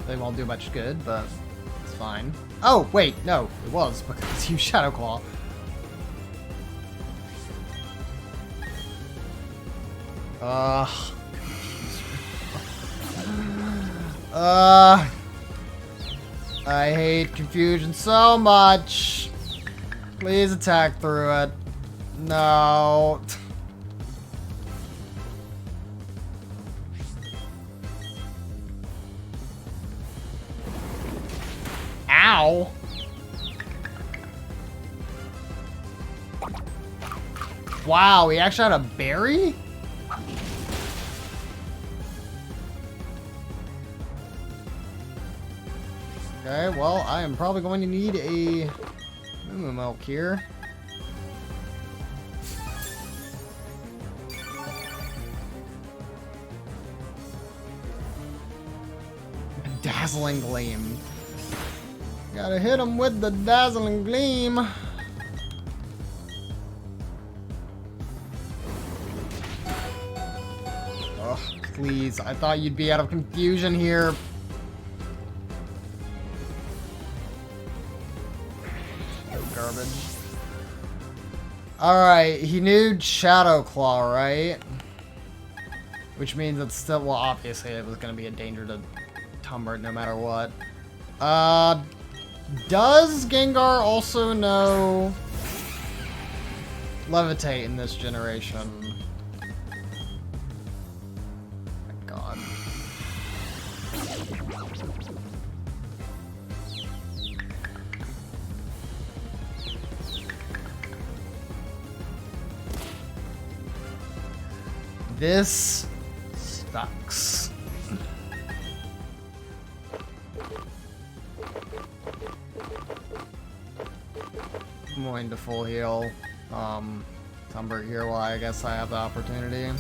They won't do much good, but it's fine. Oh, wait, no, it was because you Shadow Claw. I hate confusion so much. Please attack through it. No. Ow. Wow, he actually had a berry? Okay, well, I am probably going to need a Moo Milk here. Dazzling Gleam. Gotta hit him with the Dazzling Gleam. Ugh, please. I thought you'd be out of confusion here. Garbage. Alright, he knew Shadow Claw, right? Which means it's still, well, obviously it was going to be a danger to Tumbert no matter what. Does Gengar also know Levitate in this generation? My God. This sucks. I'm going to full heal. Tumbert here while I guess I have the opportunity.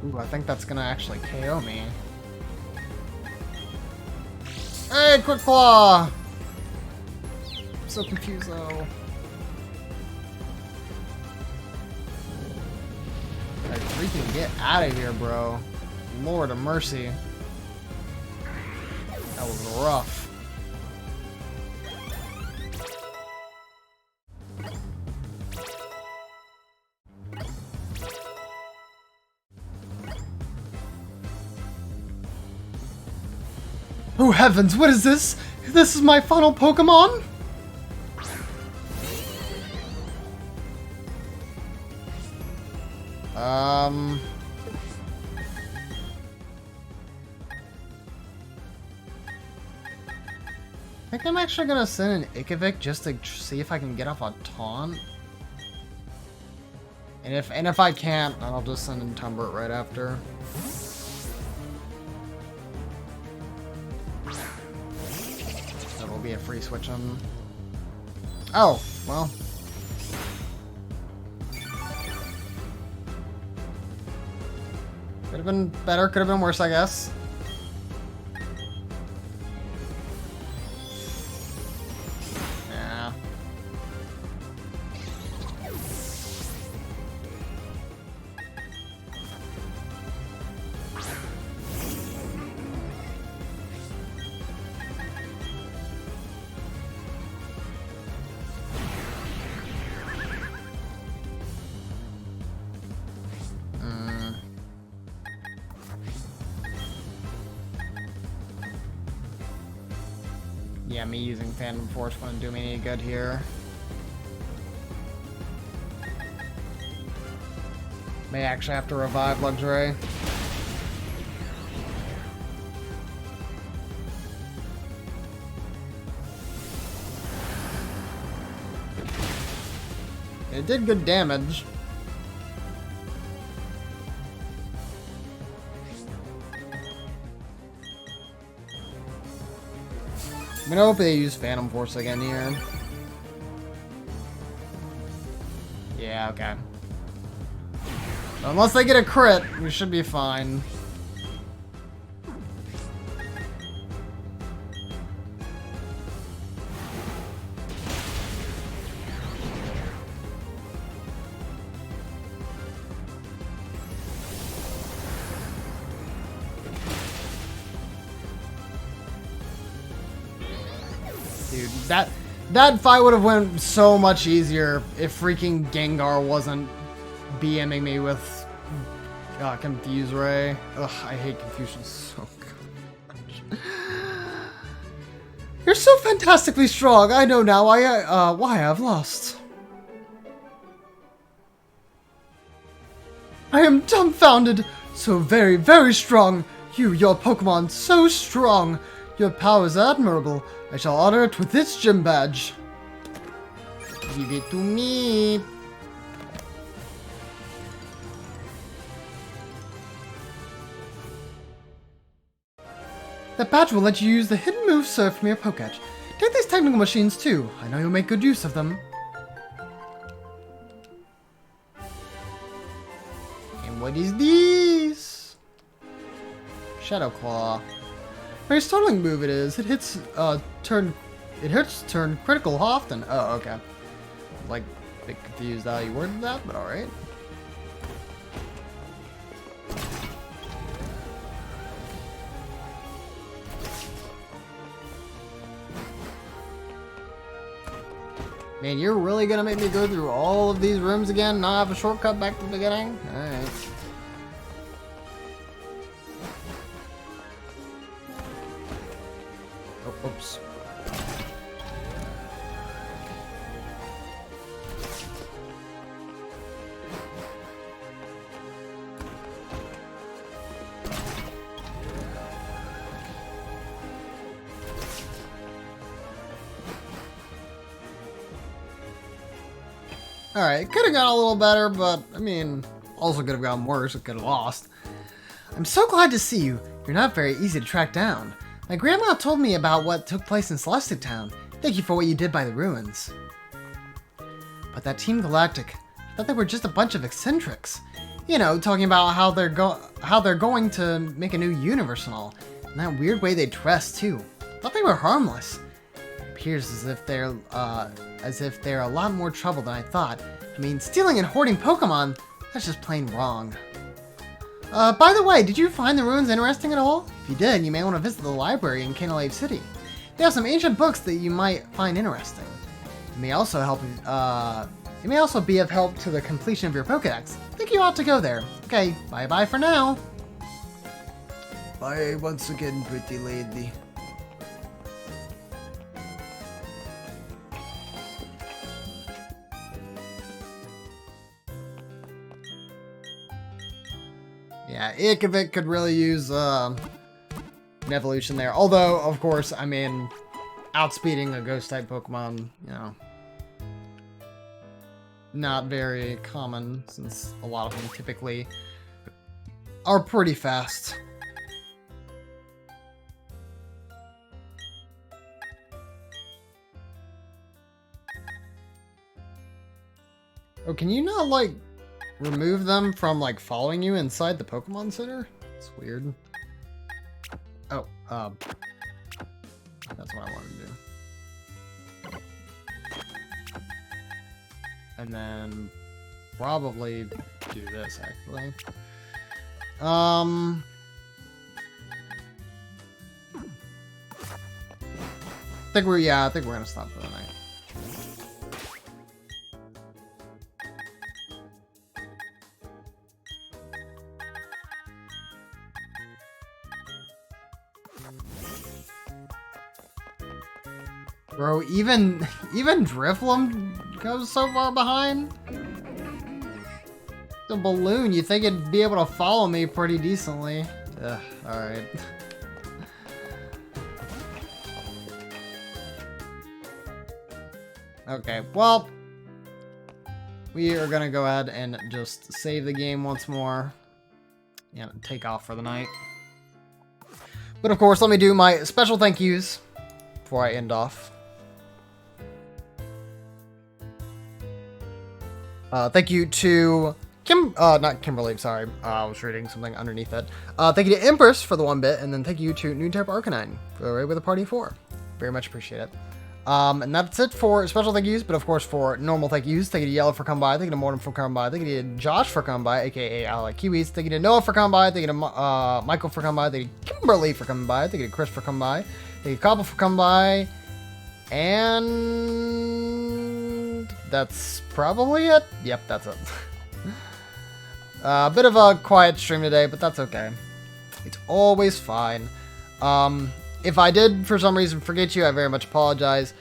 Ooh, I think that's gonna actually KO me. Hey, Quick Claw! I'm so confused though. Like, freaking get out of here, bro. Lord of mercy. That was rough. Oh heavens, what is this? This is my final Pokemon? I think I'm actually gonna send an Ikavik just to see if I can get off a taunt. And if I can't, I'll just send in Tumbert right after. That'll be a free switch on. Oh, well. Could have been better, could have been worse, I guess. Yeah. Yeah, me using Phantom Force wouldn't do me any good here. May actually have to revive Luxray. It did good damage. I'm gonna hope they use Phantom Force again here. Yeah, okay. Unless they get a crit, we should be fine. Dude, that fight would have went so much easier if freaking Gengar wasn't BMing me with Confuse Ray. Ugh, I hate confusion so much. You're so fantastically strong. I know now why I've lost. I am dumbfounded. So very, very strong. Your Pokemon, so strong. Your power is admirable. I shall honor it with this gym badge. Give it to me. That badge will let you use the hidden move served from your Pokédex. Take these technical machines too. I know you'll make good use of them. And what is this? Shadow Claw. Very startling move it is. It hits turn critical often. Oh, okay. Like a bit confused how you worded that, but alright. Man, you're really gonna make me go through all of these rooms again, not have a shortcut back to the beginning? Alright. Oh, oops. Alright, it could have gone a little better, but, I mean, also could have gone worse. It could have lost. I'm so glad to see you. You're not very easy to track down. My grandma told me about what took place in Celestic Town. Thank you for what you did by the ruins. But that Team Galactic, I thought they were just a bunch of eccentrics. You know, talking about how they're going to make a new universe and all. And that weird way they dress, too. I thought they were harmless. It appears as if they're a lot more trouble than I thought. I mean, stealing and hoarding Pokemon, that's just plain wrong. By the way, did you find the ruins interesting at all? If you did, you may want to visit the library in Canalave City. They have some ancient books that you might find interesting. It may also help. It may also be of help to the completion of your Pokédex. I think you ought to go there. Okay, bye-bye for now. Bye once again, pretty lady. Yeah, Ikavik could really use an evolution there. Although, of course, I mean, outspeeding a ghost-type Pokemon, you know, not very common, since a lot of them typically are pretty fast. Oh, can you not, like, remove them from, like, following you inside the Pokemon Center? It's weird. Oh, that's what I wanted to do. And then probably do this, actually. I think we're gonna stop for the night. Bro, even Drifloon goes so far behind? The balloon, you think it'd be able to follow me pretty decently. Ugh, alright. Okay, well, we are gonna go ahead and just save the game once more. Yeah, take off for the night. But of course, let me do my special thank yous before I end off. Thank you to not Kimberly, sorry. I was reading something underneath it. Thank you to Empress for the 1 bit, and then thank you to New Type Arcanine for the raid with a party 4. Very much appreciate it. And that's it for special thank yous, but of course for normal thank yous, thank you to Yellow for coming by, thank you to Mortem for coming by, thank you to Josh for coming by, aka I Like Kiwis, thank you to Noah for coming by, thank you to Michael for coming by, thank you to Kimberly for coming by, thank you to Chris for coming by, thank you to Cobble for coming by, and that's probably it. Yep, that's it. A bit of a quiet stream today, but that's okay. It's always fine. If I did, for some reason, forget you, I very much apologize.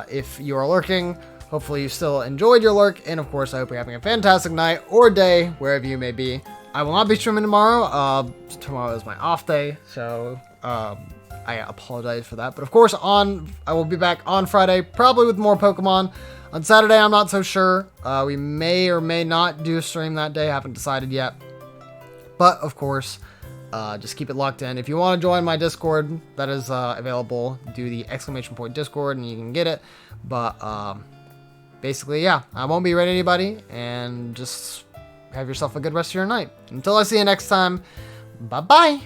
If you are lurking, hopefully you still enjoyed your lurk, and of course, I hope you're having a fantastic night or day, wherever you may be. I will not be streaming tomorrow. Tomorrow is my off day, so I apologize for that. But of course, I will be back on Friday, probably with more Pokemon. On Saturday, I'm not so sure. We may or may not do a stream that day. I haven't decided yet. But of course, just keep it locked in. If you want to join my Discord, that is available. Do the ! Discord and you can get it. But basically, yeah, I won't be raiding anybody, and just have yourself a good rest of your night. Until I see you next time, bye-bye.